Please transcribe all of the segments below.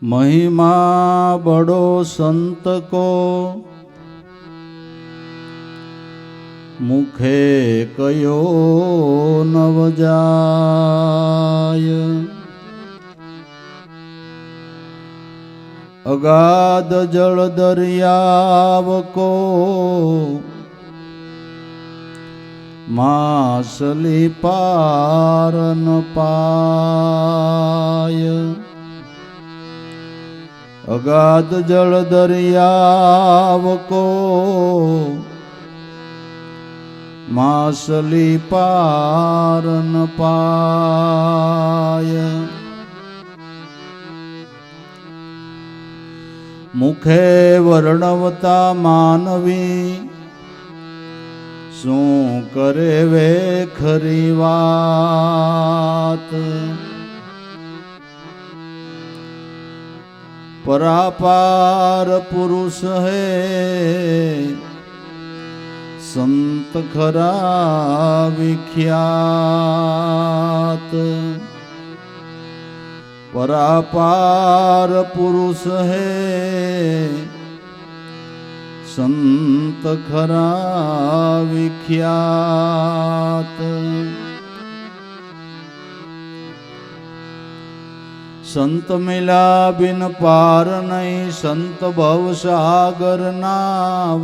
महिमा बड़ो संत को मुखे कयो नव जाय। अगाध जल दरियाव को मासली पार न पाय। अगाध जल दरियाव को मासली पार न पाय। मुखे वर्णवता मानवी शू करे वे खरी वात। परापार पुरुष है संत खरा विख्यात। परापार पुरुष है संत खरा विख्यात। संत मिला बिन पार नहीं संत भव सागर नाव।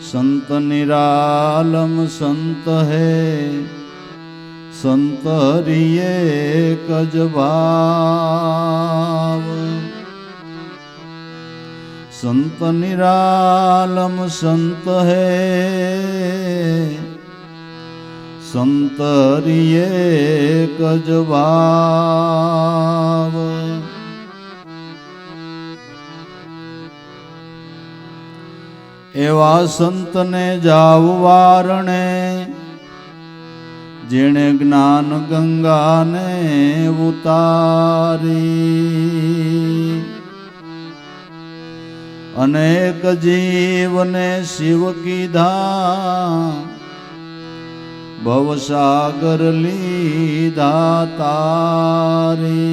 संत निरालम संत है संत हरिये कज भाव। संत निरालम संत है संत हरिये कज भाव। एवा संत ने जाव वारणे जेणे ज्ञान गंगा ने उतारी। अनेक जीव ने शिव कीधा भवसागर लीधा तारी।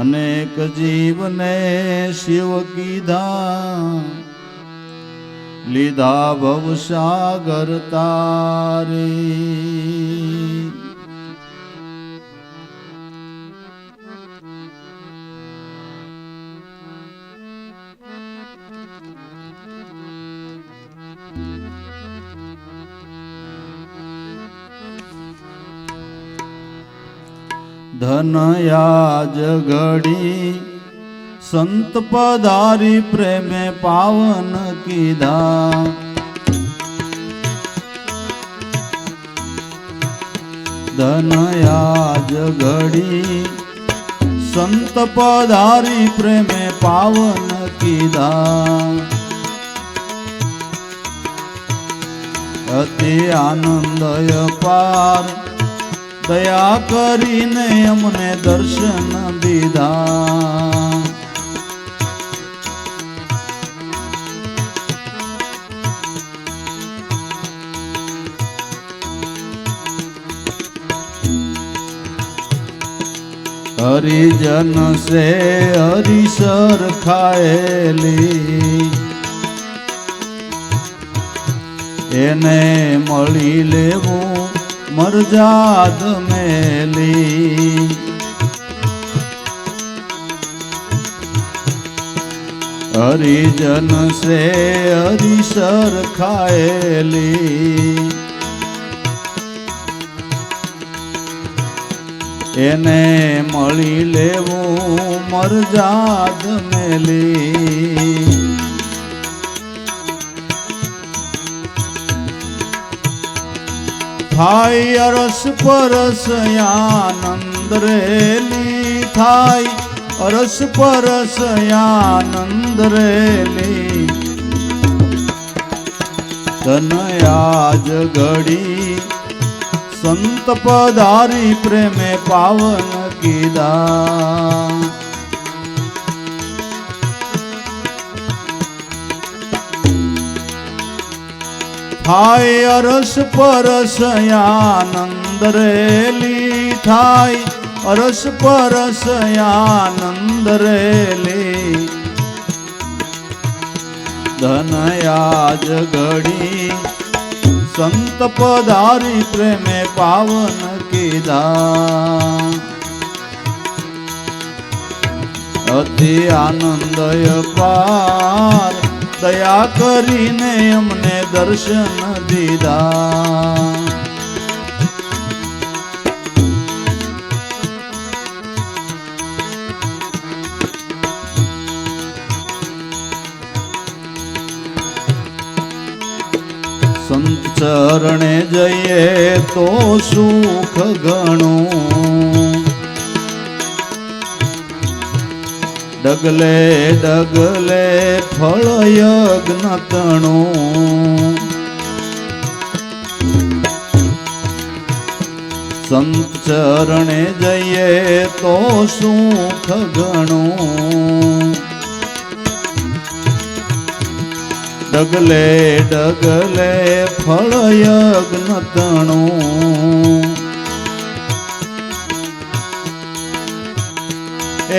अनेक जीव ने शिव कीधा लीधा भवसागर तारी। धन याज घड़ी संत पधारी प्रेम पावन कीधा। धन याज घड़ी संत पधारी प्रेम पावन कीधा। अति आनंद अपार दया करीने अमने दर्शन दीधा। हरिजन से हरिसर खाएली एने मળી લેવું मर्जाद मेली। हरिजन से हरिसर खाएली एने मળી લેવું मर्जाद मेली। थाई अरस परस आनंद रेली। थाई अरस परस आनंद रेली। धन आज घड़ी संत पधारी प्रेमे पावन कीधा। થાય અરસ પરસ આનંદ રેલી થાય અરસ પરસ આનંદ રેલી ધનયાજ ઘડી સંત પધારી પ્રેમે પાવન કીધા અતિ આનંદય પાર દયા કરીને અમને દર્શન દીધા સંત ચરણે જઈએ તો સુખ ઘણું ડગલે ડગલે ફળ યજ્ઞ તણું સંત ચરણે જઈએ તો સુખ ઘણું ડગલે ડગલે ફળ યજ્ઞ તણું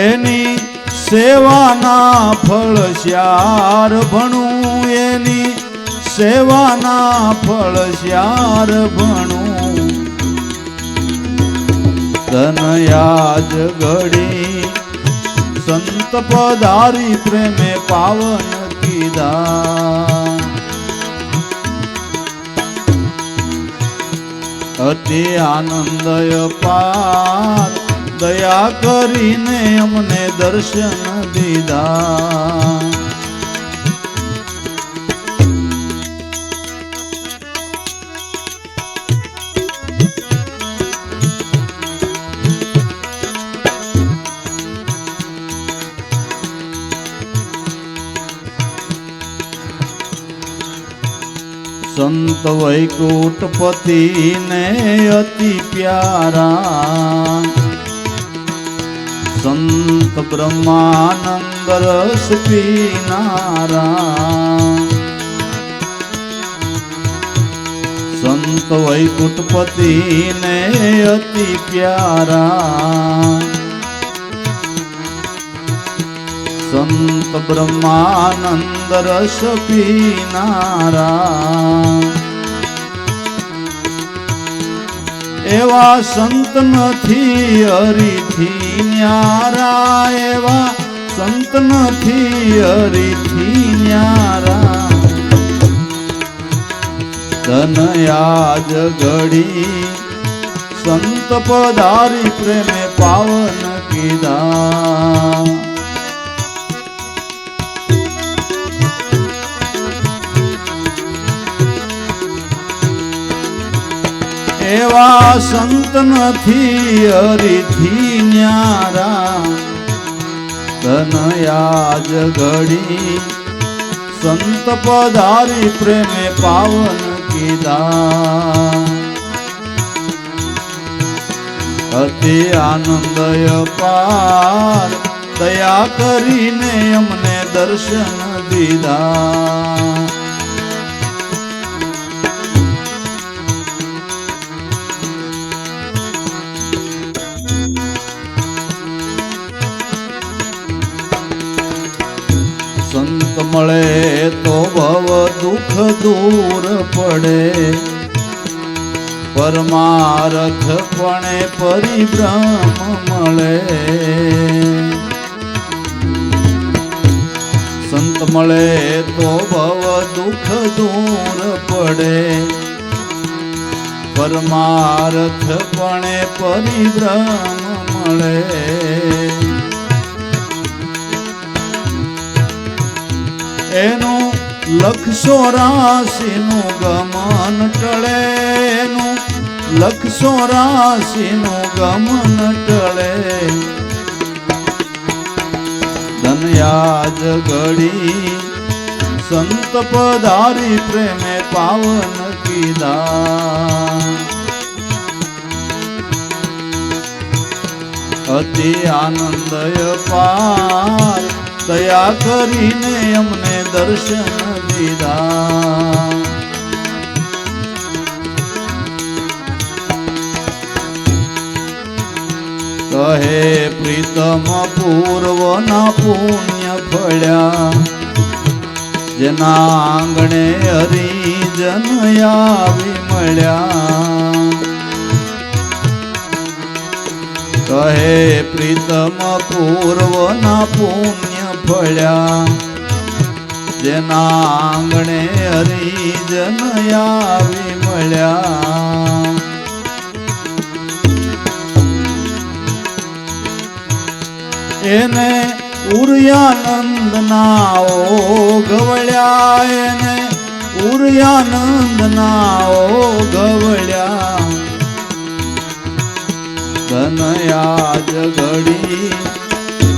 એની સેવાના ફળ શ્યાર ભણું એની સેવાના ફળ શ્યાર ભણું ધનયાજ ઘડી સંત પધારી પ્રેમે પાવન કીધા અતિ આનંદય પાર દયા કરીને અમને દર્શન દીધા સંત વૈકુંઠપતિ ને અતિ પ્યારા સંત બ્રહ્માનંદ રસ પીનારા સંત વૈકુંઠપતિ ને અતિ પ્યારા સંત બ્રહ્માનંદ રસ પીનારા એવા સંત નથી હરિથી ન્યારા એવા સંત નથી હરિથી ન્યારા ધનયાજ ઘડી સંત પધારી પ્રેમે પાવન કીધા એવા સંત નથી હરિથી ન્યારા ધનયાજ ઘડી સંત પધારી પ્રેમે પાવન કીધા અતિ આનંદય પાર દયા કરીને અમને દર્શન દીધા સંત મળે તો ભવ દુઃખ દૂર પડે પરમારથ પણે પરિભ્રમ મળે સંત મળે તો ભવ દુઃખ દૂર પડે પરમારથ પણે પરિભ્રમ મળે એનું 184 નું ગમન ટળે એનું 184 નું ગમન ટળે ધનયાજ ઘડી સંત પધારી પ્રેમે પાવન કીધા અતિ આનંદય પાર દયા કરીને અમને દર્શન દીધા પ્રીતમ પૂર્વના પુણ્ય ફળ્યા જેના આંગણે હરિજન આવી મળ્યા કહે પ્રીતમ પૂર્વના પુણ્ય ફળ્યા જેના આંગણે હરિજન આવી મળ્યા એને ઉર્યાનંદ ના ઓઘવળ્યા એને ઉર્યાનંદ ના ઓઘવળ્યા ધનયા જગડી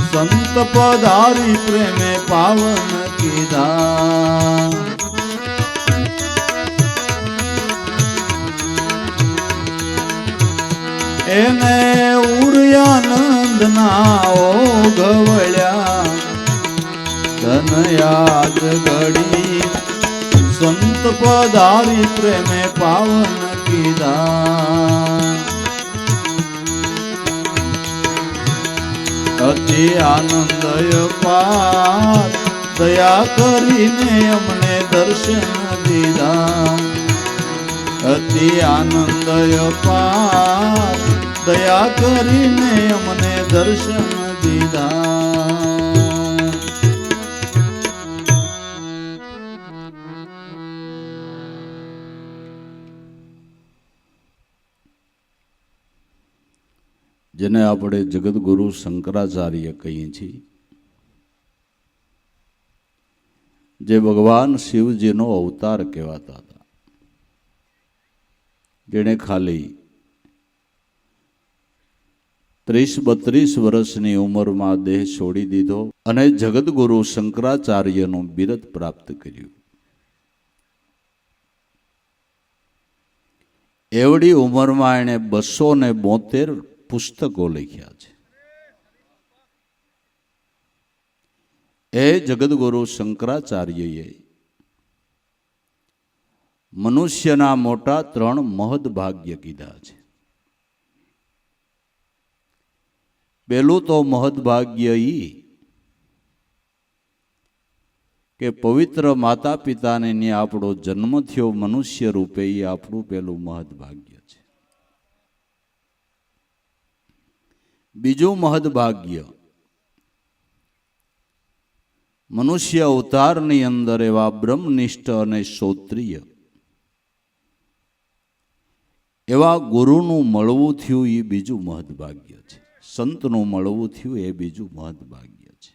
સંત પધારી પ્રેમે પાવન કીધા એને ઉર્યાનંદ ના ઓઘવળ્યા ધનયા જગડી સંત પધારી પ્રેમે પાવન કીધા અતિ આનંદય પાર દયા કરીને અમને દર્શન દીધા અતિ આનંદય પાર દયા કરીને અમને દર્શન દીધા જેને આપણે જગતગુરુ શંકરાચાર્ય કહીએ છીએ જે ભગવાન શિવજીનો અવતાર કહેવાતા હતા જેણે ખાલી 30-32 વર્ષની ઉંમરમાં દેહ છોડી દીધો અને જગતગુરુ શંકરાચાર્યનું બિરુદ પ્રાપ્ત કર્યું. એવડી ઉંમરમાં એણે 272 પુસ્તકો લખ્યા છે. એ જગતગુરુ શંકરાચાર્યએ મનુષ્યના મોટા 3 મહદભાગ્ય કીધા છે. પહેલું તો મહદભાગ્ય કે પવિત્ર માતા પિતાને આપણો જન્મ થયો મનુષ્ય રૂપે એ આપણું પહેલું મહદભાગ્ય છે. બીજું મહદભાગ્ય મનુષ્ય અવતારની અંદર એવા બ્રહ્મનિષ્ઠ અને શ્રોત્રિય એવા ગુરુનું મળવું થયું એ બીજું મહદભાગ્ય છે. સંતનું મળવું થયું એ બીજું મહદભાગ્ય છે.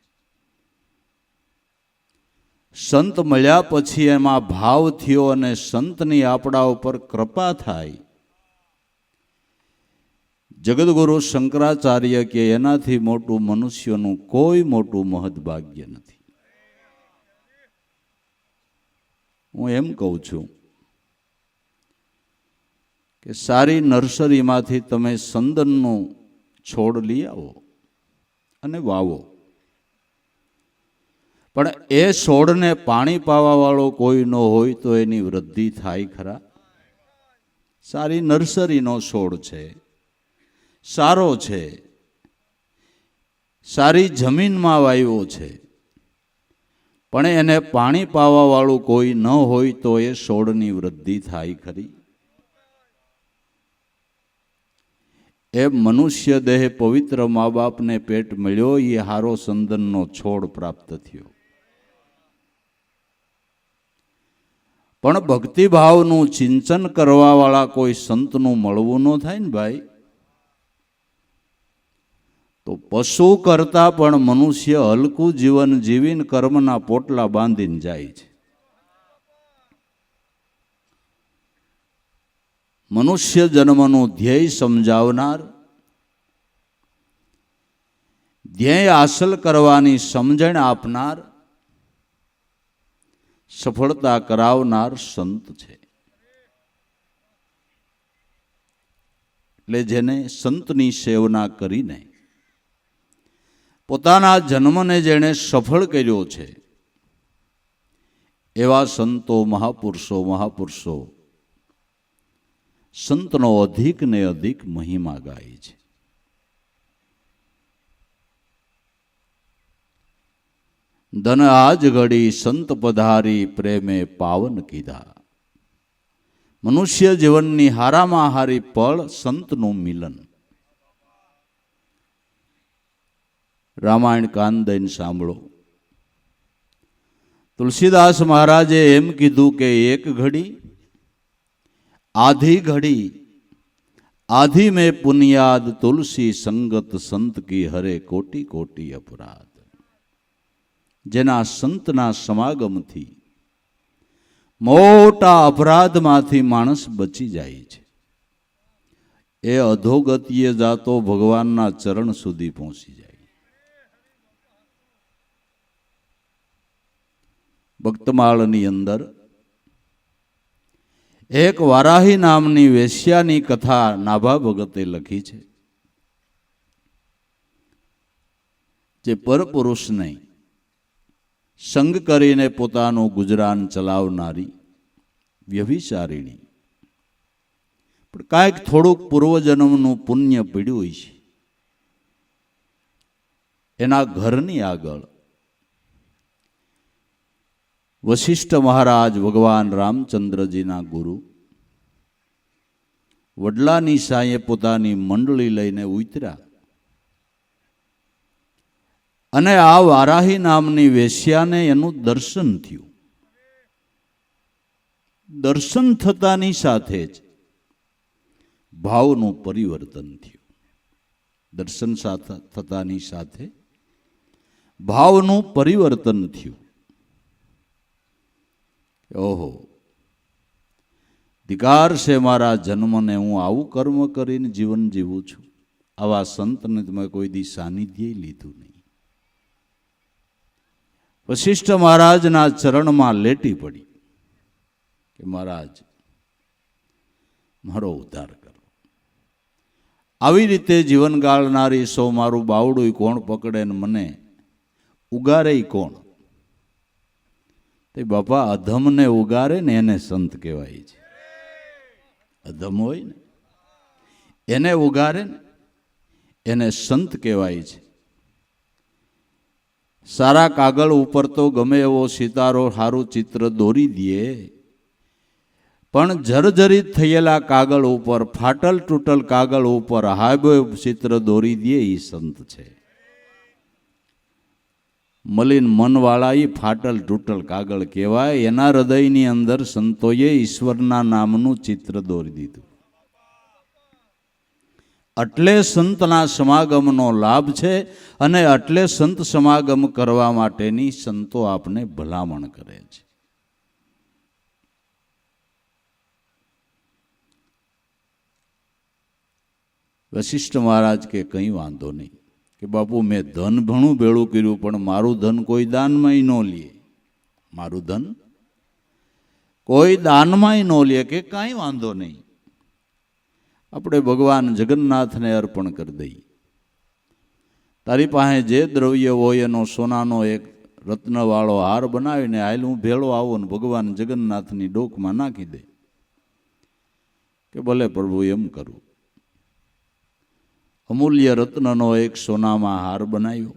સંત મળ્યા પછી એમાં ભાવ થયો અને સંતની આપણા ઉપર કૃપા થાય. જગતગુરુ શંકરાચાર્ય કે એનાથી મોટું મનુષ્યનું કોઈ મોટું મહદભાગ્ય નથી. હું એમ કહું છું કે સારી નર્સરીમાંથી તમે સંદનનું છોડ લઈ આવો અને વાવો, પણ એ છોડને પાણી પાવા વાળો કોઈ ન હોય તો એની વૃદ્ધિ થાય ખરા? સારી નર્સરીનો છોડ છે, સારો છે, સારી જમીનમાં વાવ્યો છે, પણ એને પાણી પાવા વાળું કોઈ ન હોય તો એ છોડની વૃદ્ધિ થાય ખરી? એ મનુષ્ય દેહ પવિત્ર મા બાપને પેટ મળ્યો એ હારો સંદનનો છોડ પ્રાપ્ત થયો. પણ ભક્તિભાવનું ચિંતન કરવા વાળા કોઈ સંતનું મળવું ન થાય ને ભાઈ, તો પશુ કરતા પણ મનુષ્ય હલકું જીવન જીવીને કર્મના પોટલા બાંધીને જાય છે. મનુષ્ય જન્મનું ધ્યેય સમજાવનાર, ધ્યેય હાંસલ કરવાની સમજણ આપનાર, સફળતા કરાવનાર સંત છે. એટલે જેને સંતની સેવના કરીને પોતાના જન્મને જેણે સફળ કર્યો છે એવા સંતો મહાપુરુષો સંતનો અધિક ને અધિક મહિમા ગાય છે. ધન આજ ઘડી સંત પધારી પ્રેમે પાવન કીધા. મનુષ્ય જીવનની હારામાં હારી પળ સંતનું મિલન. રામાયણ કાન દઈને સાંભળો. તુલસીદાસ મહારાજે એમ કીધું કે એક ઘડી આધી ઘડી આધી में पुनियाद तुलसी संगत संत की हरे कोटि कोटि अपराध. જેના સંતના સમાગમથી મોટા અપરાધમાંથી માણસ બચી જાય છે, એ અધોગતિએ જાતો ભગવાનના ચરણ સુધી પહોંચી જાય. ભક્તમાળની અંદર એક વારાહી નામની વેશ્યાની કથા નાભા ભગતે લખી છે, જે પરપુરુષને સંગ કરીને પોતાનું ગુજરાન ચલાવનારી વ્યભિચારિણી, પણ કાંઈક થોડુંક પૂર્વજન્મનું પુણ્ય પીડ્યું છે. એના ઘરની આગળ વશિષ્ઠ મહારાજ ભગવાન રામચંદ્રજીના ગુરુ વડલાની સાંયે પોતાની મંડળી લઈને ઉતર્યા અને આ વારાહી નામની વેશ્યાને એનું દર્શન થયું. દર્શન થતાની સાથે જ ભાવનું પરિવર્તન થયું. દર્શન થતાની સાથે ભાવનું પરિવર્તન થયું. ઓહો, ધિકાર છે મારા જન્મને, હું આવું કર્મ કરીને જીવન જીવું છું. આવા સંતને તમે કોઈ દી સાનિધ્ય લીધું નહીં. વશિષ્ઠ મહારાજના ચરણમાં લેટી પડી કે મહારાજ મારો ઉદ્ધાર કરો. આવી રીતે જીવન ગાળનારી સૌ મારું બાવડું કોણ પકડે ને મને ઉગારે કોણ? તે બાપા અધમને ઉગારે ને એને સંત કહેવાય છે. અધમ હોય ને એને ઉગારે ને એને સંત કહેવાય છે. સારા કાગળ ઉપર તો ગમે એવો સિતારો સારું ચિત્ર દોરી દે, પણ જર્જરિત થયેલા કાગળ ઉપર, ફાટલ તૂટલ કાગળ ઉપર હાબે ચિત્ર દોરી દે એ સંત છે. મલિન મનવાળા એ ફાટલ તૂટલ કાગળ કહેવાય. એના હૃદયની અંદર સંતોએ ઈશ્વરના નામનું ચિત્ર દોરી દીધું. એટલે સંતના સમાગમનો લાભ છે અને એટલે સંત સમાગમ કરવા માટેની સંતો આપને ભલામણ કરે છે. વશિષ્ઠ મહારાજ કે કંઈ વાંધો નહીં કે બાપુ મેં ધન ઘણું ભેળું કર્યું, પણ મારું ધન કોઈ દાનમાંય ન લે. મારું ધન કોઈ દાનમાંય ન લે. કે કાંઈ વાંધો નહીં, આપણે ભગવાન જગન્નાથને અર્પણ કરી દઈએ. તારી પાસે જે દ્રવ્ય હોય એનો સોનાનો એક રત્નવાળો હાર બનાવીને હાલ હું ભેળો આવો ને ભગવાન જગન્નાથની ડોકમાં નાખી દે. કે ભલે પ્રભુ એમ કરું. અમૂલ્ય રત્નનો એક સોનામાં હાર બનાવ્યો.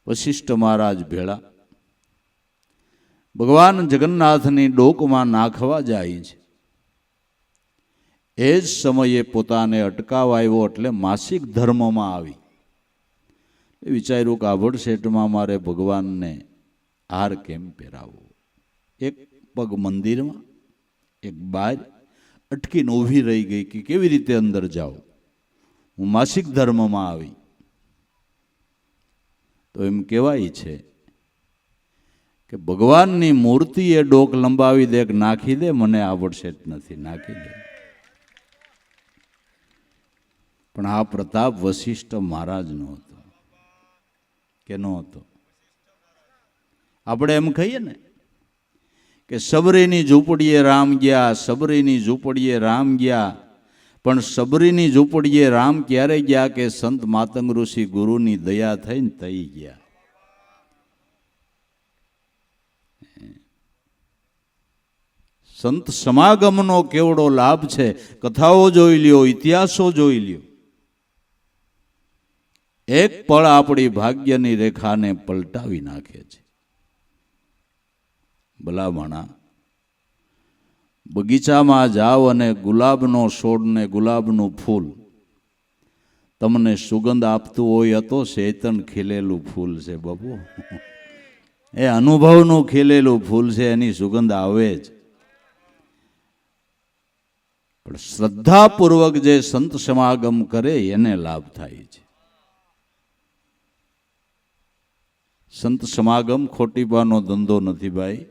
વશિષ્ઠ મહારાજ ભેળા ભગવાન જગન્નાથની ડોકમાં નાખવા જાય છે. એ જ સમયે પોતાને અટકાવાયો એટલે માસિક ધર્મમાં આવી. એ વિચાર્યું કે આભડ શેઠમાં મારે ભગવાનને હાર કેમ પહેરાવો. એક પગ મંદિરમાં, એક બહાર અટકીને ઊભી રહી ગઈ કે કેવી રીતે અંદર જાઓ. હું માસિક ધર્મમાં આવી. તો એમ કહેવાય છે કે ભગવાનની મૂર્તિ એ ડોક લંબાવી દે કે નાખી દે, મને આવડશેટ નથી, નાખી દે. પણ આ પ્રતાપ વશિષ્ઠ મહારાજનો હતો કે નો હતો? આપણે એમ કહીએ ને કે સબરીની ઝૂંપડીએ રામ ગયા, સબરીની ઝૂંપડીએ રામ ગયા. પણ સબરીની ઝૂંપડીએ રામ ક્યારે ગયા કે સંત માતંગ ઋષિ ગુરુની દયા થઈને થઈ ગયા. સંત સમાગમનો કેવડો લાભ છે. કથાઓ જોઈ લ્યો, ઇતિહાસો જોઈ લ્યો. એક પળ આપણી ભાગ્યની રેખાને પલટાવી નાખે છે. ભલામણા બગીચામાં જાઓ અને ગુલાબનો છોડ ને ગુલાબનું ફૂલ તમને સુગંધ આપતું હોય તો ચેતન ખીલેલું ફૂલ છે બાપુ. એ અનુભવનું ખીલેલું ફૂલ છે, એની સુગંધ આવે જ. પણ શ્રદ્ધાપૂર્વક જે સંત સમાગમ કરે એને લાભ થાય છે. સંત સમાગમ ખોટીપાનો ધંધો નથી ભાઈ.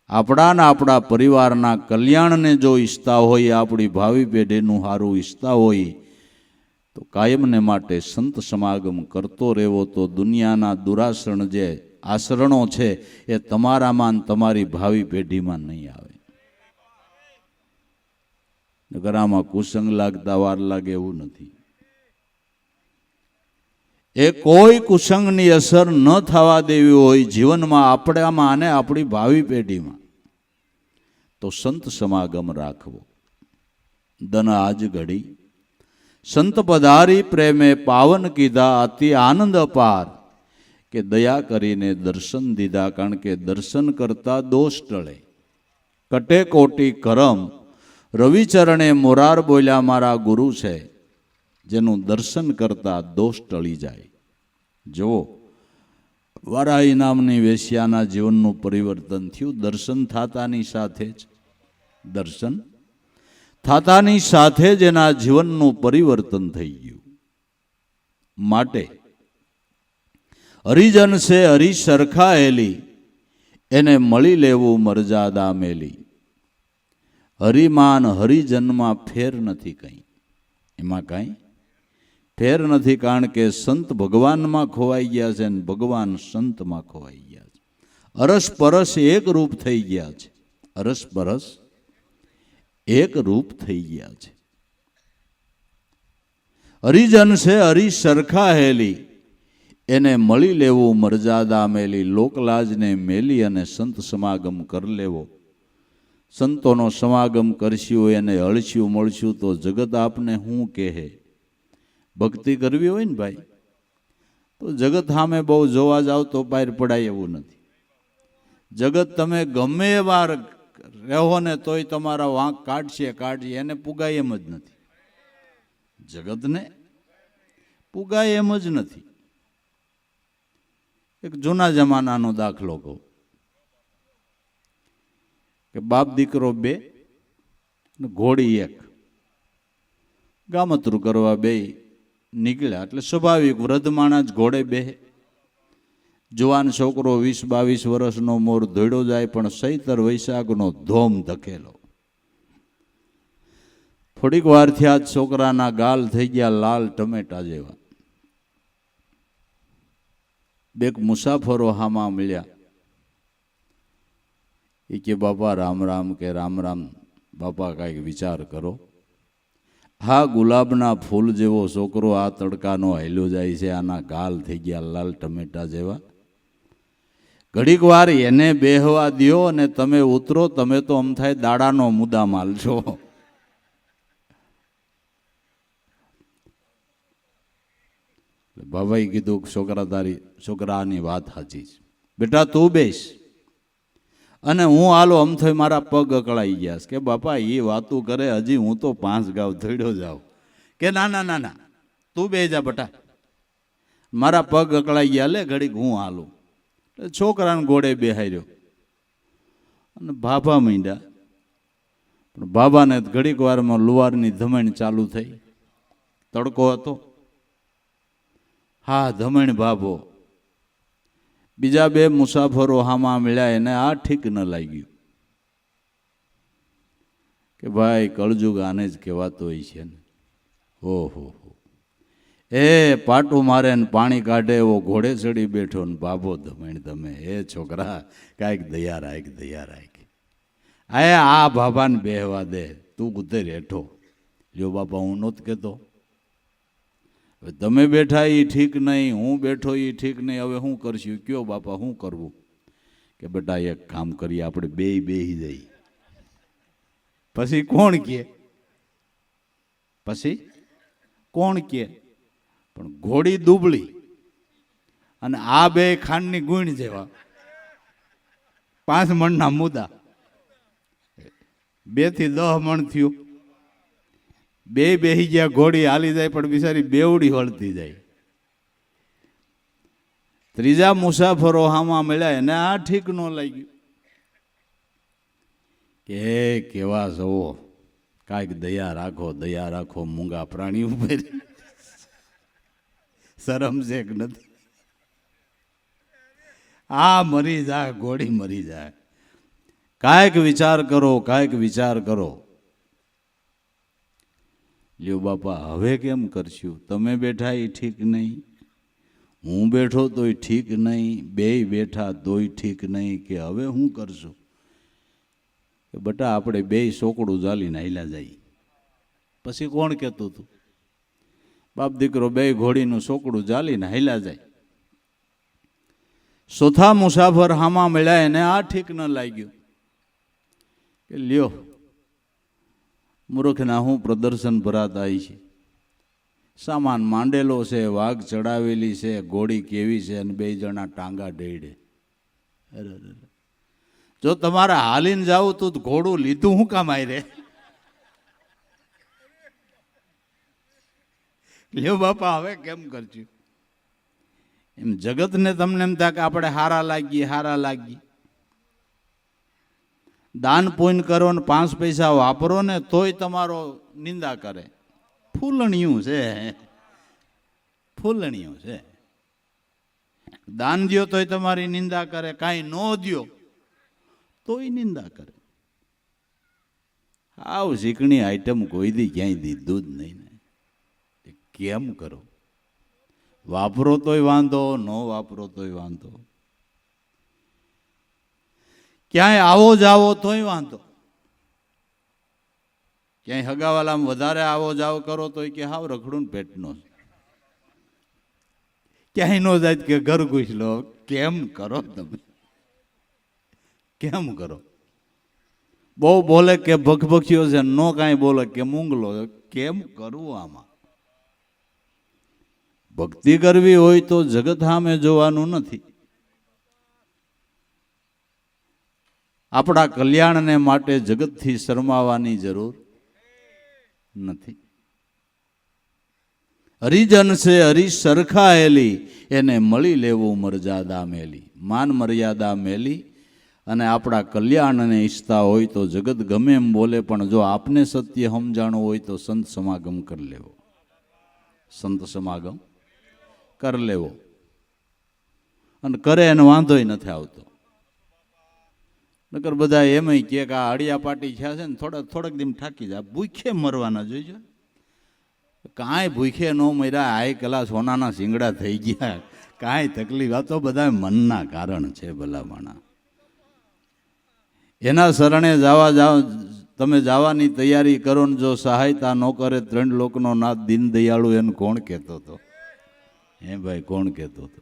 આપણાના આપણા પરિવારના કલ્યાણને જો ઈચ્છતા હોય, આપણી ભાવિ પેઢીનું સારું ઈચ્છતા હોય તો કાયમને માટે સંત સમાગમ કરતો રહેવો. તો દુનિયાના દુરાસરણ જે આસરણો છે એ તમારામાં તમારી ભાવિ પેઢીમાં નહીં આવે. નગરામાં કુસંગ લાગતા વાર લાગે એવું નથી. એ કોઈ કુસંગની અસર ન થવા દેવી હોય જીવનમાં આપણામાં અને આપણી ભાવિ પેઢીમાં, તો સંત સમાગમ રાખવો. દન આજ ઘડી સંત પધારી પ્રેમે પાવન કીધા, અતિ આનંદ અપાર કે દયા કરીને દર્શન દીધા. કારણ કે દર્શન કરતા દોષ ટળે, કટે કોટી કરમ. રવિચરણે મોરાર બોલ્યા મારા ગુરુ છે, જેનું દર્શન કરતા દોષ ટળી જાય. જો વરાઈ નામની વેશ્યાના જીવનનું પરિવર્તન થયું દર્શન થતાની સાથે જ. દર્શન થતાની સાથે જ એના જીવનનું પરિવર્તન થઈ ગયું. માટે હરિજન છે હરિ સરખાયેલી, એને મળી લેવું મર્યાદા મેલી. હરિમાન હરિજનમાં ફેર નથી કંઈ, એમાં કાંઈ ફેર નથી. કારણ કે સંત ભગવાનમાં ખોવાઈ ગયા છે અને ભગવાન સંતમાં ખોવાઈ ગયા છે. અરસ પરસ એક રૂપ થઈ ગયા છે. અરસ પરસ એક રૂપ થઈ ગયા છે. હરિજન છે હરિ સરખા હેલી, એને મળી લેવું મર્યાદા મેલી. લોકલાજને મેલી અને સંત સમાગમ કરી લેવો. સંતોનો સમાગમ કરશું, એને હળશું મળશું તો જગત આપને શું કહે. ભક્તિ કરવી હોય ને ભાઈ તો જગત સામે બહુ જોવા જાવ તો બહાર પડાય એવું નથી. જગત તમે ગમે એવા રહો ને તોય તમારા વાંક કાઢશે. એને પુગાય એમ જ નથી. જગતને પુગાય એમ જ નથી. એક જૂના જમાનાનો દાખલો કહું કે બાપ દીકરો બે ને ઘોડી એક ગામતરું કરવા બે નીકળ્યા. એટલે સ્વાભાવિક વૃદ્ધ માણસ ઘોડે બેહે. જુવાન છોકરો 20-22 વર્ષનો મોર ધોડ્યો જાય, પણ સૈતર વૈશાખનો ધોમ ધકેલો. થોડીક વાર થયા છોકરાના ગાલ થઈ ગયા લાલ ટમેટા જેવા. બે મુસાફરો હામાં મળ્યા. એ કે બાપા રામ રામ. કે રામ રામ બાપા, કાંઈક વિચાર કરો. હા, ગુલાબના ફૂલ જેવો છોકરો આ તડકાનો હાલ્યો જાય છે, આના ગાલ થઈ ગયા લાલ ટમેટા જેવા. ઘડીક વાર એને બેહવા દ્યો અને તમે ઉતરો. તમે તો આમ થાય દાડાનો મુદ્દા માલ છો. બાબાએ કીધું છોકરાની વાત સાચી છે, બેટા તું બેસ અને હું હાલો. આમ થઈ મારા પગ અકળાઈ ગયા. કે બાપા એ વાતું કરે, હજી હું તો 5 ગાવ ધોડ્યો જાઉં. કે ના ના ના ના, તું બે જા બટા, મારા પગ અકળાઈ ગયા, લે ઘડીક હું હાલું. છોકરાને ઘોડે બેહાર્યો અને ભાભા માંડ્યા. પણ બાબાને ઘડીક વારમાં લુવારની ધમણ ચાલુ થઈ. તડકો હતો. હા, ધમણ ભાભો. બીજા બે મુસાફરો હામાં મળ્યા. એને આ ઠીક ન લાગ્યું કે ભાઈ કળજુગ આને જ કહેવાતો હોય છે ને. ઓહો, એ પાટું મારે ને પાણી કાઢે એવો ઘોડે ચડી બેઠો ને બાબો ધમણ તમે. એ છોકરા કાંઈક દયા રાખ, દયા રાખ. આ બાબાને બેહવા દે, તું કુતર હેઠો. લ્યો બાપા, હું નહોત કહેતો. હવે તમે બેઠા એ ઠીક નહીં, હું બેઠો એ ઠીક નહીં. હવે શું કરશું? કયો બાપા, શું કરવું? કે બેટા એક કામ કરીએ, આપણે બેહી જઈએ. પછી કોણ કે? પછી કોણ કે? પણ ઘોડી દુબળી અને આ બે ખાંડની ગુણ જેવા 5 મણના મુદ્દા, 2 થી 10 મણ થયું. બેહી ગયા, ઘોડી હાલી જાય પણ બિચારી બેવડી વળતી જાય. ત્રીજા મુસાફરો હામાં મળ્યા, એને આ ઠીક ન લાગ્યું કે કેવા સવો, કાંઈક દયા રાખો મૂંગા પ્રાણી ઉપર શરમ છે કે નથી? આ મરી જાય, ઘોડી મરી જાય. કાંઈક વિચાર કરો. લ્યો બાપા, હવે કેમ કરશું? તમે બેઠા એ ઠીક નહીં, હું બેઠો તોય ઠીક નહીં, બેય બેઠા તોય ઠીક નહીં, કે હવે શું કરશું? કે બટા આપણે બેય સોકડું ઝાલીને હાલ્યા જઈએ. પછી કોણ કહેતું હતું? બાપ દીકરો બે ઘોડીનું સોકડું ઝાલીને હાલ્યા જાય. ચોથા મુસાફર હામાં મળ્યા, એને આ ઠીક ન લાગ્યું કે લ્યો મૂર્ખના હું પ્રદર્શન ભરાતા છે. સામાન માંડેલો છે, વાઘ ચડાવેલી છે, ઘોડી કેવી છે, અને 2 જણા ટાંગા ડેડે. અરે જો તમારે હાલીને જાવ તો ઘોડું લીધું શું કામ આયરે? લ્યો બાપા, હવે કેમ કરશું? એમ જગતને તમને એમ થાય કે આપણે હારા લાગીએ. દાન પુણ્ય કરો ને 5 પૈસા વાપરો ને તોય તમારો નિંદા કરે. ફૂલણિયું છે. દાન દ્યો તોય તમારી નિંદા કરે, કાંઈ ન દ્યો તોય નિંદા કરે. આવ શીકણી આઈટમ કોઈ દી ક્યાંય દીધું જ નહીં ને. કેમ કરો? વાપરો તોય વાંધો, ન વાપરો તોય વાંધો. ક્યાંય આવો જાવો તોય વાંધો. ક્યાંય હગાવાલામાં વધારે આવો જાવ કરો તોય કે હાવ રખડું ને પેટનો. ક્યાંય ન જાય કે ઘર ઘૂસ લો. કેમ કરો તમે? કેમ કરો? બહુ બોલે કે ભખભખીઓ છે, નો કાંઈ બોલે કે મૂંગલો. કેમ કરવું આમાં? ભક્તિ કરવી હોય તો જગત સામે જોવાનું નથી. આપણા કલ્યાણને માટે જગતથી શરમાવાની જરૂર નથી. હરિજન છે હરી સરખા હેલી, એને મળી લેવું મર્યાદા મેલી. માન મર્યાદા મેલી અને આપણા કલ્યાણને ઈચ્છતા હોય તો જગત ગમે એમ બોલે, પણ જો આપને સત્ય સમજાણું હોય તો સંત સમાગમ કરી લેવો. સંત સમાગમ કરી લેવો. અને કરે એને વાંધોય નથી આવતો. નકર બધા એમ કે આ અડિયા પાટી થયા છે ને થોડાક દિન ઠાકી જાય. ભૂખે મરવાના જોઈજો. કાંઈ ભૂખે ન મર્યા. આય કલા સોનાના શિંગડા થઈ ગયા. કાંઈ તકલીફ. આ તો બધા મનના કારણ છે ભલામણા. એના શરણે તમે જવાની તૈયારી કરો ને જો સહાયતા ન કરે 3 લોકનો નાથ દીન દયાળુ, એને કોણ કહેતો હતો? હે ભાઈ, કોણ કહેતો હતો?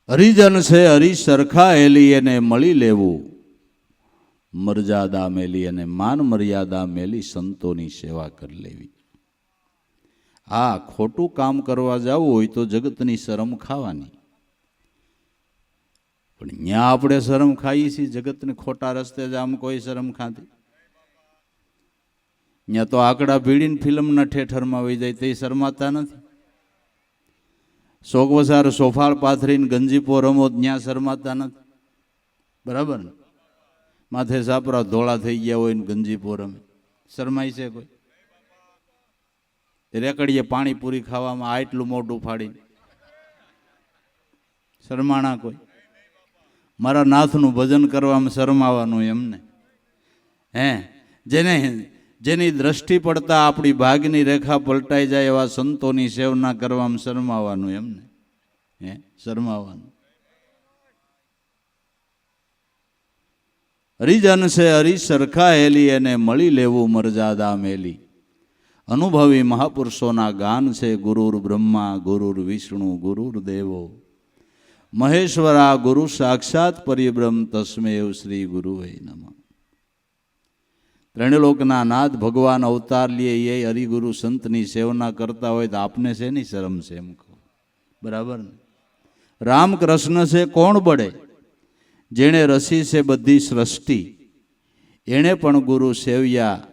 હરિજન છે હરી સરખા હેલી, એને મળી લેવું મર્યાદા મેલી. અને માન મર્યાદા મેલી સંતોની સેવા કરી લેવી. હા, ખોટું કામ કરવા જવું હોય તો જગતની શરમ ખાવાની. પણ ત્યાં આપણે શરમ ખાઈએ છીએ જગતને. ખોટા રસ્તે જ આમ કોઈ શરમ ખાતી? ત્યાં તો આંકડા ભીડીને ફિલ્મના ઠેઠરમાં વહી જાય તે શરમાતા નથી. શોકવસાર સોફાળ પાથરીને ગંજીપો રમો ત્યાં શરમાતા નથી. બરાબર ને? માથે સાપરા ધોળા થઈ ગયા હોય ને ગંજીપો રમે, શરમાય છે કોઈ? રેકડીએ પાણીપુરી ખાવામાં આટલું મોઢું ફાડીને શરમાણા કોઈ? મારા નાથનું ભજન કરવામાં શરમાવાનું એમને? જેની દ્રષ્ટિ પડતા આપણી ભાગની રેખા પલટાઈ જાય એવા સંતોની સેવના કરવામાં શરમાવાનું એમને? શરમાવાનું. હરિજન છે હરી સરખા હેલી, એને મળી લેવું મર્યાદા મેલી. અનુભવી મહાપુરુષોના ગાન છે ગુરુર બ્રહ્મા ગુરુર વિષ્ણુ ગુરુર દેવો મહેશ્વરા ગુરુ સાક્ષાત પરિબ્રહ્મ તસ્મેવ શ્રી ગુરુવે નમઃ. ત્રણલોકના નાથ ભગવાન અવતાર લે એ હરિગુરુ સંતની સેવના કરતા હોય તો આપને શેની શરમ છે એમ કહો, બરાબર ને? રામકૃષ્ણ છે કોણ બળે, જેણે રસી છે બધી સૃષ્ટિ, એણે પણ ગુરુ સેવ્યા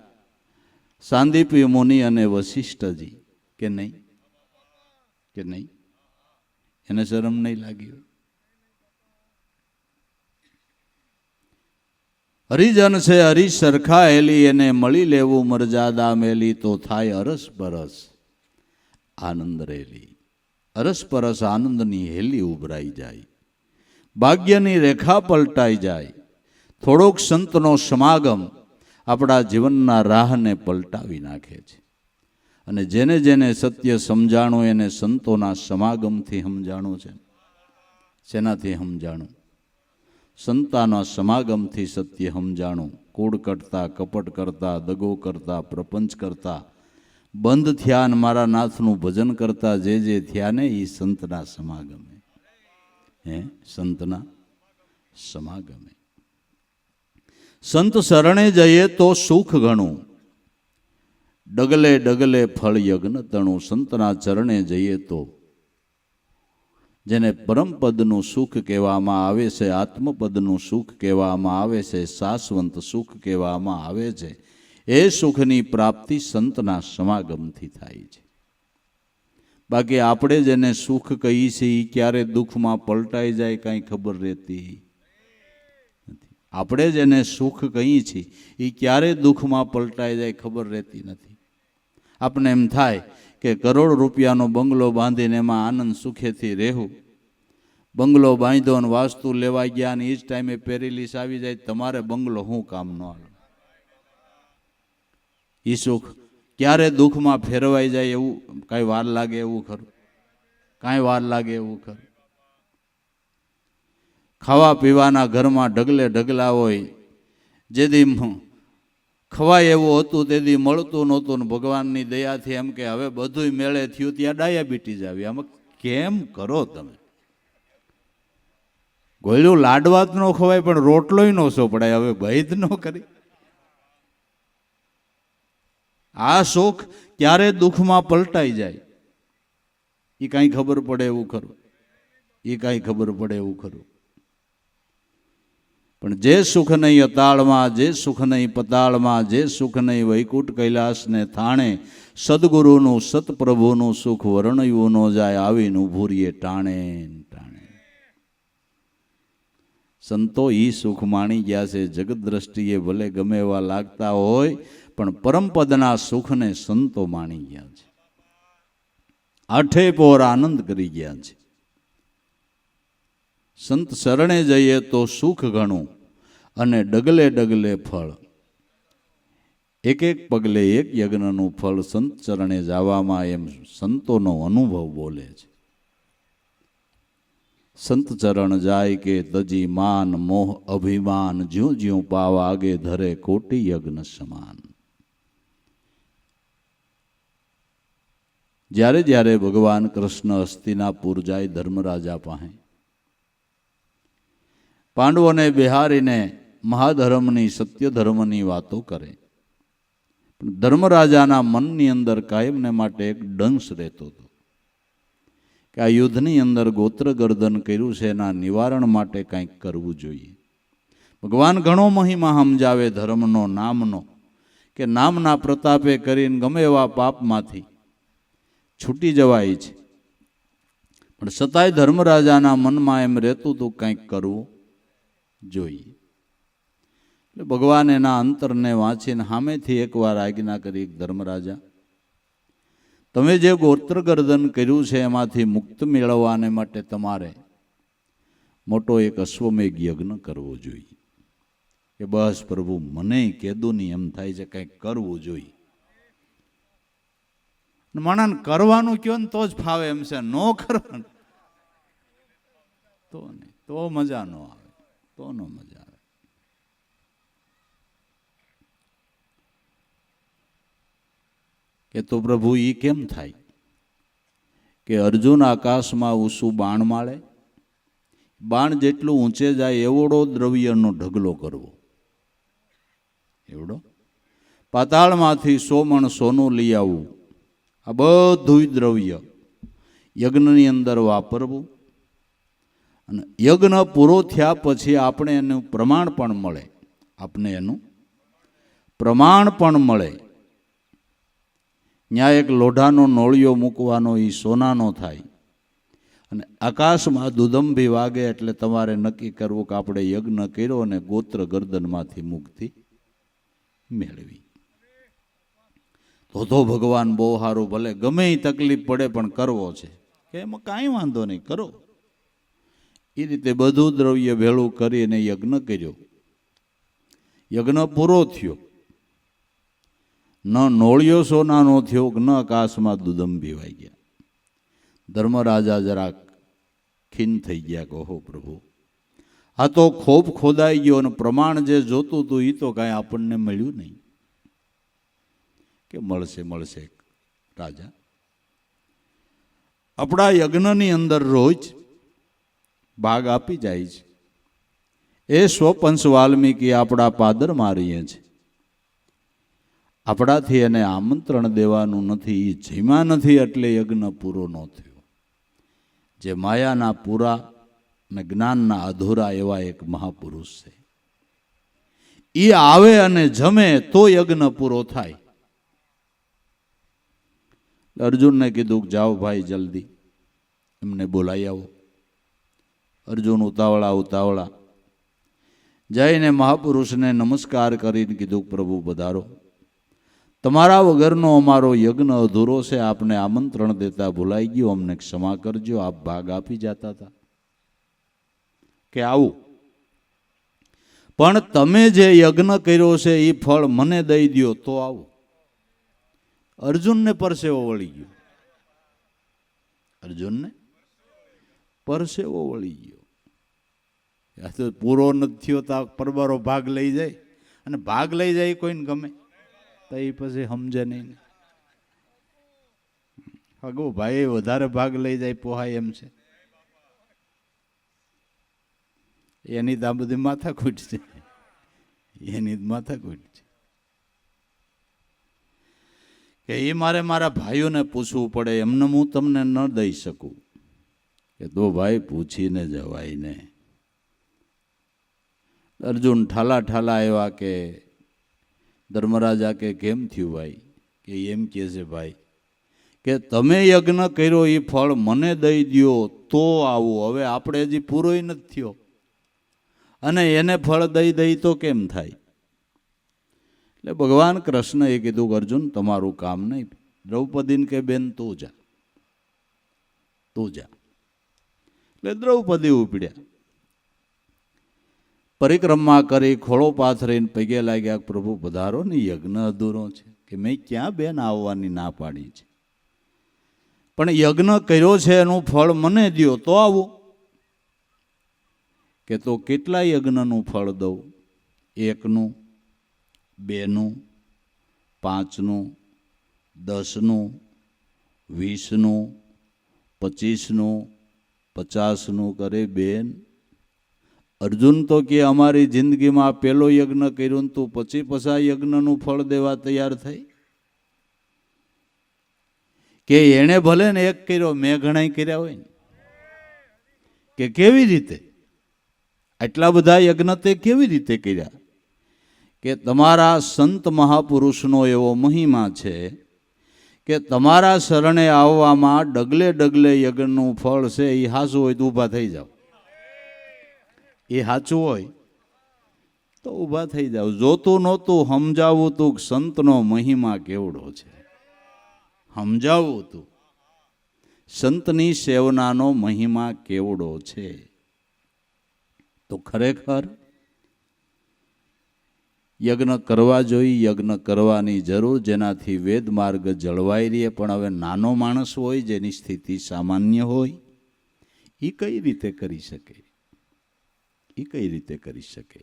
સાંદીપી મુનિ અને વશિષ્ઠજી, કે નહીં? કે નહીં? એને શરમ નહીં લાગી? હરિજન છે હરી સરખા હેલી, એને મળી લેવું મર્યાદા મેલી, તો થાય અરસ પરસ આનંદ રેલી. અરસ પરસ આનંદની હેલી ઉભરાઈ જાય, ભાગ્યની રેખા પલટાઈ જાય. થોડોક સંતનો સમાગમ આપણા જીવનના રાહને પલટાવી નાખે છે. અને જેને જેને સત્ય સમજાણું એને સંતોના સમાગમથી સમજાણું છે. શેનાથી સમજાણું? સંતાના સમાગમથી સત્ય સમજાણું. કૂડ કરતા, કપટ કરતા, દગો કરતા, પ્રપંચ કરતા, બંધ થયા ને મારા નાથનું ભજન કરતા જે જે થયા ને એ સંતના સમાગમે, સંતના સમાગમે. સંત શરણે જઈએ તો સુખ ઘણું, ડગલે ડગલે ફળ યજ્ઞ તણું. સંતના ચરણે જઈએ તો, જેને પરમપદનું સુખ કહેવામાં આવે છે, આત્મપદનું સુખ કહેવામાં આવે છે, શાશ્વત સુખ કહેવામાં આવે છે, એ સુખની પ્રાપ્તિ સંતના સમાગમથી થાય છે. બાકી આપણે જેને સુખ કહીએ છીએ એ ક્યારે દુઃખમાં પલટાઈ જાય કાંઈ ખબર રહેતી નથી. આપણે જેને સુખ કહીએ છીએ એ ક્યારે દુઃખમાં પલટાઈ જાય ખબર રહેતી નથી. આપણે એમ થાય કે કરોડ રૂપિયાનો બંગલો બાંધીને એમાં આનંદ સુખેથી રહેવું. બંગલો બાંધ્યો અને વાસ્તુ લેવા ગયા અને એ જ ટાઈમે પેરીલીસ આવી જાય, તમારે બંગલો શું કામ ન આવે? એ સુખ ક્યારે દુઃખમાં ફેરવાઈ જાય એવું કાંઈ વાર લાગે એવું ખરું? કાંઈ વાર લાગે એવું ખરું? ખાવા પીવાના ઘરમાં ઢગલે ઢગલા હોય, જેથી ખવાય એવું હતું તેથી મળતું નહોતું, ને ભગવાનની દયાથી એમ કે હવે બધું મેળે થયું, ત્યાં ડાયાબિટીસ આવી. આમાં કેમ કરો તમે? ગોળ્યું લાડવાત ન ખવાય પણ રોટલોય ન સોપડાય, હવે ભેદ ન કરી. આ સુખ ક્યારે દુઃખમાં પલટાઈ જાય એ કાંઈ ખબર પડે એવું ખરું? એ કાંઈ ખબર પડે એવું ખરું? પણ જે સુખ નહીં અતાળમાં, જે સુખ નહીં પતાળમાં, જે સુખ નહીં વૈકુંઠ કૈલાસને થાણે, સદગુરુનું સતપ્રભુનું સુખ વર્ણયું ન જાય, આવીને ઊભું રહીએ ટાણે ટાણે. સંતો ઈ સુખ માણી ગયા છે. જગત દ્રષ્ટિએ ભલે ગમે એવા લાગતા હોય પણ પરમપદના સુખને સંતો માણી ગયા છે. આઠે પોર આનંદ કરી ગયા છે. સંત શરણે જઈએ તો સુખ ઘણું અને ડગલે ડગલે ફળ. એક એક પગલે એક યજ્ઞનું ફળ સંત ચરણે જવામાં, એમ સંતોનો અનુભવ બોલે છે. સંત ચરણ જાય કે તજી માન મોહ અભિમાન, જ્યું જ્યું પાવ આગે ધરે કોટી યજ્ઞ સમાન. જ્યારે જ્યારે ભગવાન કૃષ્ણ હસ્તિનાપુર જાય ધર્મરાજા પાસે, પાંડવોને બિહારીને મહાધર્મની સત્ય ધર્મની વાતો કરે. પણ ધર્મરાજાના મનની અંદર કાયમને માટે એક ડંસ રહેતો હતો કે આ યુદ્ધની અંદર ગોત્ર ગર્દન કર્યું છે, એના નિવારણ માટે કંઈક કરવું જોઈએ. ભગવાન ઘણો મહિમા સમજાવે ધર્મનો, નામનો, કે નામના પ્રતાપે કરીને ગમે એવા પાપમાંથી છૂટી જવાય છે. પણ છતાંય ધર્મરાજાના મનમાં એમ રહેતું હતું કંઈક કરવું જોઈએ. એટલે ભગવાન એના અંતરને વાંચીને સામેથી એકવાર આજ્ઞા કરી, ધર્મરાજા, તમે જે ગોત્ર ગર્દન કર્યું છે એમાંથી મુક્ત મેળવવાને માટે તમારે મોટો એક અશ્વમેઘ યજ્ઞ કરવો જોઈએ. કે બસ પ્રભુ, મને કીધું નહીં એમ થાય છે કંઈક કરવું જોઈએ. માણસને કરવાનું કયો ને તો જ ફાવે એમ છે, ન કરવાનું તો નહીં, તો મજા ન આવે, તો ન મજા આવે. કે તો પ્રભુ એ કેમ થાય કે અર્જુન આકાશમાં ઊંચું બાણ માળે, બાણ જેટલું ઊંચે જાય એવડો દ્રવ્યનો ઢગલો કરવો, એવડો. પાતાળમાંથી 100 મણ સોનું લઈ આવવું, આ બધું દ્રવ્ય યજ્ઞની અંદર વાપરવું, અને યજ્ઞ પૂરો થયા પછી આપણે એનું પ્રમાણ પણ મળે, આપણે એનું પ્રમાણ પણ મળે. ત્યાં એક લોઢાનો નોળિયો મૂકવાનો, એ સોનાનો થાય, અને આકાશમાં દુદંભી વાગે એટલે તમારે નક્કી કરવું કે આપણે યજ્ઞ કર્યો અને ગોત્ર ગરદનમાંથી મુક્તિ મેળવી. તો ભગવાન બહુ સારું, ભલે ગમે એ તકલીફ પડે પણ કરવો છે, કે એમાં કાંઈ વાંધો નહીં, કરો. એ રીતે બધું દ્રવ્ય ભેળું કરીને યજ્ઞ કર્યો. યજ્ઞ પૂરો થયો, ન નોળિયો સોનાનો થયો, ન આકાશમાં દુદંભી વાગ્યા. ધર્મરાજા જરાક ખીન થઈ ગયા, કહો પ્રભુ, આ તો ખોપ ખોદાઈ ગયો, અને પ્રમાણ જે જોતું હતું એ તો કાંઈ આપણને મળ્યું નહીં. કે મળશે મળશે રાજા, આપણા યજ્ઞની અંદર રોજ ભાગ આપી જાય છે. એ સ્વપંચ વાલ્મીકી આપણા પાદર મારીએ છે, આપણાથી એને આમંત્રણ દેવાનું નથી, એ જમ્યા નથી એટલે યજ્ઞ પૂરો ન થયો. જે માયાના પૂરા ને જ્ઞાનના અધૂરા એવા એક મહાપુરુષ છે, એ આવે અને જમે તો યજ્ઞ પૂરો થાય. અર્જુનને કીધું કે જાઓ ભાઈ જલ્દી એમને બોલાવી આવો. અર્જુન ઉતાવળા જઈને મહાપુરુષને નમસ્કાર કરીને કીધું, પ્રભુ પધારો, તમારા વગરનો અમારો યજ્ઞ અધૂરો છે, આપને આમંત્રણ દેતા ભૂલાઈ ગયું, અમને ક્ષમા કરજો, આપ ભાગ આપી જતા હતા કે આવું, પણ તમે જે યજ્ઞ કર્યો છે એ ફળ મને દઈ દો તો આવું. અર્જુનને પરસેવો વળી ગયો, અર્જુનને પરસેવો વળી ગયો. તો પૂરો નથી થયો તો પરબારો ભાગ લઈ જાય, અને ભાગ લઈ જાય કોઈને ગમે તો એ પછી સમજે નહીં. હગો ભાઈ વધારે ભાગ લઈ જાય પોહાય એમ છે, એની તો આ બધી માથાકૂટ છે, એની માથાકૂટ છે. કે એ મારે મારા ભાઈઓને પૂછવું પડે, એમને હું તમને ન દઈ શકું. કે તો ભાઈ પૂછીને જવાય ને. અર્જુન ઠાલા એવા કે ધર્મરાજા કે કેમ થયું ભાઈ? કે એમ કહે છે ભાઈ કે તમે યજ્ઞ કર્યો એ ફળ મને દઈ દો તો આવું. હવે આપણે હજી પૂરોય નથી થયો અને એને ફળ દઈ તો કેમ થાય? એટલે ભગવાન કૃષ્ણએ કીધું કે અર્જુન તમારું કામ નહીં. દ્રૌપદીને કે બેન તું જા. એટલે દ્રૌપદી ઉપડ્યા, પરિક્રમા કરી, ખોળો પાથરીને પગે લાગ્યા, પ્રભુ પધારો ને, યજ્ઞ અધૂરો છે. કે મેં ક્યાં બેન આવવાની ના પાડી છે, પણ યજ્ઞ કર્યો છે એનું ફળ મને દ્યો તો આવું. કે તો કેટલા યજ્ઞનું ફળ દઉં? 1નું, 2નું, 5નું, 10નું, 20નું, 25નું, 50નું કરે બેન. અર્જુન તો કે અમારી જિંદગીમાં પેલો યજ્ઞ કર્યો ને તું 50 યજ્ઞનું ફળ દેવા તૈયાર થઈ? કે એણે ભલે ને એક કર્યો, મેં ઘણા કર્યા હોય ને. કે કેવી રીતે આટલા બધા યજ્ઞ તે કેવી રીતે કર્યા? કે તમારા સંત મહાપુરુષનો એવો મહિમા છે કે તમારા શરણે આવવામાં ડગલે યજ્ઞનું ફળ છે. એ સાચું હોય તો ઊભા થઈ જાઓ, એ સાચું હોય તો ઊભા થઈ જાઓ. જોતું નહોતું સમજાવું તું સંતનો મહિમા કેવડો છે, સમજાવું તું સંતની સેવનાનો મહિમા કેવડો છે. તો ખરેખર યજ્ઞ કરવા જોઈએ, યજ્ઞ કરવાની જરૂર, જેનાથી વેદ માર્ગ જળવાઈ રહે. પણ હવે નાનો માણસ હોય, જેની સ્થિતિ સામાન્ય હોય, એ કઈ રીતે કરી શકે? કઈ રીતે કરી શકે?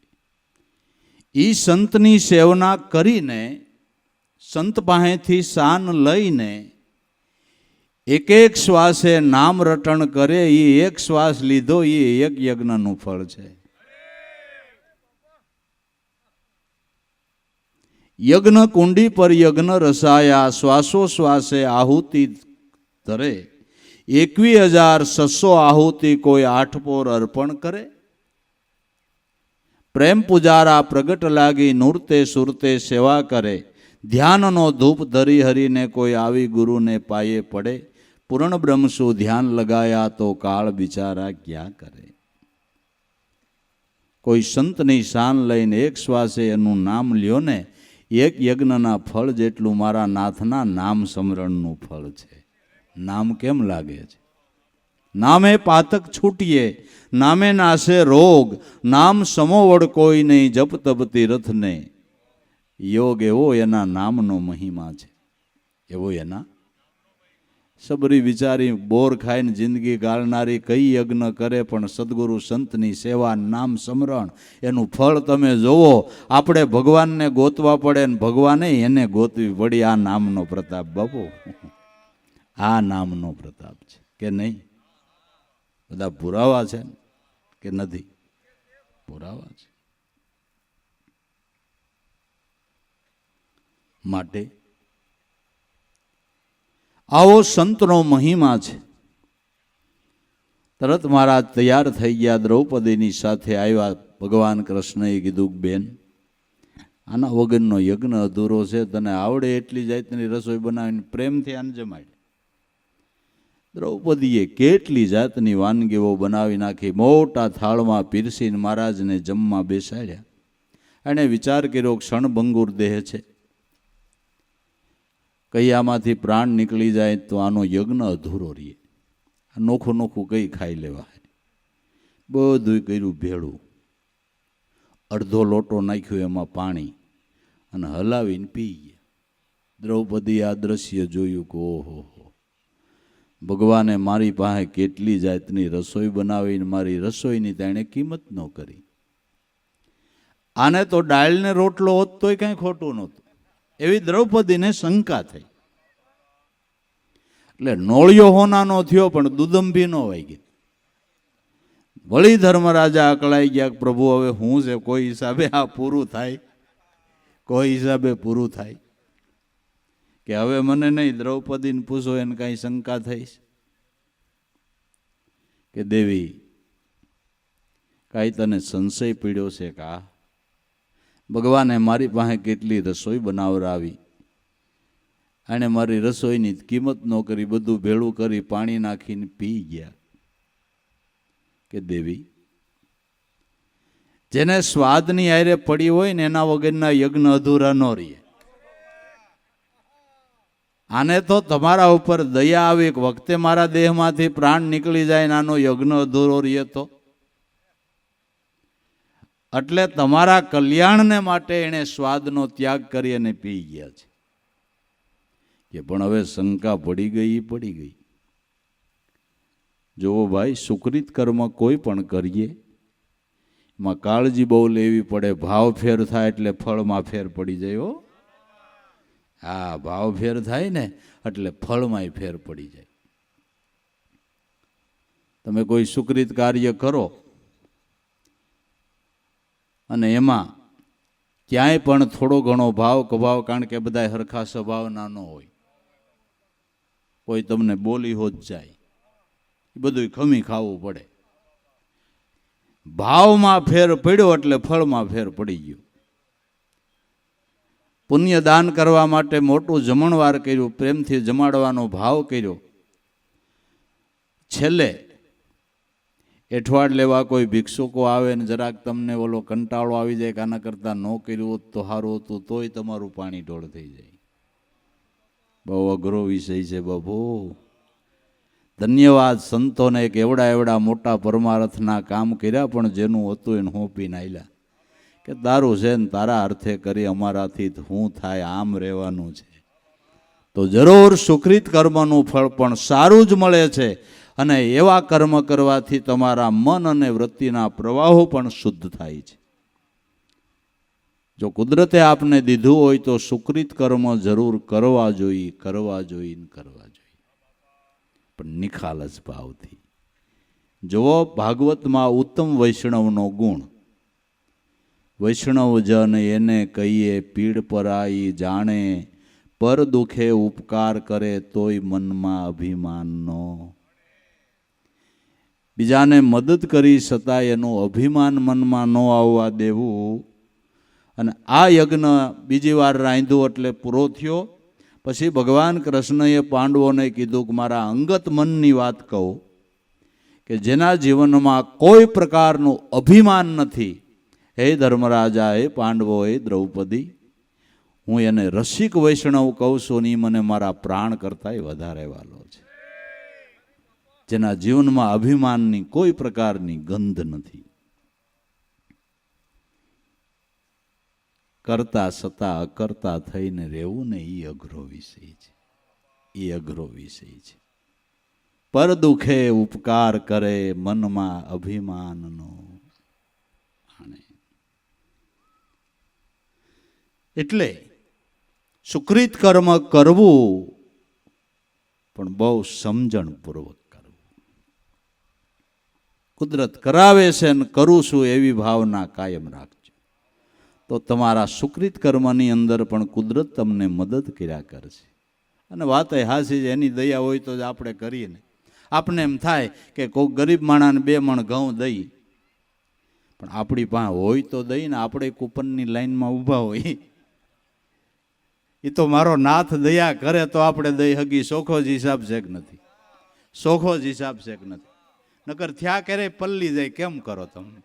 એ સંતની સેવના કરીને, સંત પાસેથી શાન લઈને એક શ્વાસે નામ રટણ કરે. એ એક શ્વાસ લીધો, એ એક યજ્ઞનું ફળ છે. યજ્ઞ કુંડી પર યજ્ઞ રસાયા, શ્વાસોશ્વાસે આહુતિ ધરે, 21,600 આહુતિ કોઈ 8 પોર અર્પણ કરે. પ્રેમ પુજારા પ્રગટ લાગી, નૂરતે સુરતે સેવા કરે, ધ્યાનનો ધૂપ ધરી હરીને કોઈ આવી ગુરુને પાયે પડે, પૂર્ણ બ્રહ્મસુ ધ્યાન લગાયા તો કાળ બિચારા ક્યાં કરે. કોઈ સંતની શાન લઈને એક શ્વાસે એનું નામ લ્યો ને, એક યજ્ઞના ફળ જેટલું મારા નાથના નામ સમરણનું ફળ છે. નામ કેમ લાગે છે? નામે પાતક છૂટીએ, નામે નાશે રોગ, નામ સમોવડ કોઈ નહીં, જપ તપ તીર્થને યોગ. એવો એના નામનો મહિમા છે, એવો એના. સબરી વિચારી બોર ખાઈને જિંદગી ગાળનારી કઈ યજ્ઞ કરે, પણ સદગુરુ સંતની સેવા, નામ સમરણ, એનું ફળ તમે જોવો. આપણે ભગવાનને ગોતવા પડે ને ભગવાને એને ગોતવી પડી. આ નામનો પ્રતાપ બાપુ, આ નામનો પ્રતાપ છે કે નહીં? બધા પુરાવા છે કે નથી? પુરાવા છે. માટે આવો સંતનો મહિમા છે. તરત મહારાજ તૈયાર થઈ ગયા, દ્રૌપદીની સાથે આવ્યા. ભગવાન કૃષ્ણએ કીધું, બેન આના વગરનો યજ્ઞ અધૂરો છે, તને આવડે એટલી જાતની રસોઈ બનાવીને પ્રેમથી આને જમાડી. દ્રૌપદીએ કેટલી જાતની વાનગીઓ બનાવી નાખી, મોટા થાળમાં પીરસીને મહારાજને જમવા બેસાડ્યા. એણે વિચાર કર્યો, ક્ષણભંગુર દેહ છે, કઈ આમાંથી પ્રાણ નીકળી જાય તો આનો યજ્ઞ અધૂરો રહીએ. નોખું નોખું કઈ ખાઈ લેવાય. બધું કર્યું ભેળું, અડધો લોટો નાખ્યો એમાં પાણી અને હલાવીને પી ગયા. દ્રૌપદી આ દ્રશ્ય જોયું કે ઓહો, ભગવાને મારી પાસે કેટલી જાતની રસોઈ બનાવીને મારી રસોઈની તેણે કિંમત ન કરી. આને તો દાળને રોટલો હોત તોય કંઈ ખોટું નહોતું. એવી દ્રૌપદીને શંકા થઈ. એટલે નોળિયો હોનાનો થયો પણ દુદંભી ન વાગી. વળી ધર્મરાજા અકળાઈ ગયા, પ્રભુ હવે હું છે, કોઈ હિસાબે આ પૂરું થાય, કોઈ હિસાબે પૂરું થાય. કે હવે મને નહીં, દ્રૌપદીને પૂછો એને કાંઈ શંકા થઈ કે દેવી કાંઈ તને સંશય પીડ્યો છે કા? ભગવાને મારી પાસે કેટલી રસોઈ બનાવરાવી, અને મારી રસોઈની કિંમત ન કરી, બધું ભેળું કરી પાણી નાખીને પી ગયા. કે દેવી જેને સ્વાદની આરે પડી હોય ને એના વગરના યજ્ઞ અધૂરા ન રહીએ. આને તો તમારા ઉપર દયા આવી, એક વખતે મારા દેહમાંથી પ્રાણ નીકળી જાય ને આનો યજ્ઞ અધૂરો રહીએ તો. એટલે તમારા કલ્યાણને માટે એણે સ્વાદનો ત્યાગ કરી અને પી ગયા છે. કે પણ હવે શંકા પડી ગઈ. જોવો ભાઈ, સુકૃત કર્મ કોઈ પણ કરીએ એમાં કાળજી બહુ લેવી પડે. ભાવ ફેર થાય એટલે ફળમાં ફેર પડી જાય. હો, હા, ભાવ ફેર થાય ને એટલે ફળમાંય ફેર પડી જાય. તમે કોઈ સુકૃત કાર્ય કરો અને એમાં ક્યાંય પણ થોડો ઘણો ભાવ કભાવ, કારણ કે બધા હરખા સ્વભાવના ન હોય, કોઈ તમને બોલી હોત જાય, એ બધું ખમી ખાવું પડે. ભાવમાં ફેર પડ્યો એટલે ફળમાં ફેર પડી ગયો. પુણ્ય દાન કરવા માટે મોટું જમણવાર કર્યું, પ્રેમથી જમાડવાનો ભાવ કર્યો. છેલ્લે એઠવાડ લેવા કોઈ ભિક્ષુકો આવે ને જરાક તમને ઓલો કંટાળો આવી જાય કે આના કરતાં ન કર્યું હોત તો સારું હતું, તોય તમારું પાણી ઢોળ થઈ જાય. બહુ અઘરો વિષય છે બાપુ. ધન્યવાદ સંતોને, એક એવડા મોટા પરમાર્થના કામ કર્યા, પણ જેનું હતું એને હોંપીને આલ્યા કે તારું છે ને તારા અર્થે કરી, અમારાથી શું થાય, આમ રહેવાનું છે. તો જરૂર સુકૃત કર્મનું ફળ પણ સારું જ મળે છે. અને એવા કર્મ કરવાથી તમારા મન અને વૃત્તિના પ્રવાહો પણ શુદ્ધ થાય છે. જો કુદરતે આપને દીધું હોય તો સુકૃત કર્મ જરૂર કરવા જોઈએ, પણ નિખાલસ ભાવથી. જુઓ, ભાગવતમાં ઉત્તમ વૈષ્ણવનો ગુણ વૈષ્ણવજન એને કહીએ પીડ પરાઈ જાણે, પર દુખે ઉપકાર કરે તોય મનમાં અભિમાનનો. બીજાને મદદ કરી છતાંય એનું અભિમાન મનમાં ન આવવા દેવું. અને આ યજ્ઞ બીજી વાર રાંધ્યો એટલે પૂરો થયો. પછી ભગવાન કૃષ્ણએ પાંડવોને કીધું કે મારા અંગત મનની વાત કહું, કે જેના જીવનમાં કોઈ પ્રકારનું અભિમાન નથી, હે ધર્મરાજા, હે પાંડવો, હે દ્રૌપદી, હું એને રસિક વૈષ્ણવ કહું છું ને મને મારા પ્રાણ કરતાંય વધારે વાલો છે. જેના જીવનમાં અભિમાનની કોઈ પ્રકારની ગંધ નથી. કરતા છતાં અકર્તા થઈને રહેવું ને એ અઘરો વિષય છે. એ અઘરો વિષય છે. પર દુખે ઉપકાર કરે મનમાં અભિમાનનો. એટલે સુકૃત કર્મ કરવું, પણ બહુ સમજણપૂર્વક કરવું. કુદરત કરાવે છે ને કરું છું એવી ભાવના કાયમ રાખજો, તો તમારા સુકૃત કર્મની અંદર પણ કુદરત તમને મદદ કર્યા કરશે. અને વાત એ હાસી છે, એની દયા હોય તો જ આપણે કરીએ ને. આપણે એમ થાય કે કોઈ ગરીબ માણસને 2 મણ ઘઉં દઈ, પણ આપણી પાસે હોય તો દઈ ને. આપણે કૂપનની લાઈનમાં ઊભા હોય, એ તો મારો નાથ દયા કરે તો આપણે દઈ હગી. સોખો જ હિસાબ છે કે નથી? સોખો જ હિસાબ છે કે નથી? નકર થયા કરે પલ્લી જાય. કેમ કરો તમે?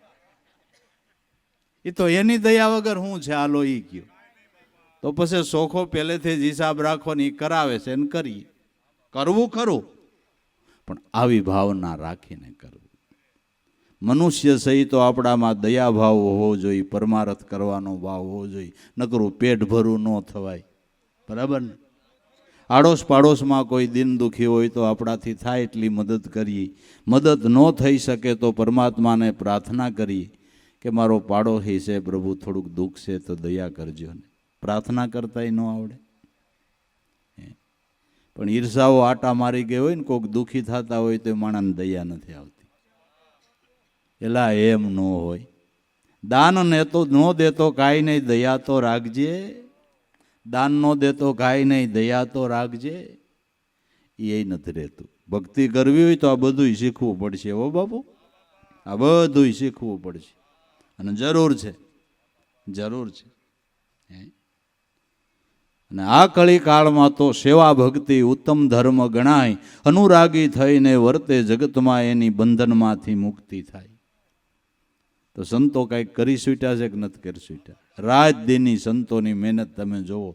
એ તો એની દયા વગર શું છે? હાલો ઈ કયો તો પછી સોખો પહેલેથી જ હિસાબ રાખવાની કરાવે છે ને કરીએ. કરવું ખરું, પણ આવી ભાવના રાખીને કરવું. મનુષ્ય સહી તો આપણામાં દયા ભાવ હોવો જોઈએ, પરમારથ કરવાનો ભાવ હોવો જોઈએ. નકરું પેટ ભરું ન થવાય. બરાબર ને? આડોશ પાડોશમાં કોઈ દિન દુખી હોય તો આપણાથી થાય એટલી મદદ કરીએ. મદદ ન થઈ શકે તો પરમાત્માને પ્રાર્થના કરીએ કે મારો પાડોશી છે પ્રભુ, થોડુંક દુઃખ છે તો દયા કરજો ને. પ્રાર્થના કરતાંય ન આવડે. પણ ઈર્ષાઓ આટા મારી ગઈ હોય ને, કોઈક દુઃખી થતા હોય તો માણસને દયા નથી આવતી. એલા એમ ન હોય. દાન ને તો ન દેતો કાંઈ નહીં, દયા તો રાખજે. દાન ન દેતો કાંઈ નહીં, દયા તો રાખજે. એ નથી રહેતું. ભક્તિ કરવી હોય તો આ બધું શીખવું પડશે. હો બાપુ, આ બધું શીખવું પડશે. અને જરૂર છે, જરૂર છે. અને આ કળી કાળમાં તો સેવા ભક્તિ ઉત્તમ ધર્મ ગણાય. અનુરાગી થઈને વર્તે જગતમાં, એની બંધનમાંથી મુક્તિ થાય. તો સંતો કાંઈક કરી છૂટ્યા છે કે નથી કરી છૂટ્યા? રાત દીની સંતોની મહેનત તમે જુઓ.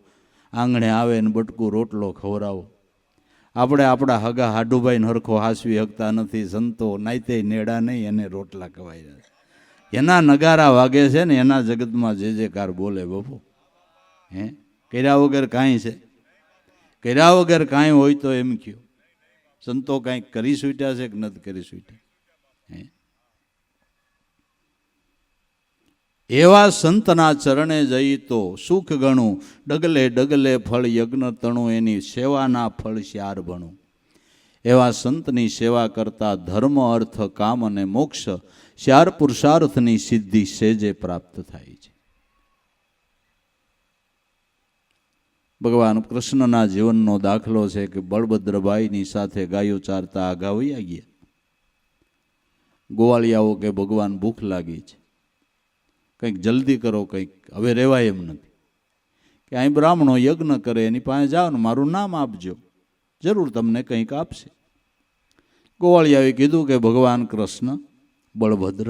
આંગણે આવે ને બટકું રોટલો ખવડાવો. આપણે આપણા હગા હાડુભાઈને હરખો હાસવી શકતા નથી. સંતો નાઈતે નેડા નહીં, એને રોટલા ખવાઈ જાય. એના નગારા વાગે છે ને, એના જગતમાં જે જે કાર બોલે બાપુ. કર્યા વગર કાંઈ છે? કર્યા વગર કાંઈ હોય તો એમ કયો. સંતો કાંઈક કરી છૂટ્યા છે કે નથી કરી છૂટ્યા? એવા સંતના ચરણે જઈ તો સુખ ગણું. ડગલે ડગલે ફળ યજ્ઞ તણું, એની સેવાના ફળ શ્યાર ભણું. એવા સંતની સેવા કરતા ધર્મ, અર્થ, કામ અને મોક્ષ, શ્યાર પુરુષાર્થની સિદ્ધિ સેજે પ્રાપ્ત થાય છે. ભગવાન કૃષ્ણના જીવનનો દાખલો છે કે બળભદ્રભાઈની સાથે ગાયો ચારતા આગા વયા ગયા. ગોવાળિયાઓ કે ભગવાન ભૂખ લાગી છે, કંઈક જલ્દી કરો, કંઈક હવે રહેવાય એમ નથી. કે અહીં બ્રાહ્મણો યજ્ઞ કરે, એની પાસે જાઓ ને મારું નામ આપજો, જરૂર તમને કંઈક આપશે. ગોવાળિયાએ કીધું કે ભગવાન કૃષ્ણ, બળભદ્ર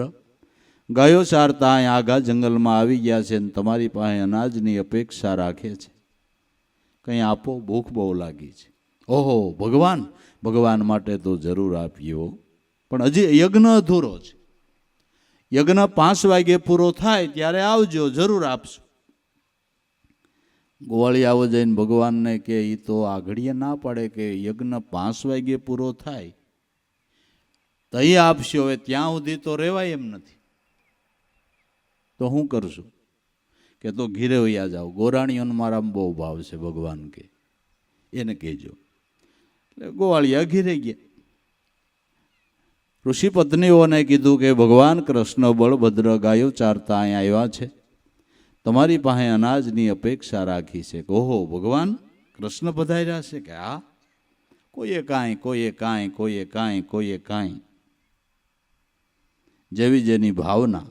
ગાયો ચારતા અહીં આઘા જંગલમાં આવી ગયા છે ને તમારી પાસે અનાજની અપેક્ષા રાખે છે, કંઈ આપો, ભૂખ બહુ લાગી છે. ઓહો ભગવાન, ભગવાન માટે તો જરૂર આપ્યો, પણ હજી યજ્ઞ અધૂરો છે. યજ્ઞ 5 વાગે પૂરો થાય ત્યારે આવજો, જરૂર આપશો. ગોવાળિયાઓ જઈને ભગવાનને કે એ તો આગળીએ ના પાડે કે યજ્ઞ 5 વાગે પૂરો થાય તો અહીં આપશો. હવે ત્યાં સુધી તો રહેવાય એમ નથી, તો શું કરશું? કે તો ઘીરે વયા જાઓ. ગોરાણીઓને મારામાં બહુ ભાવ છે, ભગવાન કે એને કહેજો. એટલે ગોવાળિયા ઘીરે ગયા. ઋષિ પત્નીઓને કીધું કે ભગવાન કૃષ્ણ બળભદ્ર ગાયો ચારતા અહીંયા આવ્યા છે, તમારી પાસે અનાજની અપેક્ષા રાખી છે કે ઓહો ભગવાન કૃષ્ણ પધાર્યા છે કે હા, કોઈએ કાંઈ કોઈએ કાંઈ કોઈએ કાંઈ કોઈએ કાંઈ, જેવી જેની ભાવના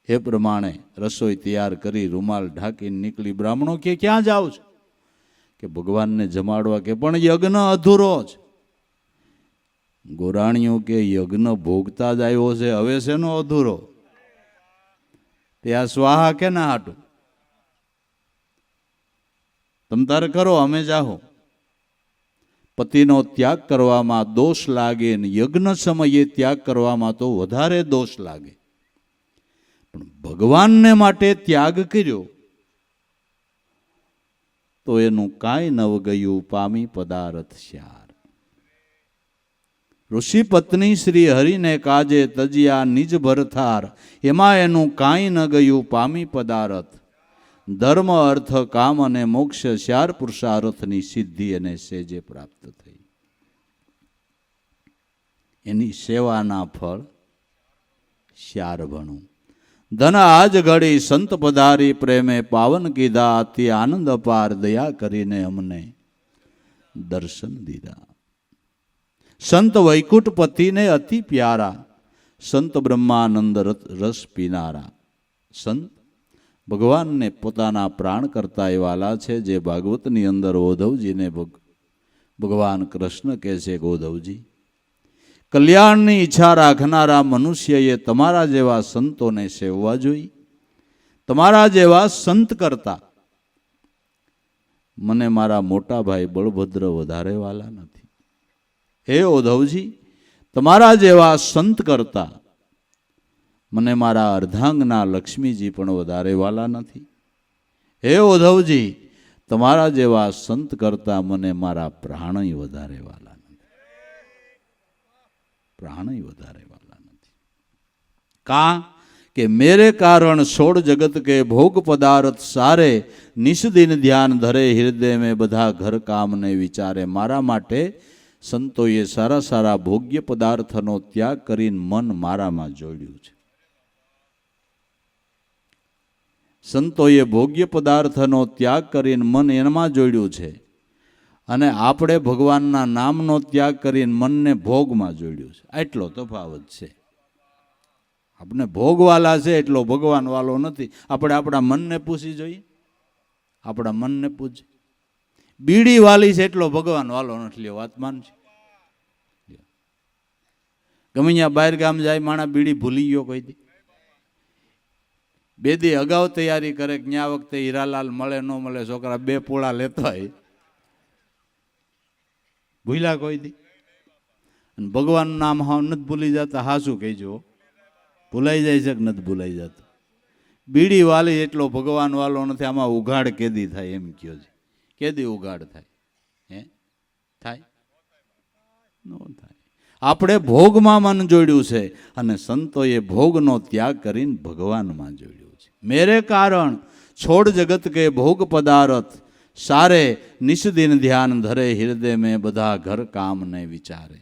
એ પ્રમાણે રસોઈ તૈયાર કરી રૂમાલ ઢાંકીને નીકળી. બ્રાહ્મણો કે ક્યાં જાઓ છો? કે ભગવાનને જમાડવા. કે પણ યજ્ઞ અધૂરો છે. ગોરાણીઓ કે યજ્ઞ ભોગતા જ આવ્યો છે, હવે શેનો અધૂરો? તે આ સ્વાહા કે ના હાટું? તમ તારે કરો, અમે જાહો. પતિનો ત્યાગ કરવામાં દોષ લાગે ને યજ્ઞ સમયે ત્યાગ કરવામાં તો વધારે દોષ લાગે. પણ ભગવાનને માટે ત્યાગ કર્યો તો એનું કાંઈ નવ ગયું પામી પદાર્થ શ્યાર. ઋષિ પત્ની શ્રી હરિને કાજે તજિયા નિજ ભરથાર, એમાં એનું કાંઈ ન ગયું પામી પદાર્થ. ધર્મ અર્થ કામ અને મોક્ષ શ્યાર પુરુષાર્થની સિદ્ધિ એને સેજે પ્રાપ્ત થઈ. એની સેવાના ફળ શ્યાર ભણું. ધન આજ ઘડી સંત પધારી પ્રેમે પાવન કીધા, અતિ આનંદ અપાર દયા કરીને અમને દર્શન દીધા. સંત વૈકુંઠ પતિને અતિ પ્યારા, સંત બ્રહ્માનંદ રસ પીનારા. સંત ભગવાનને પોતાના પ્રાણ કરતા એ વાલા છે. જે ભાગવતની અંદર ઉદ્ધવજીને ભગવાન કૃષ્ણ કહે છે કે ઉદ્ધવજી, કલ્યાણની ઈચ્છા રાખનારા મનુષ્યએ તમારા જેવા સંતોને સેવવા જોઈએ. તમારા જેવા સંત કરતા મને મારા મોટા ભાઈ બળભદ્ર વધારે વાલા નથી. હે ઉદ્ધવજી, તમારા જેવા સંત કરતા મને મારા અર્ધાંગના લક્ષ્મીજી પણ વધારે વાલા નથી. હે ઉદ્ધવજી, તમારા જેવા સંત કરતા મને મારા પ્રાણય વધારે વાલા નથી. પ્રાણય વધારે વાલા નથી. કા કે મેરે કારણ છોડ જગત કે ભોગ પદાર્થ સારે, નિશ દિન ધ્યાન ધરે હૃદય મેં બધા ઘર કામને વિચારે. મારા માટે સંતોએ સારા સારા ભોગ્ય પદાર્થનો ત્યાગ કરીને મન મારામાં જોડ્યું છે. સંતોએ ભોગ્ય પદાર્થનો ત્યાગ કરીને મન એમાં જોડ્યું છે, અને આપણે ભગવાનના નામનો ત્યાગ કરીને મનને ભોગમાં જોડ્યું છે. આટલો તફાવત છે. આપણે ભોગવાલા છે એટલો ભગવાન વાલો નથી. આપણે આપણા મનને પૂછી જોઈએ. આપણા મનને પૂછ. બીડી વાલી છે એટલો ભગવાન વાલો નથી. લ્યો વાત માન છે. ગમે ત્યાં બહાર ગામ જાય માણા બીડી ભૂલી ગયો કોઈ દી? બે દી અગાઉ તૈયારી કરે કે ન્યા વખતે હીરાલાલ મળે ન મળે, છોકરા બે પોળા લેતા હોય. ભૂલ્યા કોઈ દી? અને ભગવાનનું નામ હા નથી ભૂલી જતા. હા શું કહેજો, ભૂલાઈ જાય છે કે નથી ભૂલાઈ જતું? બીડી વાલી એટલો ભગવાન વાલો નથી. આમાં ઉઘાડ કેદી થાય એમ કયો છે? કેદી ઉઘાડ થાય? હે થાય? ન થાય. આપણે ભોગમાં મન જોડ્યું છે, અને સંતોએ ભોગનો ત્યાગ કરીને ભગવાનમાં જોડ્યું છે. મેરે કારણ છોડ જગત કે ભોગ પદાર્થ સારે, નિષ્દિન ધ્યાન ધરે હૃદય મેં બધા ઘર કામ ને વિચારે.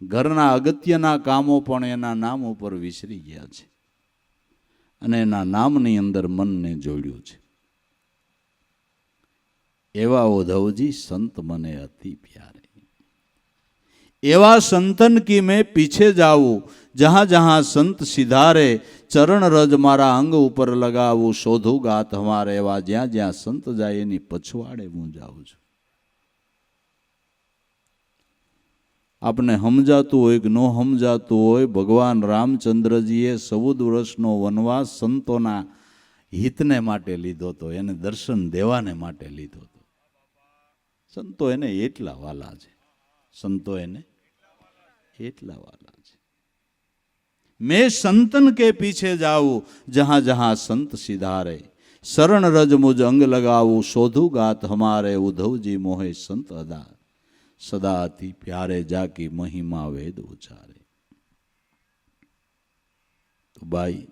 ઘરના અગત્યના કામો પણ એના નામ ઉપર વિસરી ગયા છે, અને એના નામની અંદર મનને જોડ્યું છે. એવા ઉદ્ધવજી સંત મને અતિ પ્યારે. एवा संतन की मैं पीछे जाऊं, जहां जहां संत सिधारे, चरण रज मारा अंग ऊपर लगावू, शोधू गात हमारे. एवा ज्या ज्या संत जाए एनी पछवाड़े हूँ जाऊं छूं. आपने समजातुं होय के न समजातुं होय, भगवान रामचंद्रजीए 14 वर्षनो वनवास संतोना हितने माटे लीधो तो, एने दर्शन देवाने माटे लीधो तो. संतो एने एटला वाला छे. संतो एने एटला वाला छे. मैं संतन के पीछे जाऊं, जहां जहां संत सिधारे, शरण रज मुझ अंग लगाऊं, शोधू गात हमारे. उद्धव जी मोहे संत अदा, सदा अति प्यारे, जाकी महिमा वेद उचारे. तो भाई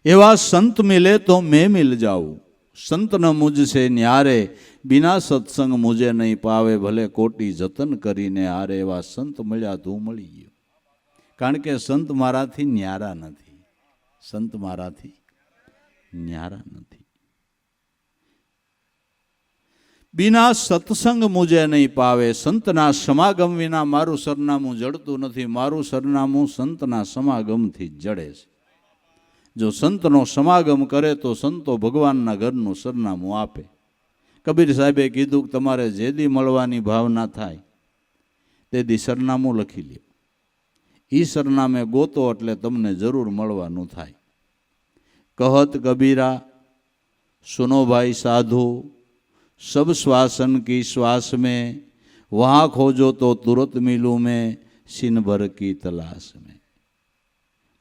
एवा संत मिले तो मैं मिल जाऊं, संत न मुझसे न्यारे, बिना सत्संग मुझे नहीं पावे, भले कोटी जतन करीने आरे. एवा संत मळ्या तू मळी गयो. कारण के संत माराथी न्यारा नथी. સંત મારાથી ન્યારા નથી. બિના સત્સંગ મુજે નહીં પાવે, સંતના સમાગમ વિના મારું સરનામું જડતું નથી. મારું સરનામું સંતના સમાગમથી જ જડે છે. જો સંતનો સમાગમ કરે તો સંતો ભગવાનના ઘરનું સરનામું આપે. કબીર સાહેબે કીધું કે તમારે જે દી મળવાની ભાવના થાય તે દી સરનામું લખી લ્યો. એ સરનામે ગોતો એટલે તમને જરૂર મળવાનું થાય. કહત કબીરા સુનો ભાઈ સાધુ, सब श्वासन की श्वास में, वहाँ खोजो तो तुरंत मिलूं मैं सीन भर की तलाश में.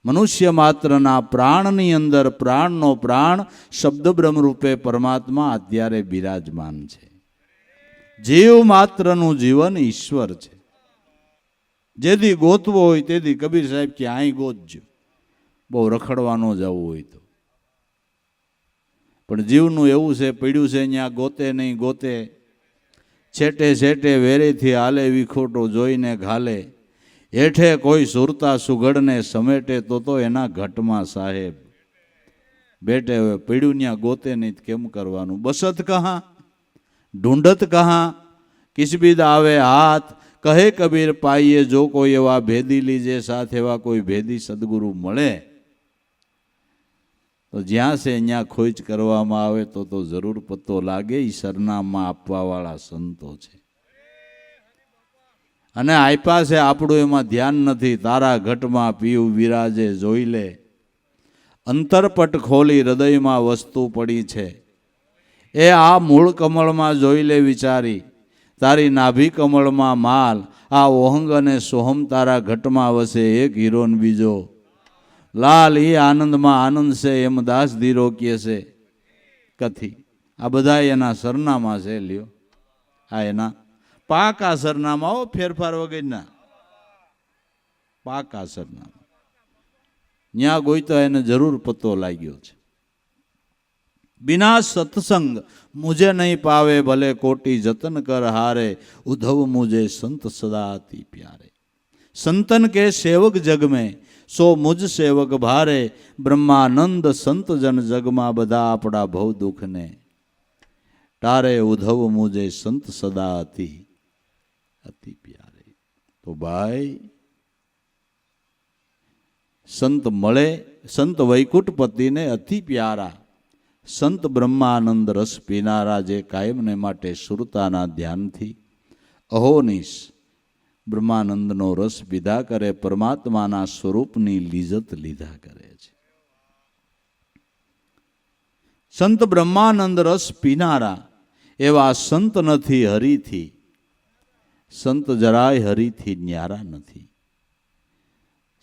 मनुष्य मात्रना प्राणनी अंदर प्राणनो प्राण शब्द ब्रह्म रूपे परमात्मा अत्यारे बिराजमान छे. जीव मात्रનું જીવન ઈશ્વર છે. જેદી ગોતવો હોય તેદી કબીર સાહેબ કે અહીં ગોતજો, બહુ રખડવાનો જવું હોય તો. પણ જીવનું એવું છે, પડ્યું છે ત્યાં ગોતે નહીં ગોતે. છેટે છેટે વેરેથી હાલે વિખોટો જોઈને ઘાલે. હેઠે કોઈ સુરતા સુગડને સમેટે તો એના ઘટમાં સાહેબ બેઠે. હવે પડ્યું ત્યાં ગોતે નહીં કેમ કરવાનું? બસત કહા ઢૂંઢત કહા કિસબીદ આવે હાથ. કહે કબીર પાઈએ જો કોઈ એવા ભેદી લીજે સાથ. એવા કોઈ ભેદી સદગુરુ મળે તો જ્યાં છે ત્યાં ખોજ કરવામાં આવે તો જરૂર પત્તો લાગે. એ સરનામા આપવાવાળા સંતો છે. અને આપ્યા છે આપણું એમાં ધ્યાન નથી. તારા ઘટમાં પીવું વિરાજે જોઈ લે. અંતરપટ ખોલી હૃદયમાં વસ્તુ પડી છે. એ આ મૂળ કમળમાં જોઈ લે વિચારી. તારી નાભી કમળમાં માલ. આ ઓહંગ અને સોહમ તારા ઘટમાં વસે. એક હીરોન બીજો લાલ. એ આનંદમાં આનંદ છે એમ દાસ ધીરો કહે છે કથી. આ બધા એના સરનામા છે. લ્યો આ એના પાકા સરનામાઓ, ફેરફાર વગરના પાકા સરનામા. ત્યાં ગોઈતો એને જરૂર પત્તો લાગ્યો છે. બિના સત્સંગ મુझे નહીં પાવે, ભલે કોટી જતન કર હારે. ઉધવ મુझे संत सदा अति प्यारे. संतन के सेवक जग में सो मुझ सेवक भारे. ब्रह्मानंद संत जन जगमा બધા આપણા ભવ દુઃખને તારે. ઉધવ મુझे संत सदा अति अति प्यारे. તો ભાઈ સંત મળે, સંત વૈકુંઠપતિને અતિ પ્યારા, સંત બ્રહ્માનંદ રસ પીનારા, જે કાયમને માટે સુરતાના ધ્યાનથી અહોનિશ બ્રહ્માનંદનો રસ પીધા કરે, પરમાત્માના સ્વરૂપની લીજત લીધા કરે છે. સંત બ્રહ્માનંદ રસ પીનારા એવા સંત નથી હરિથી. સંત જરાય હરિથી ન્યારા નથી.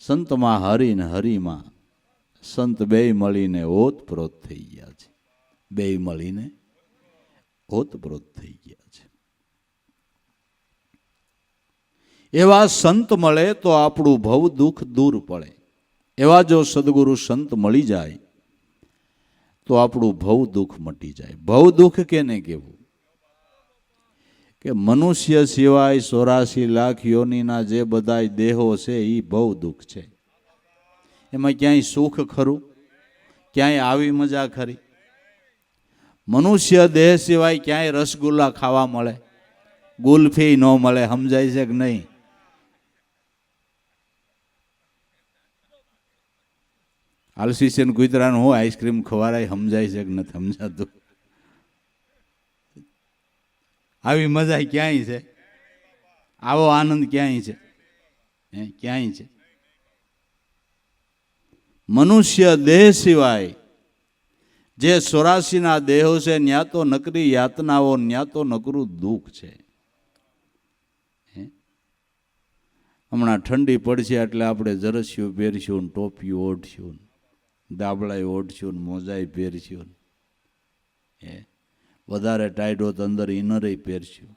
સંતમાં હરિ ને હરિમાં સંત બેય મળીને ઓતપ્રોત થઈ ગયા છે. બેય મળીને ઓતપ્રોત થઈ ગયા છે. એવા સંત મળે તો આપણું ભવ દુઃખ દૂર પડે. એવા જો સદગુરુ સંત મળી જાય તો આપણું ભવ દુઃખ મટી જાય. ભવ દુઃખ કેને કહેવું? કે મનુષ્ય સિવાય 84 લાખ યોનીના જે બધા દેહો છે એ ભવ દુઃખ છે. એમાં ક્યાંય સુખ ખરું? ક્યાંય આવી મજા ખરી? મનુષ્ય દેહ સિવાય ક્યાંય રસગુલ્લા ખાવા મળે? ગુલ્ફી ન મળે. સમજાય છે કે નહીં? આલસીસન કુતરાનું હું આઈસ્ક્રીમ ખવારાય, સમજાય છે કે નથી સમજાતું? આવી મજા ક્યાંય છે? આવો આનંદ ક્યાંય છે? ક્યાંય છે? મનુષ્ય દેહ સિવાય જે 84 દેહો છે ન્યા તો નકરી યાતનાઓ, ન્યા તો નકરું દુઃખ છે. હમણાં ઠંડી પડશે એટલે આપણે જરસિયું પહેરશું, ટોપિયું ઓઢશું, દાબળાય ઓઢશું, મોજાય પહેરશું. વધારે ટાઈટ હોત અંદર ઇનરે પહેરશું.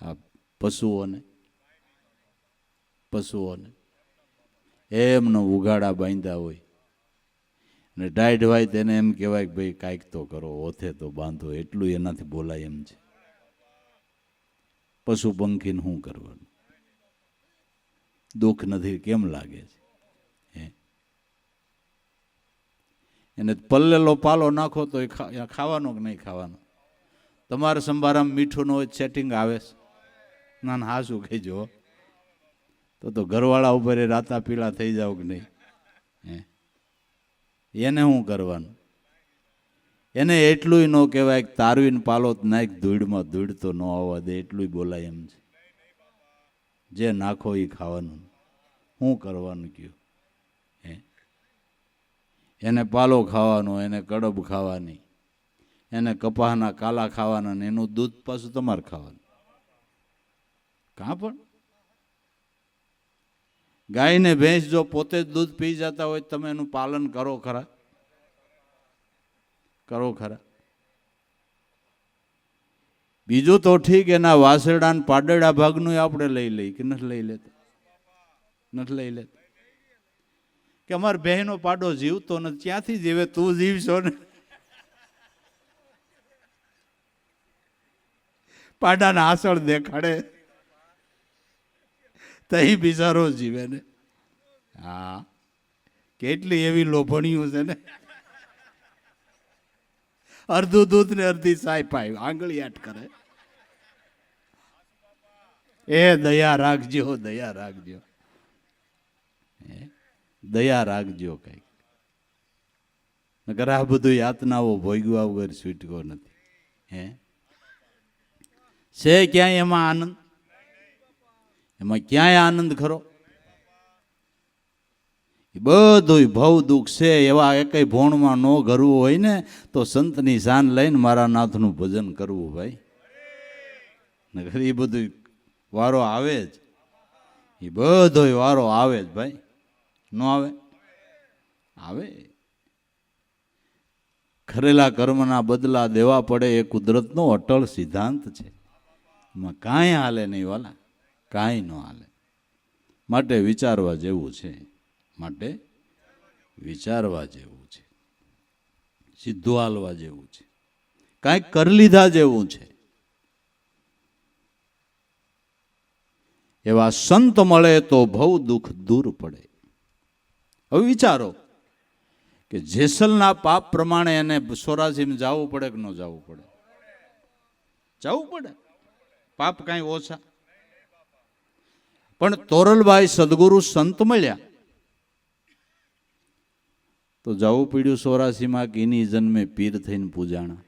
આ પશુઓને એમનો ઉઘાડા બાંધ્યા હોય અને ટાઈટ હોય તેને એમ કહેવાય કે ભાઈ કાંઈક તો કરો, ઓથે તો બાંધો. એટલું એનાથી બોલાય એમ છે. પશુ પંખીને શું કરવાનું? દુઃખ નથી કેમ લાગે છે? એને પલ્લેલો પાલો નાખો તો એ ખાવાનો કે નહીં ખાવાનો? તમારે સંભારામાં મીઠું ન હોય સેટિંગ આવે? ના ના, હા શું કહેજો, તો ઘરવાળા ઉપર રાતા પીળા થઈ જાવ કે નહીં? એને શું કરવાનું? એને એટલું ન કહેવાય કે તારવીને પાલો નાખ ધૂળમાં, ધૂળ તો ન આવવા દે, એટલું બોલાય એમ છે. જે નાખો એ ખાવાનું, શું કરવાનું કયું? એને પાલો ખાવાનો, એને કડબ ખાવાની, એને કપાસના કાલા ખાવાના, ને એનું દૂધ પાછું તમારે ખાવાનું. કાં પણ ગાય ને ભેંસ જો પોતે જ દૂધ પી જતા હોય, તમે એનું પાલન કરો ખરા? કરો ખરા? બીજું તો ઠીક, એના વાસરડા ને પાડડા ભાગનું આપણે લઈ લઈ કે નથી લઈ લેતા? નથી લઈ લેતા કે અમારે બહેનો પાડો જીવતો નથી, ક્યાંથી જીવે? તું જીવશો ને? પાડાના આસળ દેખાડે તહી બિચારો જીવે ને. હા, કેટલી એવી લોભણીઓ છે ને, અડધું દૂધ ને અડધી સાય પાય, આંગળીયાટ કરે. એ દયા રાખજો, દયા રાખજો, દયા રાખજો કઈક. નકર આ બધું યાતનાઓ ભોગવા વગર છૂટકો નથી. છે ક્યાંય એમાં આનંદ? એમાં ક્યાંય આનંદ ખરો? બધું ભવ દુઃખ છે. એવા એકય ભોણમાં ન ઘરવું હોય ને તો સંતની શાન લઈને મારા નાથનું ભજન કરવું ભાઈ. નકર એ બધું વારો આવે જ, એ બધો વારો આવે જ ભાઈ. ન આવે? આવે. ખરેલા કર્મના બદલા દેવા પડે એ કુદરતનો અટળ સિદ્ધાંત છે. એમાં કાંઈ હાલે નહીં વાલા, કાંઈ ન હાલે. માટે વિચારવા જેવું છે, માટે વિચારવા જેવું છે, સીધું હાલવા જેવું છે, કાંઈક કરી લીધા જેવું છે. એવા સંત મળે તો ભવ દુઃખ દૂર પડે. હવે વિચારો કે જેસલના પાપ પ્રમાણે એને સોરાસીમાં જવું પડે કે ન જવું પડે? જવું પડે. પાપ કાંઈ ઓછા. પણ તોરલભાઈ સદગુરુ સંત મળ્યા તો જવું પડ્યું સોરાસીમાં કે એની જન્મે પીર થઈને પૂજાણા.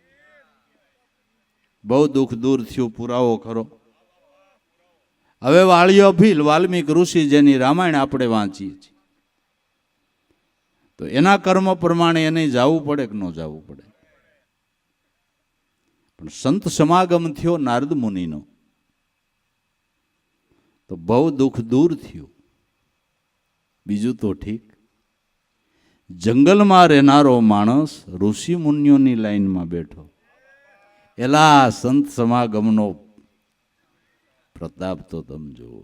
બહુ દુઃખ દૂર થયું, પુરાવો ખરો. હવે વાળિયો ભીલ વાલ્મીક ઋષિ જેની રામાયણ આપણે વાંચીએ છીએ, તો એના કર્મ પ્રમાણે એને જવું પડે કે ન જવું પડે? પણ સંત સમાગમ થયો નારદ મુનિનો તો બહુ દુઃખ દૂર થયું. બીજું તો ઠીક, જંગલમાં રહેનારો માણસ ઋષિ મુનિઓની લાઈનમાં બેઠો, એલા સંત સમાગમનો પ્રતાપ તો તમે જુઓ,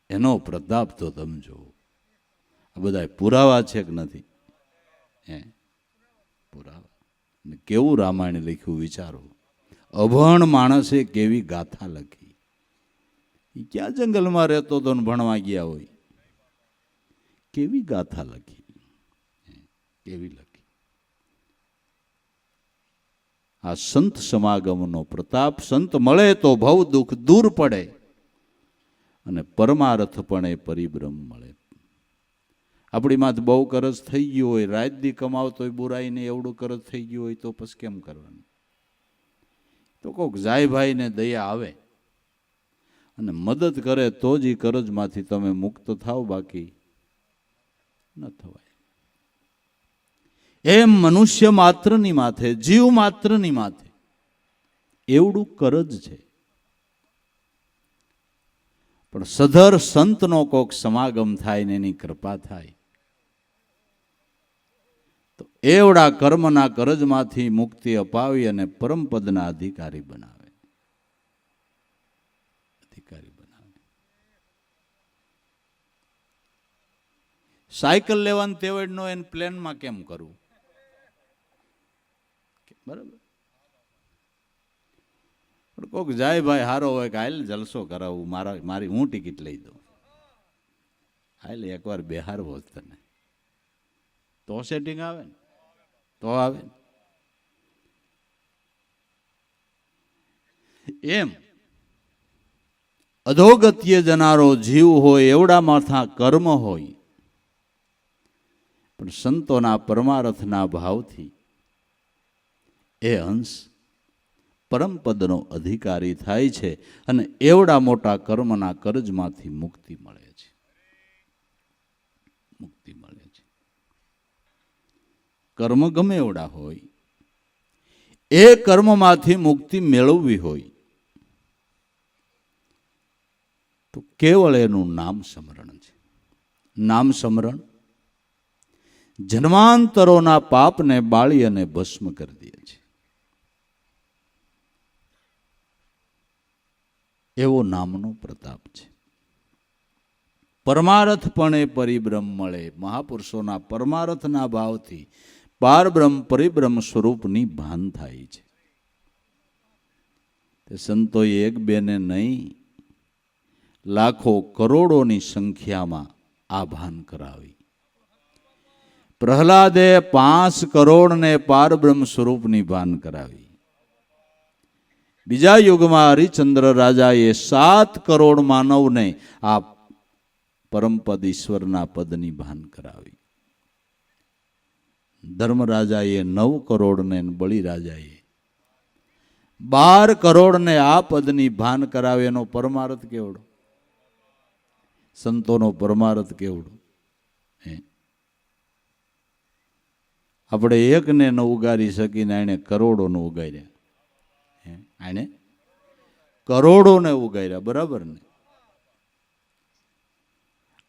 એનો પ્રતાપ તો તમે જુઓ. આ બધા પુરાવા છે કે નથી? પુરાવા. કેવું રામાયણ લખ્યું વિચારો. અભણ માણસે કેવી ગાથા લખી. એ ક્યાં જંગલમાં રહેતો તો ભણવા ગયા હોય? કેવી ગાથા લખી, કેવી લખી. આ સંત સમાગમનો પ્રતાપ. સંત મળે તો ભવ દુઃખ દૂર પડે અને પરમાર્થ પણ એ પરિબ્રહ્મ મળે. આપણી માથે બહુ કરજ થઈ ગયું હોય, રાત દી કમાવતો હોય, બુરાઈને એવડું કરજ થઈ ગયું હોય તો પછી કેમ કરવાનું? તો કોક જાય ભાઈને દયા આવે અને મદદ કરે તો જ એ કરજમાંથી તમે મુક્ત થાવ, બાકી ન થવાય. એમ મનુષ્ય માત્રની માથે, જીવ માત્રની માથે એવડું કરજ છે. પણ સધર સંતનો કોક સમાગમ થાય ને એની કૃપા થાય તો એવડા કર્મના કરજમાંથી મુક્તિ અપાવી અને પરમપદના અધિકારી બનાવે. અધિકારી બનાવે. સાયકલ લેવાનું તેવડ નો એને પ્લેનમાં કેમ કરવું? બરાબર. પણ કોક જાય ભાઈ હારો હોય કે હાલ જલસો કરાવું, મારી હું ટિકિટ લઈ દઉં, હાલ એકવાર બેહારવો જ તને. તો સેટિંગ આવે ને, તો આવે એમ. અધોગત્ય જનારો જીવ હોય એવડા માથા કર્મ હોય, પણ સંતોના પરમાર્થના ભાવથી એ અંશ પરમપદનો અધિકારી થાય છે અને એવડા મોટા કર્મના કરજમાંથી મુક્તિ મળે છે. મુક્તિ મળે છે. કર્મ ગમે એવડા હોય, એ કર્મમાંથી મુક્તિ મેળવવી હોય તો કેવળ એનું નામ સ્મરણ છે. નામ સ્મરણ જન્માંતરોના પાપને બાળી અને ભસ્મ કરી દે છે. એવો નામનો પ્રતાપ છે. પરમાર્થપણે પરિબ્રહ્મ મળે. મહાપુરુષોના પરમાર્થના ભાવથી પારબ્રહ્મ પરિબ્રહ્મ સ્વરૂપની ભાન થાય છે. તે સંતોએ એક બે ને નહીં, લાખો કરોડોની સંખ્યામાં આ ભાન કરાવી. પ્રહલાદે 5 કરોડને પારબ્રહ્મ સ્વરૂપની ભાન કરાવી. બીજા યુગમાં હરિચંદ્ર રાજાએ 7 કરોડ માનવને આ પરમપદ ઈશ્વરના પદની ભાન કરાવી. ધર્મરાજાએ 9 કરોડને, બલિરાજાએ 12 કરોડને આ પદની ભાન કરાવે. એનો પરમાર્થ કેવડો, સંતોનો પરમાર્થ કેવડો. આપણે એકને ન ઉગારી શકીને એને કરોડોને ઉગાર્યા. એને કરોડોને ઉગાર્યા, બરાબર ને?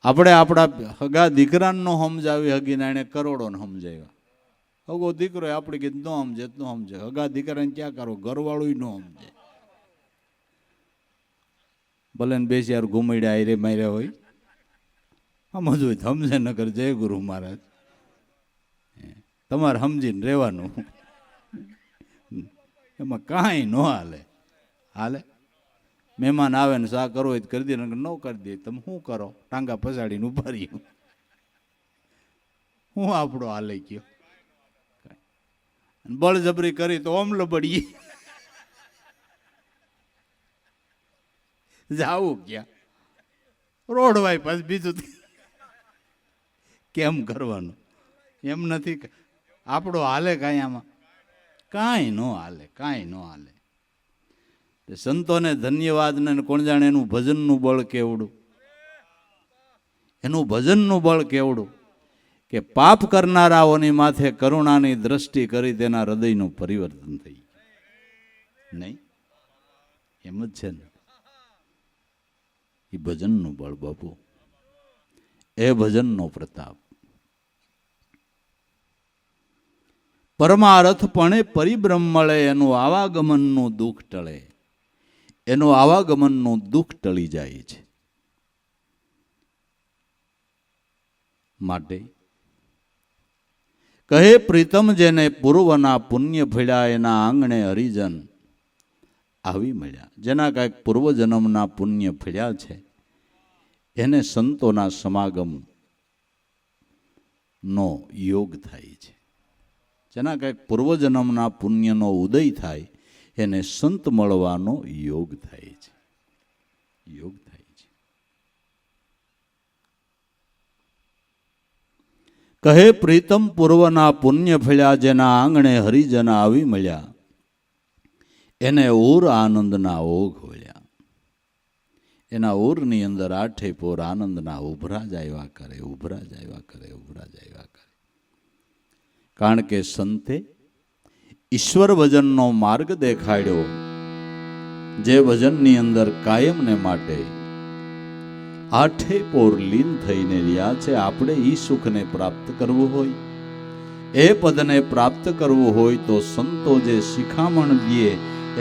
આપણે આપણા હગા દીકરાને નો સમજાવી હગીને એને કરોડોને સમજાવ્યા. હગો દીકરો આપણે કીધું ન સમજે ન સમજે. હગા દીકરાને ક્યાં કરો, ઘરવાળું ન સમજે. ભલે ને બેસી યાર ઘુમડ્યા આયરે માર્યા હોય, સમજવું સમજે ન કર. જય ગુરુ મહારાજ. તમારે સમજીને રહેવાનું, એમાં કાંઈ ન હાલે. હાલે મહેમાન આવે ને શા કરવો હોય તો કરી દે, ન કરી દે. તમે શું કરો? ટાંગા પસાડીને ઉભા રહ્યું. હું આપણો હાલે ગયો. બળજબરી કરી તો ઓમ લબડીએ. જાવું ક્યાં? રોડ વાય પાછ બીજું કેમ કરવાનું? એમ નથી. આપણો હાલે કાંઈ આમાં? કાંઈ ન હાલે, કાંઈ ન હાલે. સંતોને ધન્યવાદ ને કોણ જાણે એનું ભજનનું બળ કેવડું, એનું ભજનનું બળ કેવડું કે પાપ કરનારાઓની માથે કરુણાની દ્રષ્ટિ કરી તેના હૃદયનું પરિવર્તન થઈ. નહીં એમ જ છે ને? એ ભજનનું બળ બાપુ, એ ભજનનો પ્રતાપ. પરમાર્થપણે પરિબ્રહ્મ મળે, એનું આવાગમનનું દુઃખ ટળે. એનું આવાગમનનું દુઃખ ટળી જાય છે. માટે કહે પ્રીતમ જેને પૂર્વના પુણ્ય ભળ્યા, એના આંગણે હરિજન આવી મળ્યા. જેના કાંઈક પૂર્વજન્મના પુણ્ય ફળ્યા છે એને સંતોના સમાગમ નો યોગ થાય છે. જેના કાંઈક પૂર્વજન્મના પુણ્યનો ઉદય થાય એને સંત મળવાનો યોગ થાય છે. યોગ થાય છે. કહે પ્રીતમ પૂર્વના પુણ્ય ફળ્યા, જેના આંગણે હરિજન આવી મળ્યા, એને ઓર આનંદના ઓઘ વળ્યા. એના ઓરની અંદર 8 પોર આનંદના ઉભરા જ આવ્યા કરે, ઉભરા જ આવ્યા કરે, ઉભરા જ આવ્યા કરે. કારણ કે સંતે ઈશ્વર ભજનનો માર્ગ દેખાડ્યો, જે ભજનની અંદર કાયમને માટે 8 પોર લીન થઈને રહ્યા છે. આપણે ઈ સુખને પ્રાપ્ત કરવું હોય, એ પદને પ્રાપ્ત કરવું હોય તો સંતો જે શિખામણ દે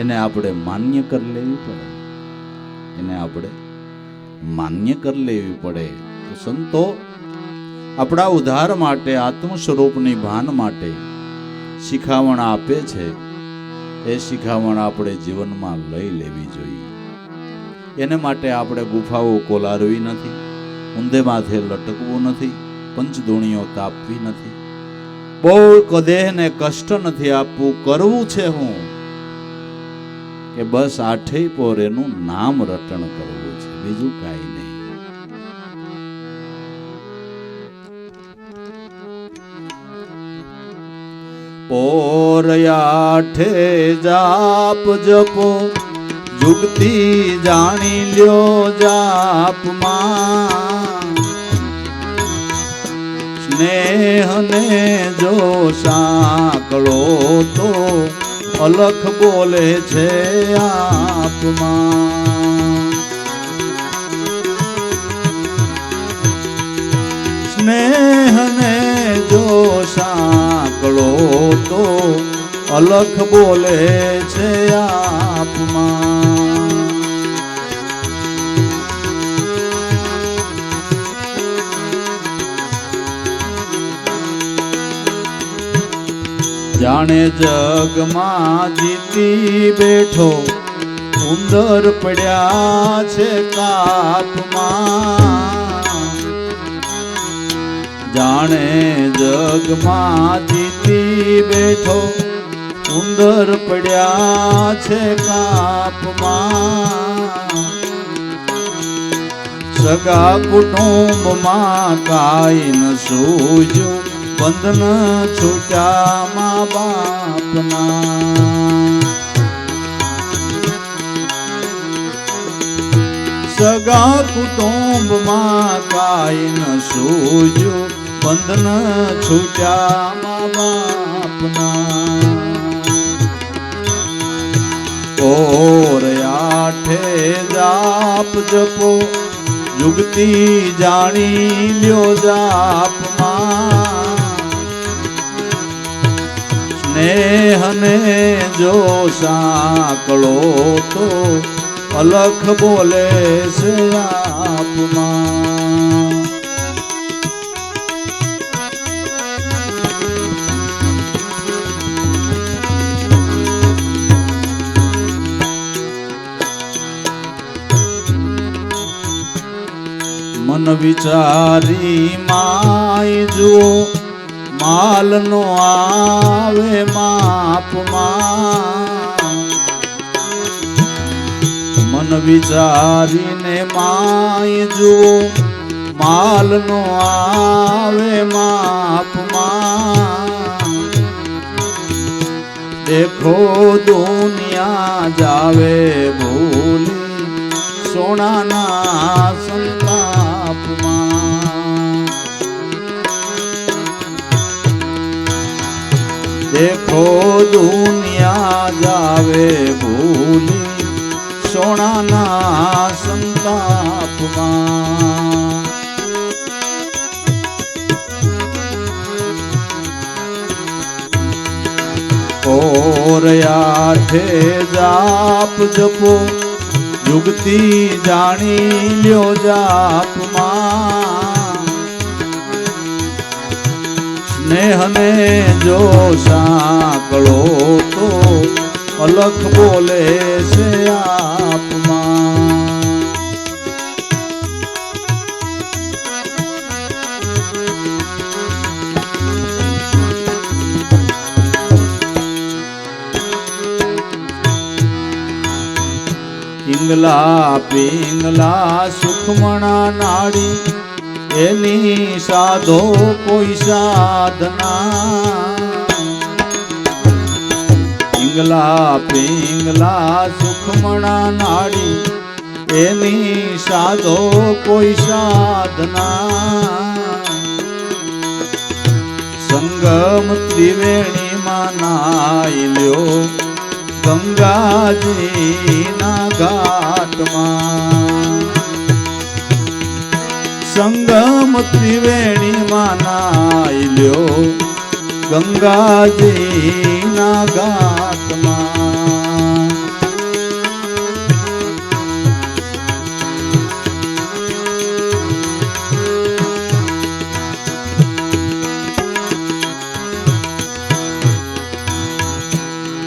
એને આપણે માન્ય કરી લેવી પડે. એને આપણે માન્ય કરી લેવી પડે. તો સંતો આપણા ઉદ્ધાર માટે, આત્મ સ્વરૂપની ભાન માટે શિખામણ આપે છે. એ શિખામણ આપણે જીવનમાં લઈ લેવી જોઈએ. એને માટે આપણે ગુફાઓ કોલારવી નથી, ઊંધે માથે લટકવું નથી, પંચધૂણીઓ તાપવી નથી. બહુ કદેહને કષ્ટ નથી આપવું, કરવું છે હું કે બસ આઠેય પોર એનું નામ રટણ કરવું છે, બીજું કાંઈ નહીં. પોર આઠે જાપ જપો, જુગતી જાણી લ્યો જાપમાં. સ્નેહને જો સાંકળો તો અલખ બોલે છે આપમાં. સ્નેહને જો સાંકળો તો અલખ બોલે છે આપમાં. જાણે જગમાં જીતી બેઠો, ઉંદર પડ્યા છે કાપમાં. જાણે જગમાં જીતી બેઠો, ઉંદર પડ્યા છે કાપમાં. સગા કુટુંબમાં કાંઈ ન સૂજ્યું, બંધન છૂટ્યા મા બાપના. સગા કુટુંબમાં કાંઈ ન સૂજ્યું, બંધન છૂટ્યા મા બાપના. પોર આઠે જાપ જપો, જુગતી જાણી લ્યો જાપમાં. સ્નેહને જો સાંકળો તો અલખ બોલે છે આપમાં. મન વિચારી માય જુઓ, માલ નો આવે માપમાં. મન વિચારીને માય જુઓ, માલ નો આવે માપમાં. દેખો દુનિયા જાવે ભૂલી, સોનાના સંતાપમાં. દેખો દુનિયા જાવે ભૂલી, સોનાના સંતાપમાં. પોર આઠે જાપ જપો, જુગતી જાણી લ્યો જાપમાં. સ્નેહને જો સાંકળો તો અલખ બોલે છે આપમાં. પિંગલા પિંગલા સુખમણા નાડી, એની સાધો કોઈ સાધના. પિંગલા પિંગલા સુખમણા નાડી, એની સાધો કોઈ સાધના. સંગમ ત્રિવેણીમાં નાઈ લ્યો, ગંગાજીના ઘાટમાં. સંગમ ત્રિવેણીમાં નાઈ લ્યો, ગંગાજીના ઘાટમાં.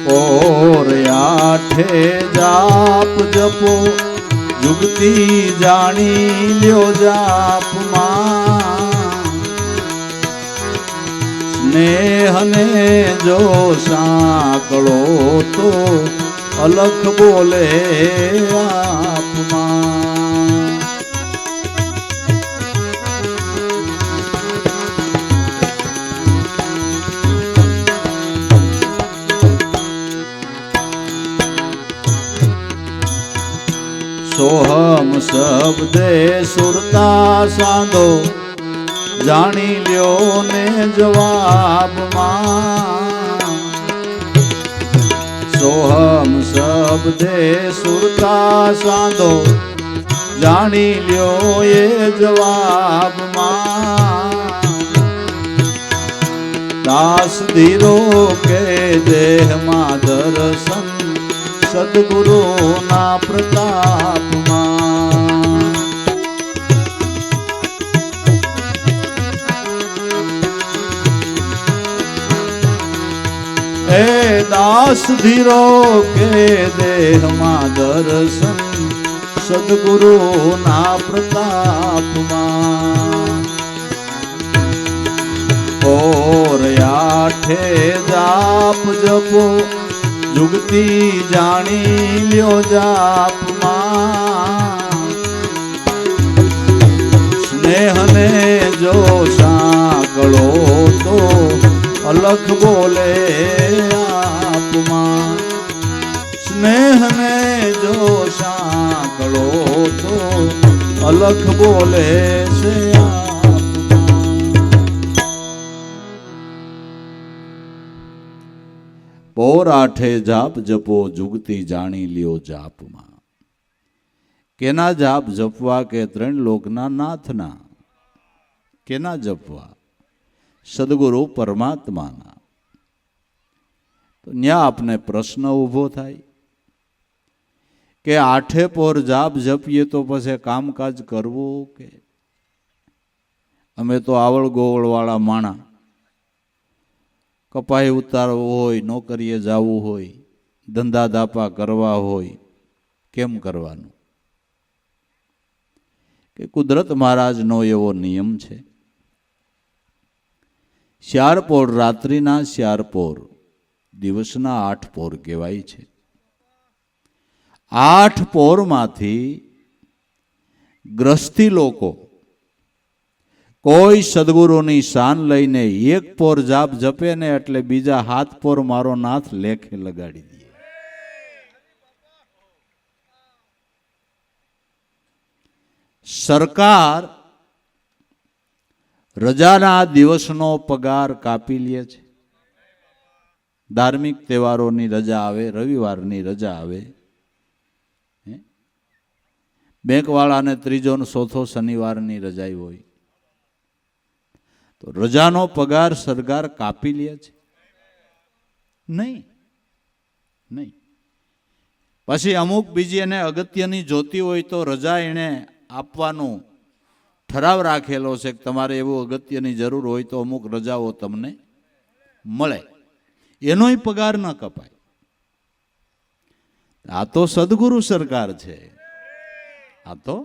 પોર આઠે જાપ જપો, જુગતી જાણી લ્યો જાપમાં. સ્નેહને જો સાંકળો તો અલખ બોલે આપમાં. સોહમ શબ્દે સુરતા સાંધો જાણી લ્યો ને જવાબમાં. સોહમ શબ્દે સુરતા સાંધો જાણી લ્યો એ જવાબમાં. દાસ ધીરો કે દેહમાં દર્શન સદગુરુના પ્રતાપમાં. એ દાસ ધીરો કે દેહમાં દર્શન સદગુરુના પ્રતાપમાં. ઓર આઠે જાપ જપો જુગતી જાણી લ્યો જાપમાં. સ્નેહને જો સાંકળો તો અલખ બોલે આપમાં. સ્નેહને જો સાંકળો તો અલખ બોલે છે પોર આઠે જાપ જપો જુગતી જાણી લ્યો જાપમાં. કેના જાપ જપવા કે ત્રણ લોકના નાથના? કેના જપવા? સદગુરુ પરમાત્માના. તો ન્યા આપને પ્રશ્ન ઊભો થાય કે આઠે પોર જાપ જપીએ તો પછી કામકાજ કરવું કે? અમે તો આવળ ગોવળ વાળા માણા, કપાઈ ઉતારવો હોય, નોકરીએ જવું હોય, ધંધા ધાપા કરવા હોય, કેમ કરવાનું? કે કુદરત મહારાજનો એવો નિયમ છે. શ્યારપોર રાત્રિના શ્યારપોર દિવસના 8 પોર કહેવાય છે. 8 પોરમાંથી ગ્રસ્તી લોકો કોઈ સદગુરુની શાન લઈને 1 પોર જાપ જપે ને એટલે બીજા 7 પોર મારો નાથ લેખે લગાડી દે. સરકાર રજાના દિવસનો પગાર કાપી લે છે. ધાર્મિક તહેવારોની રજા આવે, રવિવારની રજા આવે, બેંકવાળાને ત્રીજો ને ચોથો શનિવારની રજા હોય, તો રજાનો પગાર સરકાર કાપી લે છે? નહીં, નહીં. પછી અમુક બીજી એને અગત્યની જોતી હોય તો રજા એને આપવાનો ઠરાવ રાખેલો છે કે તમારે એવું અગત્યની જરૂર હોય તો અમુક રજાઓ તમને મળે, એનોય પગાર ન કપાય. આ તો સદગુરુ સરકાર છે, આ તો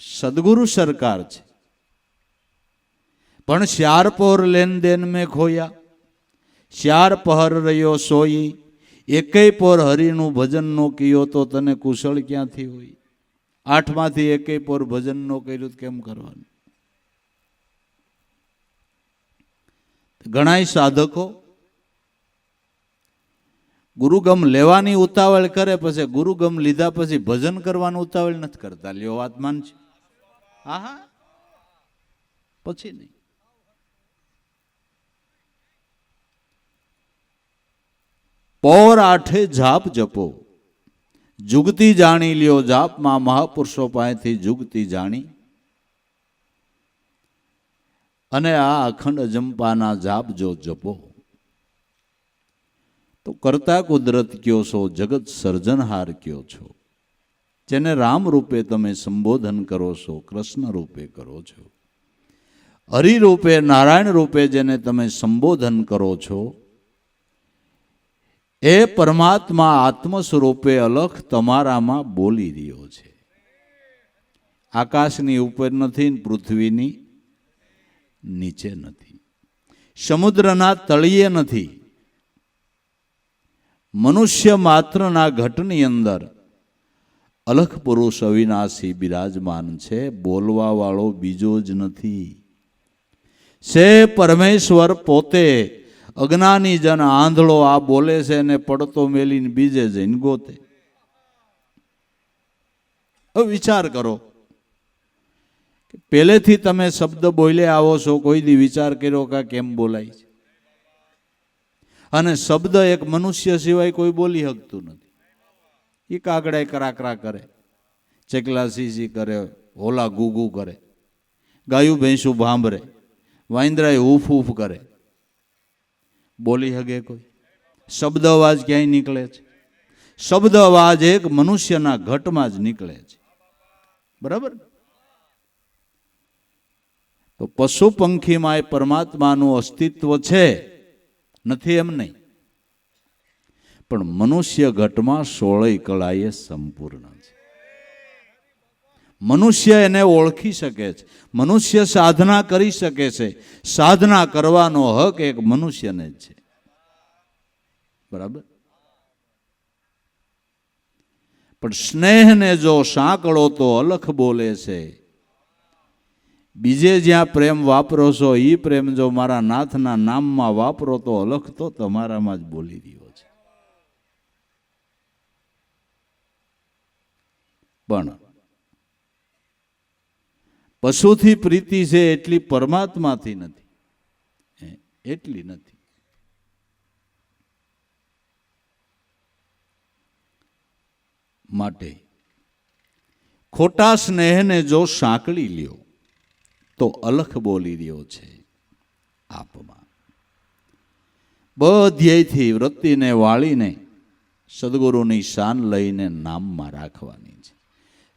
સદગુરુ સરકાર છે. પણ શ્યાર પોર લેન દેન મેં ખોયા, શ્યાર પહર રહ્યો સોઈ, એકેય પોર હરિનું ભજન નો કયો તો તને કુશળ ક્યાંથી હોય? 8માંથી એકેય પોર ભજન નો કર્યું કેમ કરવાનું? ઘણાય સાધકો ગુરુગમ લેવાની ઉતાવળ કરે, પછી ગુરુગમ લીધા પછી ભજન કરવાનું ઉતાવળ નથી કરતા. લ્યો વાત માન છે? હા, પછી નહીં. પોર 8 જાપ જપો જુગતી જાણી લ્યો જાપમાં. મહાપુરુષો પાસેથી જુગતી જાણી અને આ અખંડ અજંપાના જાપ જો જપો તો કરતા કુદરત કયો છો, જગત સર્જનહાર કયો છો, જેને રામ રૂપે તમે સંબોધન કરો છો, કૃષ્ણ રૂપે કરો છો, હરિ રૂપે નારાયણ રૂપે જેને તમે સંબોધન કરો છો, એ પરમાત્મા આત્મ સ્વરૂપે અલખ તમારામાં બોલી રહ્યો છે. આકાશની ઉપર નથી, પૃથ્વીની નીચે નથી. સમુદ્રના તળિયે નથી. મનુષ્ય માત્રના ઘટની અંદર અલખ પુરુષ અવિનાશી બિરાજમાન છે. બોલવા વાળો બીજો જ નથી. છે પરમેશ્વર પોતે. અજ્ઞાની જન આંધળો આ બોલે છે ને પડતો મેલીને બીજે જઈને ગોતે. હવે વિચાર કરો, પહેલેથી તમે શબ્દ બોલે આવો છો, કોઈ દી વિચાર કર્યો કે કેમ બોલાય છે? અને શબ્દ એક મનુષ્ય સિવાય કોઈ બોલી શકતું નથી. એ કાગડા કરાકરા કરે, ચકલા સી કરે, હોલા ગુગુ કરે, ગાયું ભેંસું ભાંભરે, વાંદરાએ ઉફ ઉફ કરે. બોલી શકે કોઈ? શબ્દ અવાજ ક્યાંય નીકળે છે? શબ્દ અવાજ એક મનુષ્યના ઘટમાં જ નીકળે છે. બરાબર? તો પશુ પંખીમાં એ પરમાત્માનું અસ્તિત્વ છે, નથી એમ નહીં, પણ મનુષ્ય ઘટમાં 16 કળાએ સંપૂર્ણ છે. મનુષ્ય એને ઓળખી શકે છે, મનુષ્ય સાધના કરી શકે છે. સાધના કરવાનો હક એક મનુષ્યને જ છે. બરાબર? પણ સ્નેહને જો સાંકળો તો અલખ બોલે છે. બીજે જ્યાં પ્રેમ વાપરો છો એ પ્રેમ જો મારા નાથના નામમાં વાપરો તો અલખ તો તમારામાં જ બોલી રહ્યો છે. પણ પશુથી પ્રીતિ છે એટલી પરમાત્માથી નથી, એટલી નથી. માટે ખોટા સ્નેહને જો સાંકળી લ્યો તો અલખ બોલી રહ્યો છે આપમાં. બધ્યેયથી વૃત્તિને વાળીને સદગુરુની શાન લઈને નામમાં રાખવાની છે.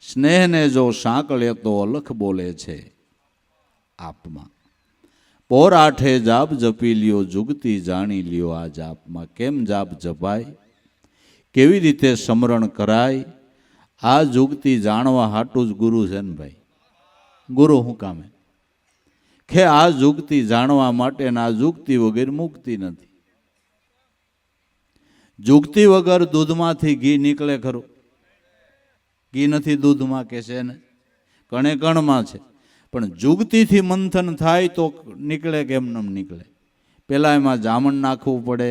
સ્નેહને જો સાંકળે તો અલખ બોલે છે આપમાં. પોર આઠે જાપ જપી લ્યો, જુગતી જાણી લ્યો આ જાપમાં. કેમ જાપ જપાય, કેવી રીતે સ્મરણ કરાય, આ જુગતી જાણવા હાટું જ ગુરુ છે ને ભાઈ. ગુરુ શું કામે? કે આ જુગતી જાણવા માટે, આ જુગતી વગર મુક્તિ નથી. જુગતી વગર દૂધમાંથી ઘી નીકળે ખરું? ઘી નથી દૂધમાં કે છે ને, કણે કણમાં છે. પણ જુગતીથી મંથન થાય તો નીકળે કે એમ ન નીકળે? પેલા એમાં જામણ નાખવું પડે.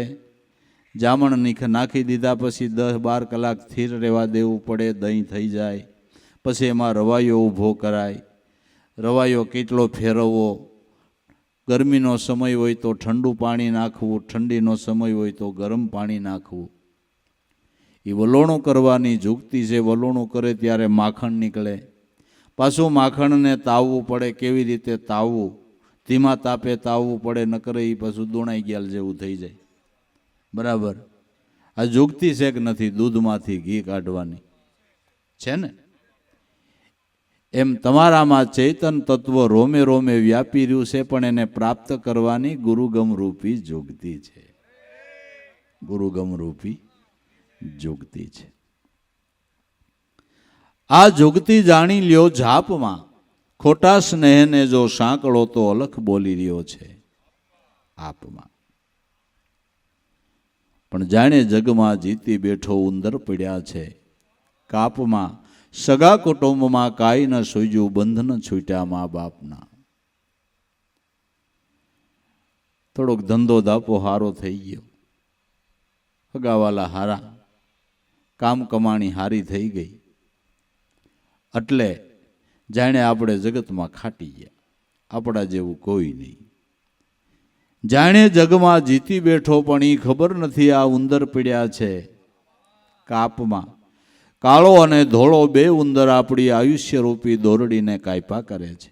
જામણ નાખી દીધા પછી 10-12 કલાક સ્થિર રહેવા દેવું પડે, દહીં થઈ જાય. પછી એમાં રવાયો ઊભો કરાય. રવાયો કેટલો ફેરવવો, ગરમીનો સમય હોય તો ઠંડુ પાણી નાખવું, ઠંડીનો સમય હોય તો ગરમ પાણી નાખવું. એ વલોણું કરવાની જુગતી છે. વલોણું કરે ત્યારે માખણ નીકળે. પાછું માખણને તાવવું પડે. કેવી રીતે તાવવું? ધીમા તાપે તાવવું પડે, નકર એ પાછું દોણાઈ ગયા જેવું થઈ જાય. બરાબર? આ જુગતી છે કે નથી? દૂધમાંથી ઘી કાઢવાની છે ને. એમ તમારામાં ચૈતન તત્વ રોમે રોમે વ્યાપી રહ્યું છે, પણ એને પ્રાપ્ત કરવાની ગુરુગમ રૂપી જુગતી છે. ગુરુગમ રૂપી જુગતી છે. આ જુગતી જાણી લ્યો જાપમાં. ખોટા સ્નેહને જો સાંકળો તો અલખ બોલી રહ્યો છે આપમાં. પણ જાણે જગમાં જીતી બેઠો ઉંદર પડ્યા છે કાપમાં. સગા કુટુંબમાં કાંઈ ન સૂજ્યું, બંધન છૂટ્યા મા બાપના. થોડોક ધંધો દાપો હારો થઈ ગયો, હગાવાલા હારા, કામ કમાણી હારી થઈ ગઈ, એટલે જાણે આપણે જગતમાં ખાટી ગયા. આપણા જેવું કોઈ નહીં. જાણે જગમાં જીતી બેઠો, પણ એ ખબર નથી આ ઉંદર પડ્યા છે કાપમાં. કાળો અને ધોળો બે ઉંદર આપણી આયુષ્ય રૂપી દોરડીને કાપ્યા કરે છે.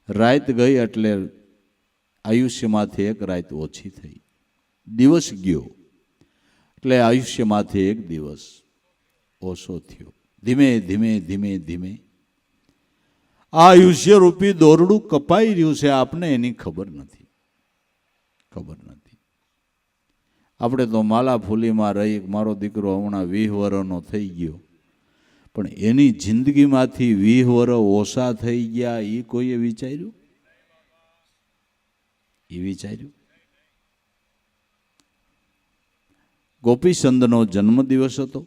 રાત ગઈ એટલે આયુષ્યમાંથી એક રાત ઓછી થઈ. દિવસ ગયો એટલે આયુષ્યમાંથી એક દિવસ ઓછો થયો. ધીમે ધીમે ધીમે ધીમે આ આયુષ્ય રૂપી દોરડું કપાઈ રહ્યું છે. આપને એની ખબર નથી. ખબર નથી. આપણે તો માલા ફૂલીમાં રહી. મારો દીકરો હમણાં 20 વર્ષનો થઈ ગયો, પણ એની જિંદગીમાંથી 20 વર્ષ ઓછા થઈ ગયા એ કોઈએ વિચાર્યું? એ વિચાર્યું. ગોપીચંદનો જન્મદિવસ હતો.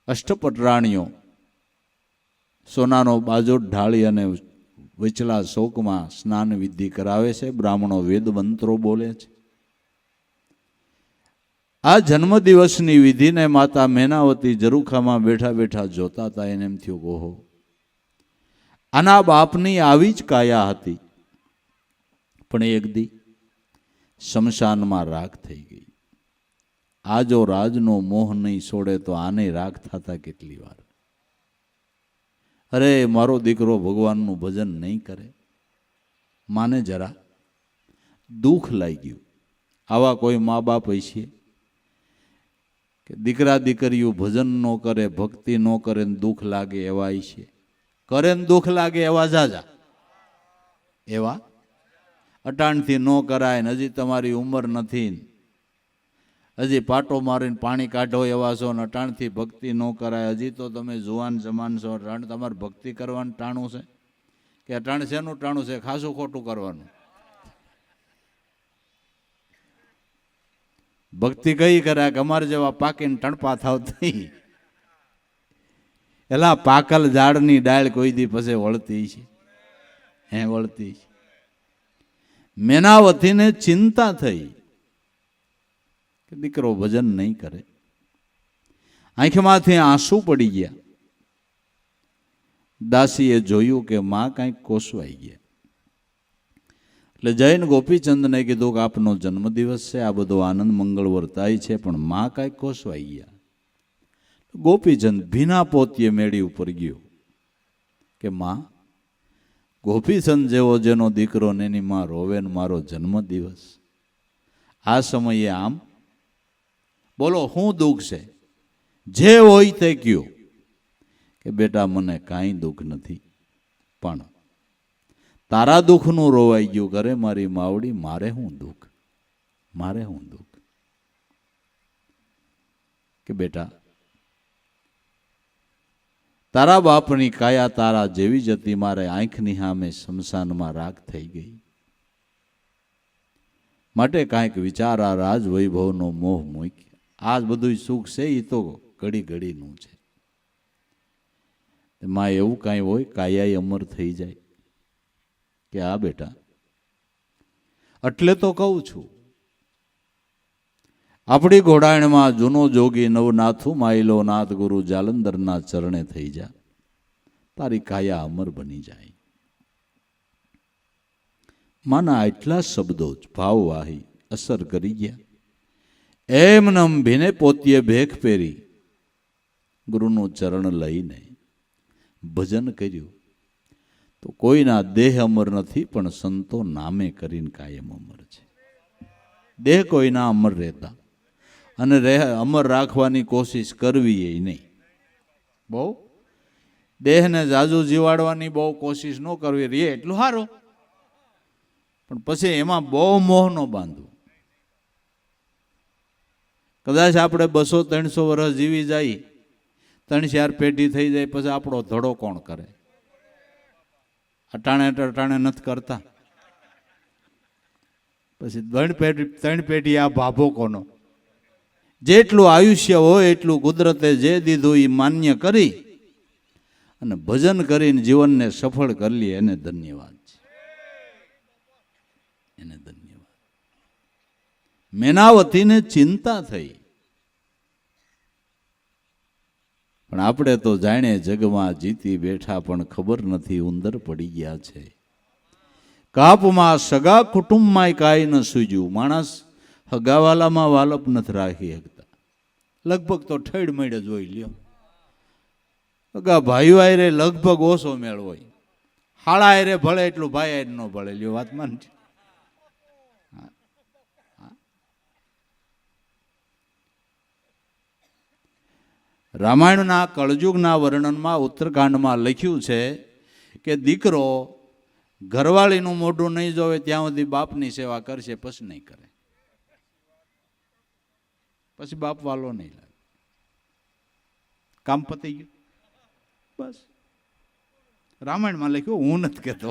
અષ્ટપટરાણીઓ સોનાનો બાજો ઢાળી અને વિચલા શોકમાં સ્નાન વિધિ કરાવે છે. બ્રાહ્મણો વેદ મંત્રો બોલે છે. આ જન્મદિવસની વિધિને માતા મેનાવતી ઝરૂખામાં બેઠા બેઠા જોતા હતા. એને એમ થયું, ઓહો, આના બાપની આવી જ કાયા હતી, પણ એક દી શમશાનમાં રાખ થઈ ગઈ. આ જો રાજનો મોહ નહીં છોડે તો આને રાખ થતા કેટલી વાર. અરે મારો દીકરો ભગવાનનું ભજન નહીં કરે. માને જરા દુઃખ લાગ્યું. આવા કોઈ મા બાપ હશે કે દીકરા દીકરીઓ ભજન ન કરે, ભક્તિ ન કરે ને દુઃખ લાગે એવા છે. કરે ને દુઃખ લાગે એવા જાજા, એવા અટાણથી ન કરાય ને હજી તમારી ઉંમર નથી, હજી પાટો મારીને પાણી કાઢો એવા છો ને અટાણથી ભક્તિ ન કરાય. હજી તો તમે જુવાન જમાન છો, અટાણ તમારે ભક્તિ કરવાનું ટાણું છે કે અટાણ શેનું ટાણું છે? ખાસું ખોટું કરવાનું. ભક્તિ કઈ કરાય કે અમારે જેવા પાકીને ટણપા થાવ થઈ. એલા પાકલ ઝાડની ડાળ કોઈ દી પછી વળતી છે? હે વળતી છે? મેનાવતીને ચિંતા થઈ કે દીકરો ભજન નહીં કરે. આંખમાંથી આંસુ પડી ગયા. દાસીએ જોયું કે માં કાંઈક કોસવાઈ ગયા. એટલે જૈન ગોપીચંદને કીધું કે આપનો જન્મદિવસ છે, આ બધો આનંદ મંગળ વર્તાય છે, પણ માં કાંઈક કોસવાઈ ગયા. ગોપીચંદ ભીના પોતીએ મેળી ઉપર ગયો કે માં, ગોપીચંદ જેવો જેનો દીકરો ને એની માં રોવે ને મારો જન્મદિવસ આ સમયે આમ બોલો, શું દુઃખ છે? જે હોય તે કયો. કે બેટા મને કાંઈ દુઃખ નથી, પણ તારા દુઃખનું રોવાઈ ગયું. કરે મારી માવડી, મારે શું દુઃખ? મારે શું દુઃખ? કે બેટા તારા બાપની કાયા તારા જેવી જ હતી. મારે આંખની સામે શમશાનમાં રાખ થઈ ગઈ. માટે કાંઈક વિચાર. આ રાજ વૈભવનો મોહ મૂકી. આ બધું સુખ છે એ તો ઘડી ઘડીનું છે. માં એવું કાંઈ હોય કાયા અમર થઈ જાય કે આ બેટા, એટલે તો કહું છું, આપણી ઘોડાણમાં જૂનો જોગી નવનાથું માયલો નાથ ગુરુ જાલંધરના ચરણે થઈ જા, તારી કાયા અમર બની જાય. માના એટલા શબ્દો જ ભાવવાહી અસર કરી ગયા. એમનમ ભીને પોતીએ ભેખ પહેરી ગુરુનું ચરણ લઈને ભજન કર્યું. તો કોઈના દેહ અમર નથી, પણ સંતો નામે કરીને કાયમ અમર છે. દેહ કોઈના અમર રહેતા અને અમર રાખવાની કોશિશ કરવી એ નહીં. બહુ દેહને જાજુ જીવાડવાની બહુ કોશિશ ન કરવી. રે એટલું સારું, પણ પછી એમાં બહુ મોહ ન બાંધવું. કદાચ આપણે 200-300 વર્ષ જીવી જાય, 3-4 પેઢી થઈ જાય, પછી આપણો ધડો કોણ કરે? અટાણે નથી કરતા. પછી 3 પેઢી આ ભાભો કોનો? જેટલું આયુષ્ય હોય એટલું કુદરતે જે દીધું એ માન્ય કરી અને ભજન કરીને જીવનને સફળ કરી લે, એને ધન્યવાદ છે. એને ધન્યવાદ. મેનાવતીને ચિંતા થઈ, પણ આપણે તો જાણે જગમાં જીતી બેઠા, પણ ખબર નથી ઉંદર પડી ગયા છે. કાપમાં સગા કુટુંબમાં કાંઈ ન સૂજ્યું. માણસ હગાવાલામાં વાલપ નથી રાખી શકતા. લગભગ તો ઠેડ મેળ જ હોય. લ્યો, હગા ભાઈઓ આયરે લગભગ ઓછો મેળ હોય. હાળા આયરે ભળે એટલું ભાઈ આયરે ન ભળે. લ્યો, વાત માન. રામાયણના કળયુગના વર્ણનમાં ઉત્તરકાંડમાં લખ્યું છે કે દીકરો ઘરવાળીનું મોઢું નહીં જોવે ત્યાં સુધી બાપની સેવા કરશે, પછી નહીં કરે. પછી બાપ વાલો નહીં લાગે. કામ પતી ગયું. બસ રામાયણમાં લખ્યું, હું નથી કહેતો.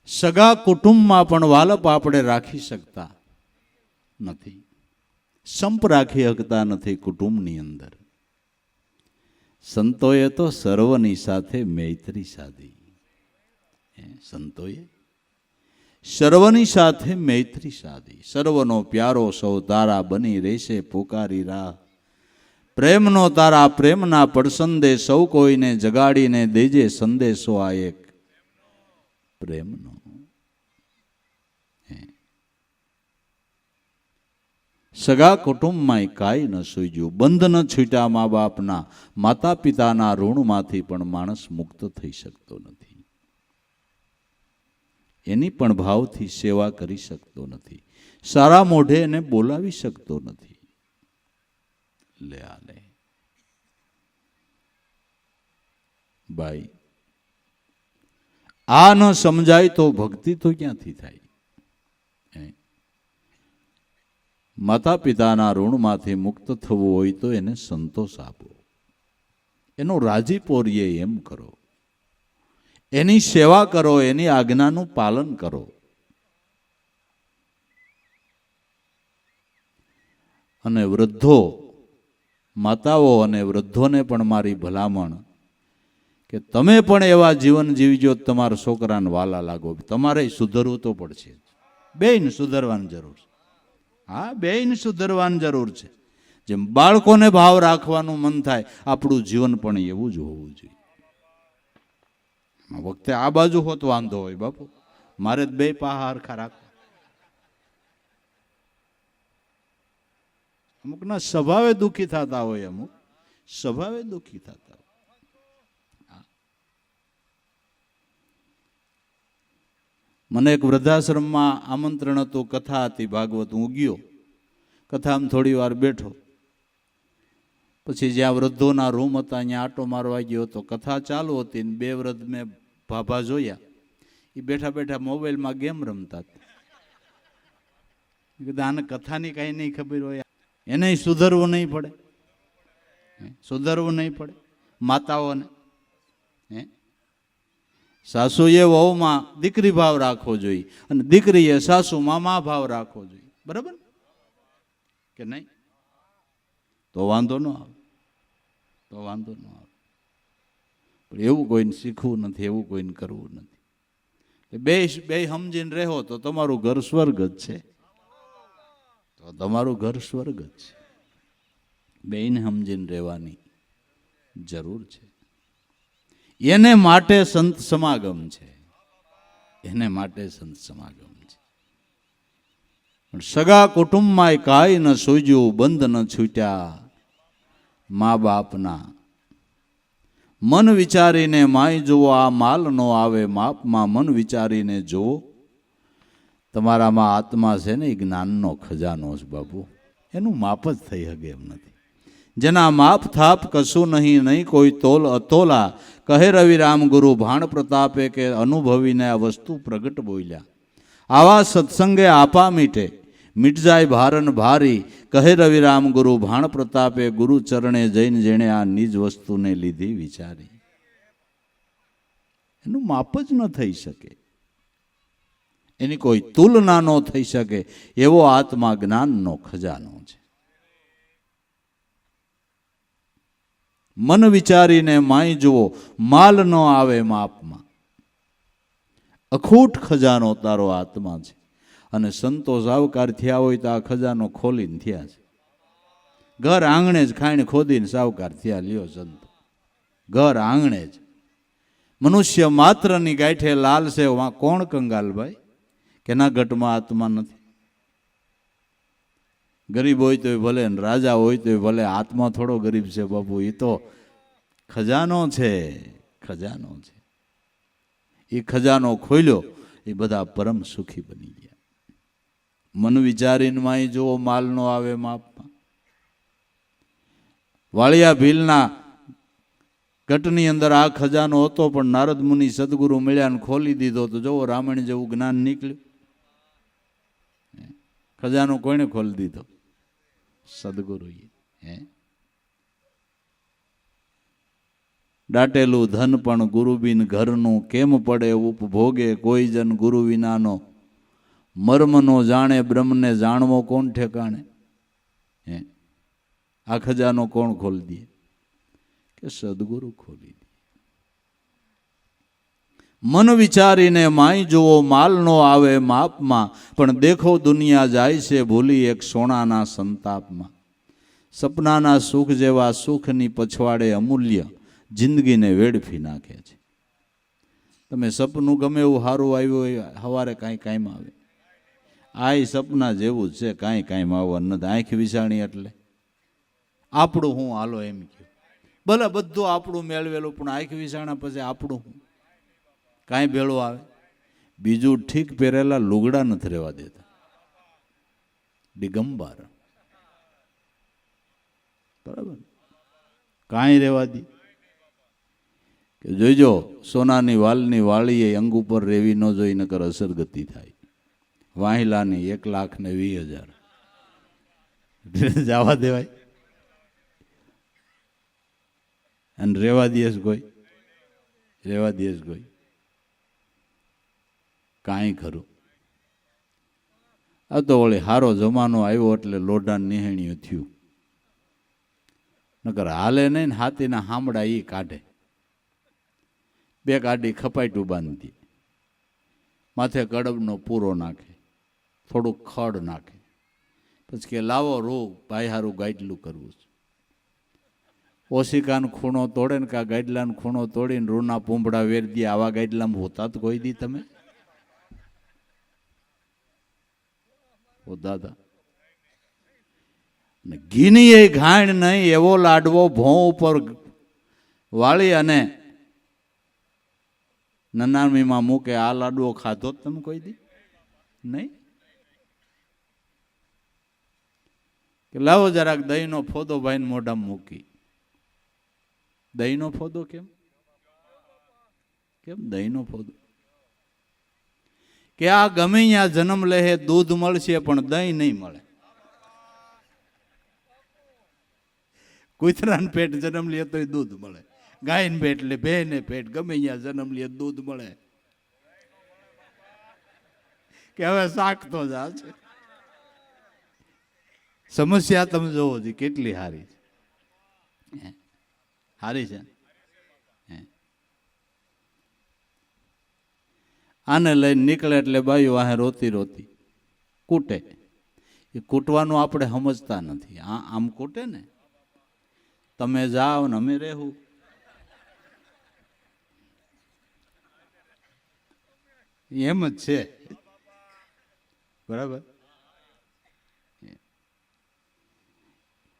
સગા કુટુંબમાં પણ વાલપ આપણે રાખી શકતા નથી, સંપ રાખી શકતા નથી કુટુંબની અંદર. સંતોએ તો સર્વની સાથે મૈત્રી સાધી. સંતોએ સર્વની સાથે મૈત્રી સાધી. સર્વનો પ્યારો સૌ તારા બની રહેશે પુકારી રાહ. પ્રેમનો તારા પ્રેમના પડસંદે સૌ કોઈને જગાડીને દેજે સંદેશો આ એક પ્રેમનો. સગા કુટુંબમાં કાંઈ ન સૂજ્યું. બંધ ન છૂટ્યા મા બાપના, માતા પિતાના ઋણમાંથી પણ માણસ મુક્ત થઈ શકતો નથી. એની પણ ભાવથી સેવા કરી શકતો નથી. સારા મોઢે એને બોલાવી શકતો નથી. લે આ લે ભાઈ, આ ન સમજાય તો ભક્તિ તો ક્યાંથી થાય? માતા પિતાના ઋણમાંથી મુક્ત થવું હોય તો એને સંતોષ આપો, એનો રાજીપો રહે એમ કરો, એની સેવા કરો, એની આજ્ઞાનું પાલન કરો. અને વૃદ્ધો, માતાઓ અને વૃદ્ધોને પણ મારી ભલામણ કે તમે પણ એવા જીવન જીવજો તમારા છોકરાને વાલા લાગો. તમારે સુધરવું તો પડશે, બેયને સુધરવાની જરૂર છે. હા, બેયને સુધરવાની જરૂર છે. જેમ બાળકોને ભાવ રાખવાનું મન થાય, આપણું જીવન પણ એવું જ હોવું જોઈએ. વખતે આ બાજુ હોત વાંધો હોય બાપુ, મારે બે પાહા હરખા રાખવા. અમુકના સ્વભાવે દુઃખી થતા હોય, અમુક સ્વભાવે દુઃખી થતા હોય. મને એક વૃદ્ધાશ્રમમાં આમંત્રણ હતું, કથા હતી ભાગવત. હું ગયો, કથામાં થોડી વાર બેઠો. પછી જ્યાં વૃદ્ધોના રૂમ હતા ત્યાં આટો મારવા ગયો હતો. કથા ચાલુ હતી ને બે વૃદ્ધ મેં ભાભા જોયા, એ બેઠા બેઠા મોબાઈલમાં ગેમ રમતા હતા. કીધું આને કથાની કાંઈ નહીં ખબર હોય, એને સુધરવું નહીં પડે, સુધરવું નહીં પડે માતાઓને. સાસુએ વહુમાં દીકરી ભાવ રાખવો જોઈએ અને દીકરીએ સાસુમાં મા ભાવ રાખવો જોઈએ. બરાબર કે નહીં? તો વાંધો ન આવે, તો વાંધો ન આવે. પણ એવું કોઈને શીખવું નથી, એવું કોઈને કરવું નથી. બે બે સમજીને રહો તો તમારું ઘર સ્વર્ગ જ છે, તો તમારું ઘર સ્વર્ગ જ છે. બેને સમજીને રહેવાની જરૂર છે. એને માટે સંત સમાગમ છે, એને માટે સંત સમાગમ છે. પણ સગા કુટુંબમાં કાંઈ ન સૂજ્યું, બંધ ન છૂટ્યા મા બાપના. મન વિચારીને માય જુઓ, આ માલ નો આવે માપમાં. મન વિચારીને જુઓ, તમારામાં આત્મા છે ને, એ જ્ઞાનનો ખજાનો છે બાપુ, એનું માપ જ થઈ શકે એમ નથી. જેના માપ થાપ કશું નહીં, નહીં કોઈ તોલ અતોલા. કહે રવિરામ ગુરુ ભાણ પ્રતાપે, કે અનુભવીને આ વસ્તુ પ્રગટ બોલ્યા. આવા સત્સંગે આપા મીટે, મીટ જાય ભારન ભારી. કહે રવિરામ ગુરુ ભાણ પ્રતાપે, ગુરુ ચરણે જઈને જેણે આ નિજ વસ્તુને લીધી વિચારી. એનું માપ જ ન થઈ શકે, એની કોઈ તુલના ન થઈ શકે એવો આત્મા જ્ઞાનનો ખજાનો છે. મન વિચારીને માય જુઓ, માલ ન આવે માપમાં. અખૂટ ખજાનો તારો આત્મા છે. અને સંતો સાવકાર થયા હોય તો આ ખજાનો ખોલીને થયા છે. ઘર આંગણે જ ખાઈને ખોદીને સાવકાર થયા. લ્યો સંતો, ઘર આંગણે જ. મનુષ્ય માત્રની ગાંઠે લાલ છે, વાં કોણ કંગાલ ભાઈ, કે ના ઘટમાં આત્મા નથી. ગરીબ હોય તો ભલે, રાજા હોય તો ભલે, આત્મા થોડો ગરીબ છે બાપુ. એ તો ખજાનો છે, ખજાનો છે. એ ખજાનો ખોલ્યો, એ બધા પરમ સુખી બની ગયા. મન વિચારીને માય જુઓ, માલ નો આવે માપમાં. વાળિયા ભીલના ઘટની અંદર આ ખજાનો હતો, પણ નારદ મુનિ સદગુરુ મળ્યા ને ખોલી દીધો તો જુઓ રામાયણ જેવું જ્ઞાન નીકળ્યું. ખજાનો કોઈને ખોલી દીધો? સદગુરુએ. દાટેલું ધન પણ ગુરુબિન ઘરનું, કેમ પડે ઉપભોગે કોઈ જન ગુરુ વિનાનો, મર્મનો જાણે બ્રહ્મને જાણવો કોણ ઠેકાણે. હે આ ખજાનો કોણ ખોલી દે? કે સદગુરુ ખોલી દે. મન વિચારીને માય જુઓ માલ નો આવે માપમાં, પણ દેખો દુનિયા જાય છે ભૂલી એક સોનાના સંતાપમાં. સપનાના સુખ જેવા સુખની પછવાડે અમૂલ્ય જિંદગીને વેડફી નાખે છે. તમે સપનું ગમે એવું સારું આવ્યું હોય, સવારે કાંઈ કાયમ આવે. આ સપના જેવું જ છે, કાંઈ કાયમ આવવાનું નથી. આંખ વિસાણી એટલે આપણું હું હાલો એમ કહ્યું. ભલે બધું આપણું મેળવેલું, પણ આંખ વિસાણા પછી આપણું હું કાંઈ ભેળું આવે. બીજું ઠીક પહેરેલા લુગડા નથી રહેવા દેતા, દિગંબર. બરાબર, કાંઈ રહેવા દે. કે જોઈજો સોનાની વાલની વાળીએ અંગ ઉપર રેવી ન જોઈ, નકર અસરગતિ થાય. વાહિલાની 1,20,000 જવા દેવાય અને રેવા દેશ કોઈ? રેવા દેશ કોઈ? કાંઈ ખરું. આ તો વળી સારો જમાનો આવ્યો એટલે લોઢાન નિહાણ્યું થયું. નકર હાલે નહીં ને હાથીના હામડા એ કાઢે. બે ગાડી ખપાઈટું બાંધી, માથે કડબનો પૂરો નાખે, થોડુંક ખડ નાખે, પછી કે લાવો રોગ ભાઈ હારું ગાઈડલું કરવું છે. ઓશિકાનો ખૂણો તોડે ને કા ગાઈડલાનો ખૂણો તોડીને રૂના પૂંભડા વેર દે. આવા ગાઈડલામાં હોતા તો કોઈ દી તમે દાદા. ઘીની એ ઘાણ નહીં એવો લાડવો ભોં ઉપર વાળી અને નનામીમાં મૂકે. આ લાડવો ખાધો તમે કોઈ દી નહીં? કે લાવો જરાક દહીંનો ફોદો ભાઈને મોઢામાં મૂકી. દહીંનો ફોદો કેમ? કેમ દહીંનો ફોદો? કે આ ગમે ત્યાં જન્મ લે દૂધ મળશે પણ દહીં નહીં મળે. કૂતરાને પેટ જન્મ લે તો દૂધ મળે, ગાયને પેટ લે, ભેને પેટ ગમે ત્યાં જન્મ લે દૂધ મળે. કે હવે શાક તો જ આ છે. સમસ્યા તમે જોવો છો કેટલી સારી છે. સારી છે. આને લઈને નીકળે એટલે બાયું વાહે રોતી રોતી કૂટે. એ કૂટવાનું આપણે સમજતા નથી. આમ કૂટે ને, તમે જાઓ ને અમે રહેવું. એમ જ છે. બરાબર.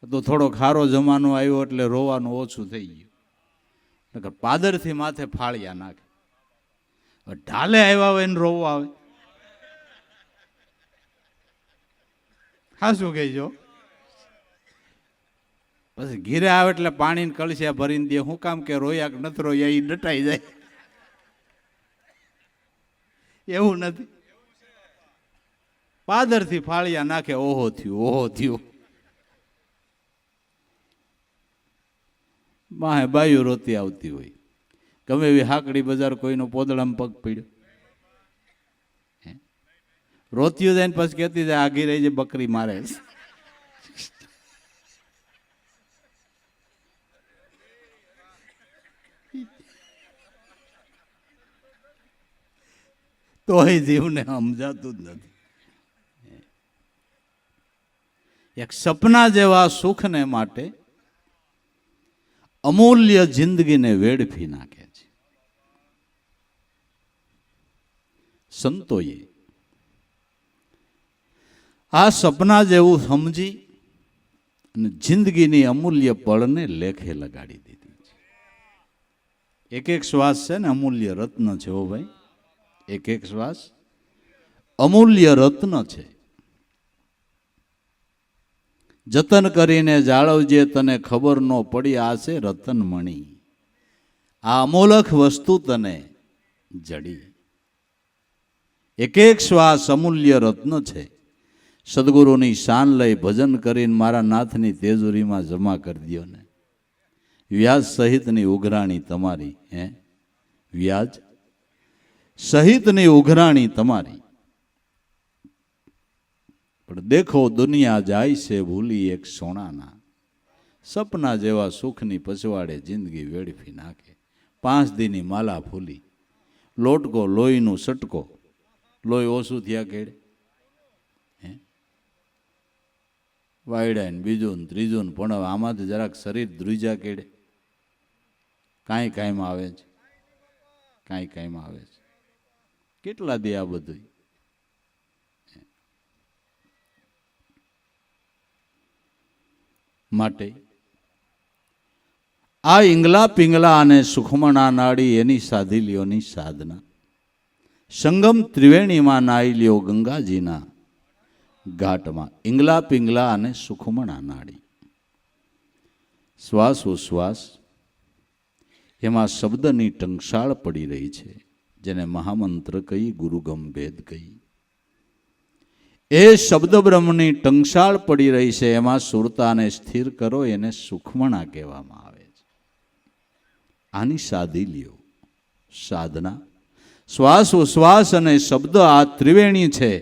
તો થોડો ખારો જમાનો આવ્યો એટલે રોવાનું ઓછું થઈ ગયું. પાદરથી માથે ફાળિયા નાખે. ઢાલે આવ્યા હોય ને રોવું આવે. હા શું કહેજો? પછી ઘીરે આવે એટલે પાણીને કળશિયા ભરીને દે. શું કામ? કે રોયા કે નથી રોયા એ ડટાઈ જાય. એવું નથી. પાદરથી ફાળિયા નાખે. ઓહો થયું, ઓહો થયું. માહે બાયું રોતી આવતી હોય. ગમે એવી હાકડી બજાર કોઈનો પોદળામાં પગ પડ્યો, રોતિયું જાય ને પછી કહેતી જાય આગી રહી છે બકરી મારે. તો એ જીવને સમજાતું જ નથી. એક સપના જેવા સુખને માટે અમૂલ્ય જિંદગીને વેડફી નાખે છે. સંતોએ આ સપના જેવું સમજી અને જિંદગીની અમૂલ્ય પળને લેખે લગાડી દીધી છે. એક એક શ્વાસ છે ને અમૂલ્ય રત્ન છે. હો ભાઈ, એક એક શ્વાસ અમૂલ્ય રત્ન છે. જતન કરીને જાળવજે, તને ખબર ન પડી આ છે રતનમણી. આ અમોલક વસ્તુ તને જડી. એક એક શ્વાસ અમૂલ્ય રત્ન છે. સદગુરુની શાન લઈ ભજન કરીને મારા નાથની તેજુરીમાં જમા કરી દો ને. વ્યાજ સહિતની ઉઘરાણી તમારી. હે, વ્યાજ સહિતની ઉઘરાણી તમારી. પણ દેખો દુનિયા જાય છે ભૂલી એક સોનાના, સપના જેવા સુખની પછવાડે જિંદગી વેડફી નાખે. 5 દીની માલા ફૂલી, લોટકો લોહીનું સટકો, લોહી ઓછું થયા કેડે. હે, વાયડા ને બીજું ને ત્રીજું ને પણ આમાંથી જરાક શરીર ધ્રુજા કેડે. કાંઈ કાંઈમાં આવે છે, કાંઈ કાંઈમાં આવે છે. કેટલા દે આ બધું. માટે આ ઈંગલા પિંગલા અને સુખમણા નાડી એની સાધી લ્યોની સાધના. સંગમ ત્રિવેણીમાં નાઈ લ્યો ગંગાજીના ઘાટમાં. ઈંગલા પિંગલા અને સુખમણા નાડી. શ્વાસ ઉશ્વાસ એમાં શબ્દની ટંકશાળ પડી રહી છે, જેને મહામંત્ર કહી, ગુરુગમ ભેદ કહી. એ શબ્દ બ્રહ્મની ટંકશાળ પડી રહી છે, એમાં સુરતાને સ્થિર કરો, એને સુખમણા કહેવામાં આવે છે. આની સાધી લ્યો સાધના. શ્વાસ ઉશ્વાસ અને શબ્દ આ ત્રિવેણી છે.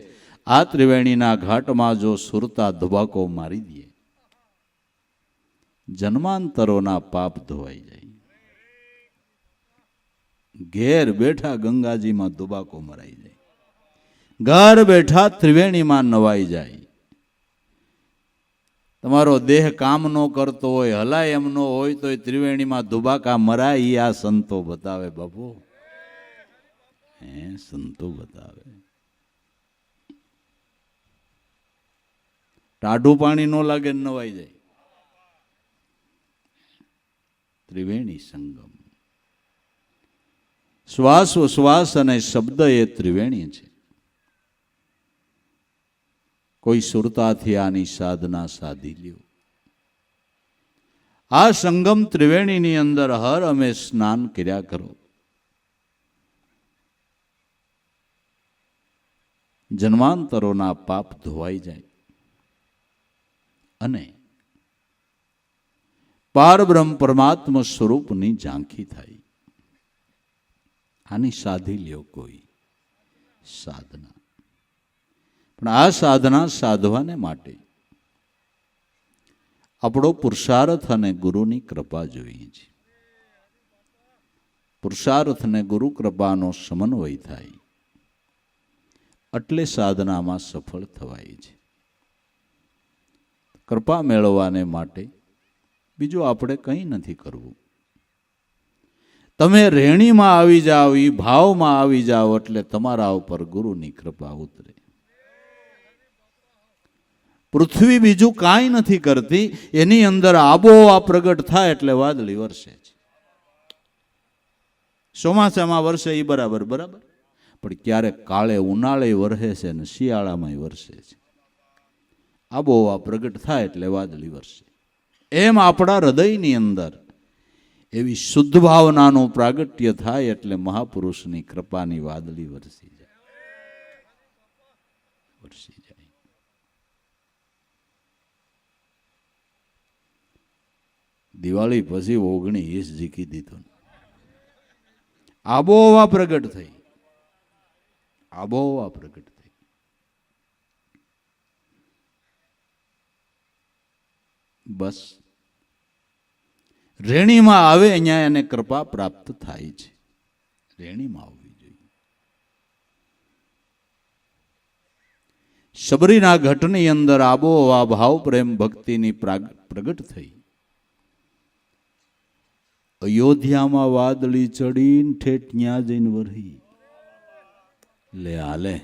આ ત્રિવેણીના ઘાટમાં જો સુરતા ધુબાકો મારી દે, જન્માંતરોના પાપ ધોવાઈ જાય. ઘેર બેઠા ગંગાજીમાં ધુબાકો મરાઈ જાય, ઘર બેઠા ત્રિવેણીમાં નવાઈ જાય. તમારો દેહ કામ ન કરતો હોય, હલાય એમ ન હોય, તો ત્રિવેણીમાં ધુબાકા મરાય. એ આ સંતો બતાવે બાપુ. હે, સંતો બતાવે. ટાઢું પાણી ન લાગે, નવાઈ જાય. ત્રિવેણી સંગમ. શ્વાસ ઉશ્વાસ અને શબ્દ એ ત્રિવેણી છે. કોઈ સુરતાથી આની સાધના સાધી લ્યો. આ સંગમ ત્રિવેણીની અંદર હર અમે સ્નાન કર્યા કરો. જન્માંતરોના પાપ ધોવાઈ જાય અને પારબ્રહ્મ પરમાત્મા સ્વરૂપની ઝાંખી થાય. આની સાધી લ્યો કોઈ સાધના. પણ આ સાધના સાધવાને માટે આપણો પુરુષાર્થ અને ગુરુની કૃપા જોઈએ છે. પુરુષાર્થ અને ગુરુ કૃપાનો સમન્વય થાય એટલે સાધનામાં સફળ થવાય છે. કૃપા મેળવવાને માટે બીજું આપણે કંઈ નથી કરવું. તમે રેણીમાં આવી જાઓ, એ ભાવમાં આવી જાઓ, એટલે તમારા ઉપર ગુરુની કૃપા ઉતરે. પૃથ્વી બીજું કાંઈ નથી કરતી, એની અંદર આબોહવા પ્રગટ થાય એટલે વાદળી વરસે છે. ચોમાસામાં વરસે એ બરાબર, પણ ક્યારેક કાળે ઉનાળે વરસે છે ને શિયાળામાં વરસે છે. આબોહવા પ્રગટ થાય એટલે વાદળી વરસે. એમ આપણા હૃદયની અંદર એવી શુદ્ધ ભાવનાનું પ્રાગટ્ય થાય એટલે મહાપુરુષની કૃપાની વાદળી વરસી જાય. દિવાળી પછી 19 જીકી દીધું. આબોહવા પ્રગટ થઈ, આબોહવા પ્રગટ થઈ. બસ રેણીમાં આવે અહીંયા એને કૃપા પ્રાપ્ત થાય છે. રેણીમાં આવવી જોઈએ. શબરીના ઘટની અંદર આબોહવા ભાવ પ્રેમ ભક્તિની પ્રગટ થઈ. અયોધ્યામાં વાદળી ચડીને ઠેઠ ન્યા જઈને વરહી. લે હાલે,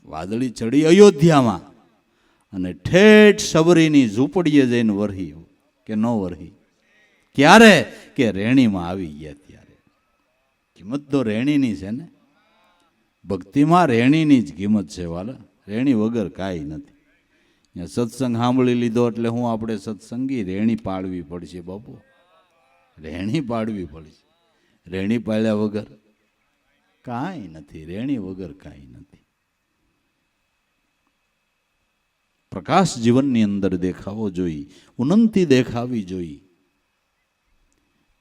વાદળી ચડી અયોધ્યામાં અને ઠેઠ શબરીની ઝૂંપડીએ જઈને વરહી કે ન વરહી. ક્યારે? કે રેણીમાં આવી ગયા ત્યારે. કિંમત તો રેણીની છે ને. ભક્તિમાં રેણીની જ કિંમત છે વાલા. રેણી વગર કાંઈ નથી. સત્સંગ સાંભળી લીધો એટલે હું આપણે સત્સંગી રેણી પાડવી પડશે બાપુ. રેણી પાડવી પડશે. રેણી પાડ્યા વગર કાંઈ નથી. રેણી વગર કાંઈ નથી. પ્રકાશ જીવનની અંદર દેખાવો જોઈએ, ઉન્નતિ દેખાવી જોઈએ.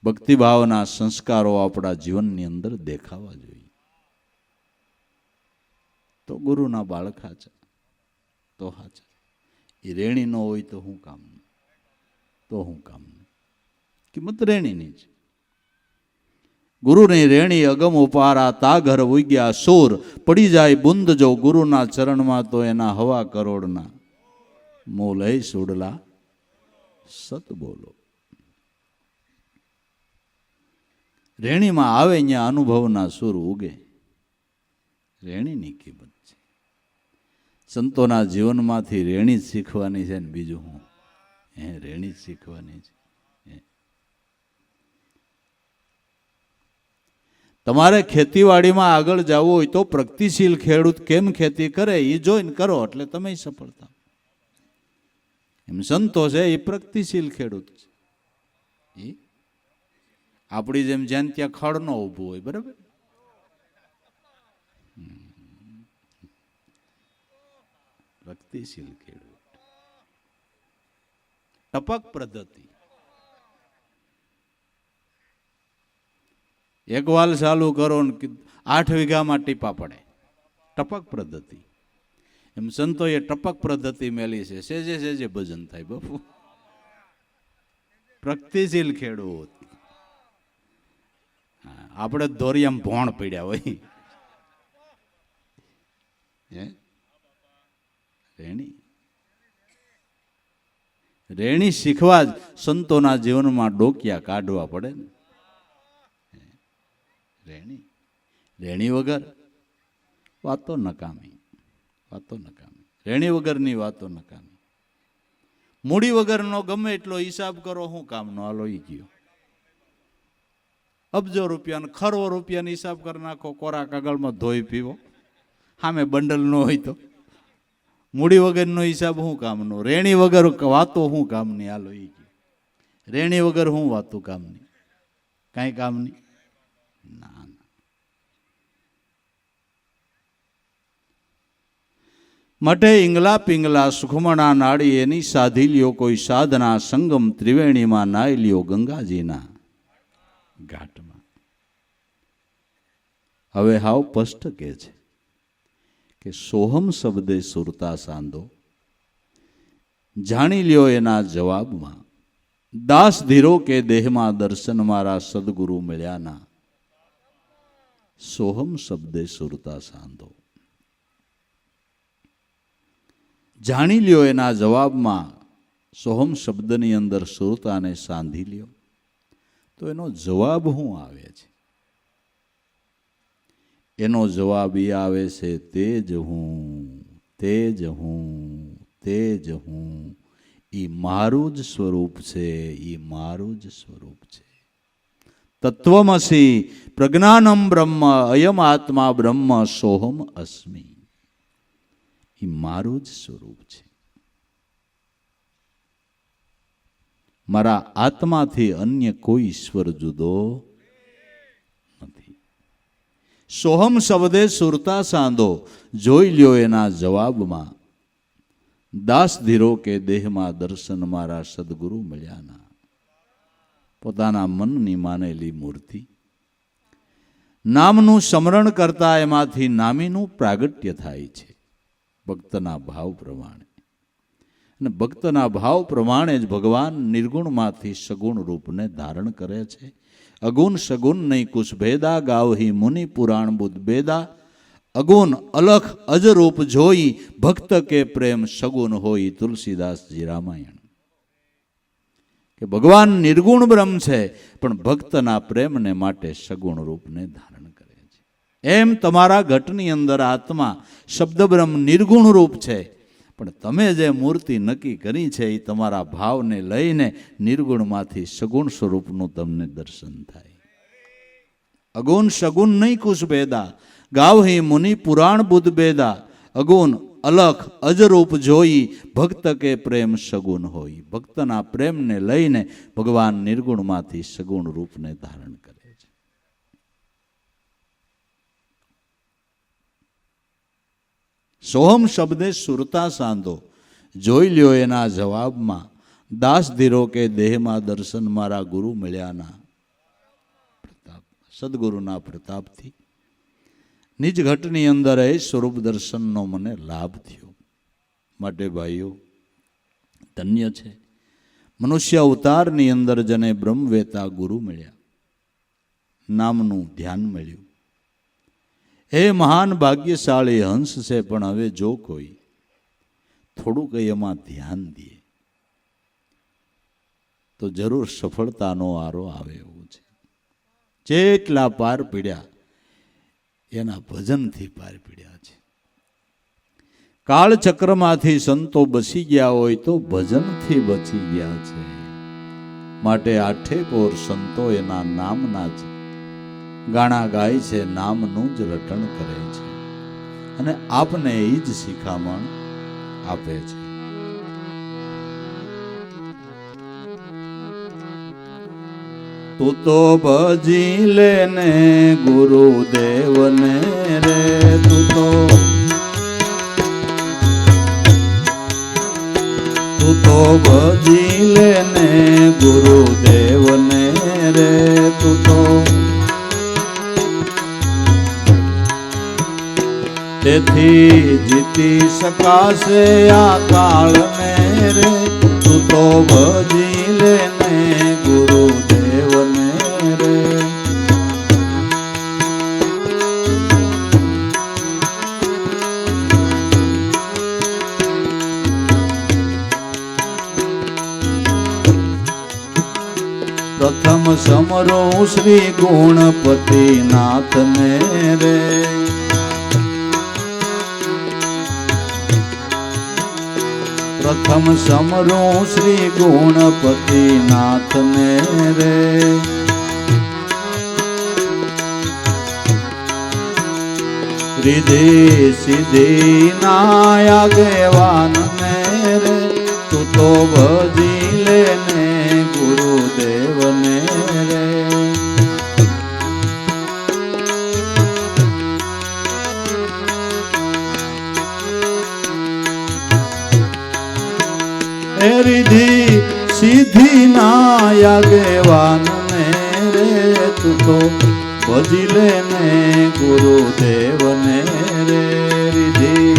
ભક્તિભાવના સંસ્કારો આપણા જીવનની અંદર દેખાવા જોઈએ. તો ગુરુના બાળક હાચા તો હાચા. એ રેણી ન હોય તો હું કામનું, તો હું કામનું. કિંમત રેણીની છે. ગુરુની રેણી અગમ ઉપારા તા ઘર ઉગ્યા સોર, પડી જાય બુંદ જો ગુરુના ચરણમાં તો એના હવા કરોડના મોલય સુડલા સત બોલો. રેણીમાં આવે ત્યાં અનુભવના સુર ઉગે. રેણીની કિંમત છે. સંતોના જીવનમાંથી રેણી જ શીખવાની છે ને બીજું હું રેણી જ શીખવાની છે. તમારે ખેતીવાડીમાં આગળ જવું હોય તો પ્રગતિશીલ ખેડૂત કેમ ખેતી કરે એ જોઈને કરો એટલે તમે સફળતા. એમ સંતો છે એ પ્રગતિશીલ ખેડૂત છે. એ આપણી જેમ જ્યાં ત્યાં ખડ ન ઊભું હોય, બરાબર. પ્રગતિશીલ ખેડૂત. ટપક પદ્ધતિ. એક વાલ ચાલુ કરો ને 8 વીઘામાં ટીપા પડે. ટપક પદ્ધતિ. એમ સંતોએ ટપક પદ્ધતિ મેલી છે. સેજે સેજે ભજન થાય બાપુ. પ્રગતિશીલ ખેડૂત. આપણે ધોરિયામાં ભોણ પડ્યા હોય. રેણી રેણી શીખવા જ સંતોના જીવનમાં ડોકિયા કાઢવા પડે ને. રેણી રેણી વગર વાતો નકામી, વાતો નકામી. રેણી વગરની વાતો નકામી. મૂડી વગરનો ગમે એટલો હિસાબ કરો શું કામનો? હાલો ઈ ગયો. અબજો રૂપિયાનો ખરવો રૂપિયાનો હિસાબ કરી નાખો, કોરા કાગળમાં ધોઈ પીવો. સામે બંડલ ન હોય તો મૂડી વગરનો હિસાબ શું કામનો? રેણી વગર વાતો શું કામની? હાલો ઈ ગયો. રેણી વગર શું વાતો કામની? કાંઈ કામની ના. મઠે ઈંગલા પિંગલા સુખમણા નાળી એની સાધી લ્યો કોઈ સાધના, સંગમ ત્રિવેણીમાં નાઈ લ્યો ગંગાજીના ઘાટમાં. હવે હાવ સ્પષ્ટ કે છે કે સોહમ શબ્દે સુરતા સાંધો. જાણી લ્યો એના જવાબમાં, દાસ ધીરો કે દેહમાં દર્શન મારા સદગુરુ મળ્યાના. સોહમ શબ્દે સુરતા સાંધો. જાણી લ્યો એના જવાબમાં, સોહમ શબ્દની અંદર સુરતાને સાંધી લ્યો. તો એનો જવાબ શું આવે છે? એનો જવાબ એ આવે છે, તેજ હું, તેજ હું, તેજ હું. એ મારું જ સ્વરૂપ છે, એ મારું જ સ્વરૂપ છે. તત્વમસી પ્રજ્ઞાનમ બ્રહ્મ અયમ આત્મા બ્રહ્મ સોહમ અસ્મિ. એ મારું જ સ્વરૂપ છે. મારા આત્માથી અન્ય કોઈ ઈશ્વર જુદો નથી. સોહમ શબ્દે સુરતા સાંધો. જોઈ લ્યો એના જવાબમાં, દાસ ધીરો કે દેહમાં દર્શન મારા સદગુરુ મળ્યાના. પોતાના મનની માનેલી મૂર્તિ નામનું સ્મરણ કરતા એમાંથી નામીનું પ્રાગટ્ય થાય છે ભક્તના ભાવ પ્રમાણે. અને ભક્તના ભાવ પ્રમાણે જ ભગવાન નિર્ગુણમાંથી સગુણ રૂપને ધારણ કરે છે. અગુણ સગુણ નહીં કુશ ભેદા, ગાવહી મુનિ પુરાણ બુદ્ધ ભેદા. અગુણ અલખ અજરૂપ જોઈ, ભક્ત કે પ્રેમ સગુણ હોય. તુલસીદાસજી રામાયણ. કે ભગવાન નિર્ગુણ બ્રહ્મ છે પણ ભક્તના પ્રેમને માટે સગુણ રૂપને ધારણ કરે છે. એમ તમારા ઘટની અંદર આત્મા શબ્દ બ્રહ્મ નિર્ગુણ રૂપ છે, પણ તમે જે મૂર્તિ નક્કી કરી છે એ તમારા ભાવને લઈને નિર્ગુણમાંથી સગુણ સ્વરૂપનું તમને દર્શન થાય. અગુણ સગુણ નહીં કુશ ભેદા, ગાવહી મુનિ પુરાણ બુદ્ધ ભેદા. અગુણ અલખ અજરૂપ જોઈ, ભક્ત કે પ્રેમ સગુણ હોય. ભક્તના પ્રેમને લઈને ભગવાન નિર્ગુણમાંથી સગુણ રૂપને ધારણ કરે છે. સોહમ શબ્દે સુરતા સાંધો. જોઈ લ્યો એના જવાબમાં, દાસ ધીરો કે દેહમાં દર્શન મારા ગુરુ મળ્યાના. સદગુરુના પ્રતાપથી નિજ ઘટની અંદર એ સ્વરૂપ દર્શનનો મને લાભ થયો. માટે ભાઈઓ, ધન્ય છે મનુષ્ય અવતારની અંદર જેને બ્રહ્મવેતા ગુરુ મળ્યા, નામનું ધ્યાન મળ્યું. એ મહાન ભાગ્યશાળી હંસ છે. પણ હવે જો કોઈ થોડુંક એમાં ધ્યાન દે તો જરૂર સફળતાનો આરો આવે એવું છે. જેટલા પાર પીડ્યા એના ભજનથી પાર પીડ્યા છે. કાળચક્રમાંથી સંતો બસી ગયા હોય તો ભજનથી બચી ગયા છે. માટે આઠે પોર સંતો એના નામના જ ગાણા ગાય છે, નામનું જ રટણ કરે છે અને આપને એ જ શિખામણ આપે છે. તું તો ભજી લેને ગુરુદેવને રે, તું તો ભજી લેને ગુરુદેવને રે, તું તો તેથી જીતી શકાશે આ કાળને રે, તું તો ભજી લેને ગુરુદેવને રે. પ્રથમ સમરો શ્રી ગુણપતિ નાથને રે, પ્રથમ સમરો શ્રી ગુણપતિ નાથને રે. રીધે સીધી ના આગેવાનને રે, તું તો ભજી લેને ગુરુદેવને રે. રીધી સીધી ના આગેવાનને રે, તું તો ભજી લેને ગુરુદેવને રે. રીધી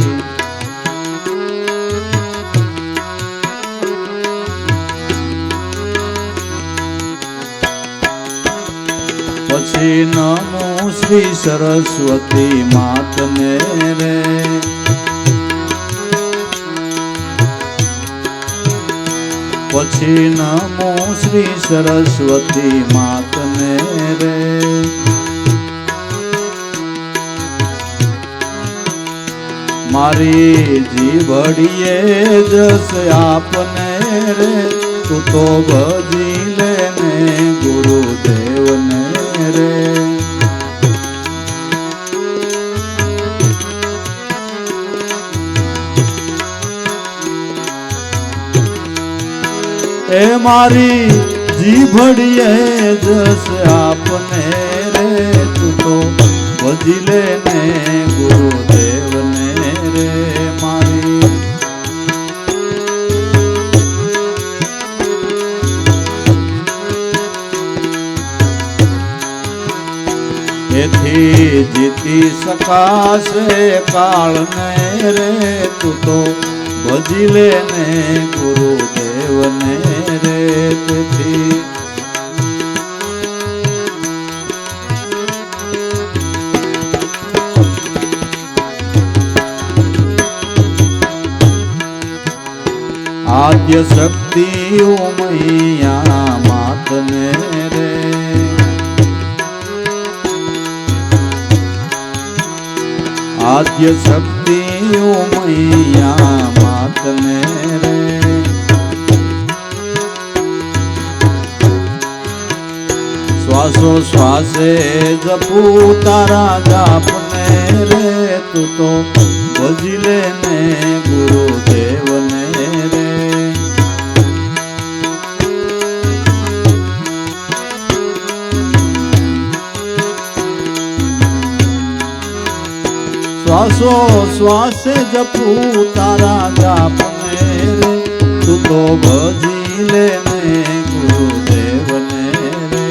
પછી નમો શ્રી સરસ્વતી માતને રે, પછી નમો શ્રી સરસ્વતી માતને રે. મારી જીભડીએ જસ આપને રે, તું તો ભજી લેને ગુરુદેવને રે. એ મારી જીભડીએ જસ આપને રે, તું તો ભજી લેને ગુરુદેવને રે. મારી એથી જીતી શકાશે કાળને રે, તું તો ભજી લેને ગુરુદેવને રે. તેથી આદ્ય શક્તિ ઉમૈયા માતને રે, આદ્ય શક્તિ ઉમૈયા માતને રે. શ્વાસો શ્વાસે જપુ તારા જાપને રે, તું તો ભજી લેને ગુરુદેવને રે. શ્વાસો શ્વાસે જપુ તારા જાપને રે, તું તો ભજી લેને ગુરુદેવને રે.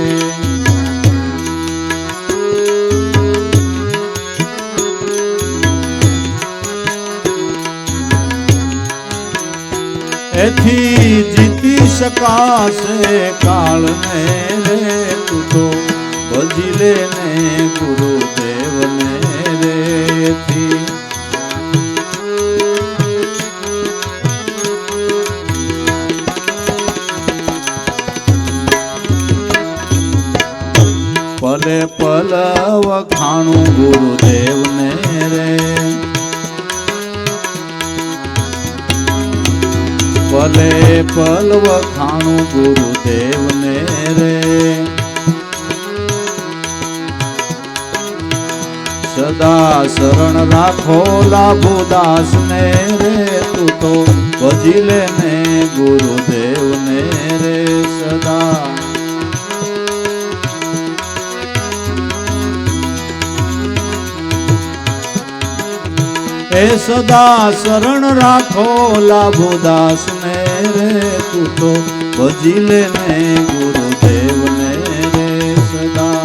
એથી જીતી શકાશે કાળને રે તું તો ભજી લે ને ગુરુદેવને રે એથી પલે પલ વખાણું ગુરુદેવને રે પલે પલ વખાણું ગુરુદેવને રે સદા શરણ રાખો લાભુદાસને રે તું તો ભજી લે ને ગુરુદેવને રે સદા એ સદા શરણ રાખો લાભુદાસને રે તું તો ભજી લે ને ગુરુદેવને રે સદા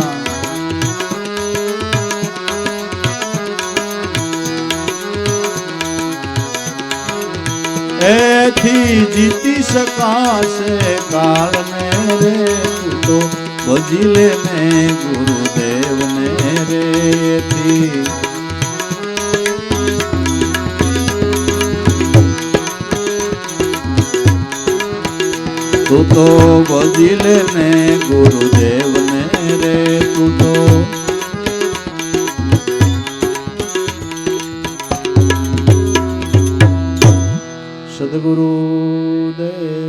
એથી જીતી શકાશે કાળને રે તું તો ભજી લે ને ગુરુદેવને રે એથી તું તો ભજી લે ને ગુરુદેવને રે તું તો સદગુરુદેવ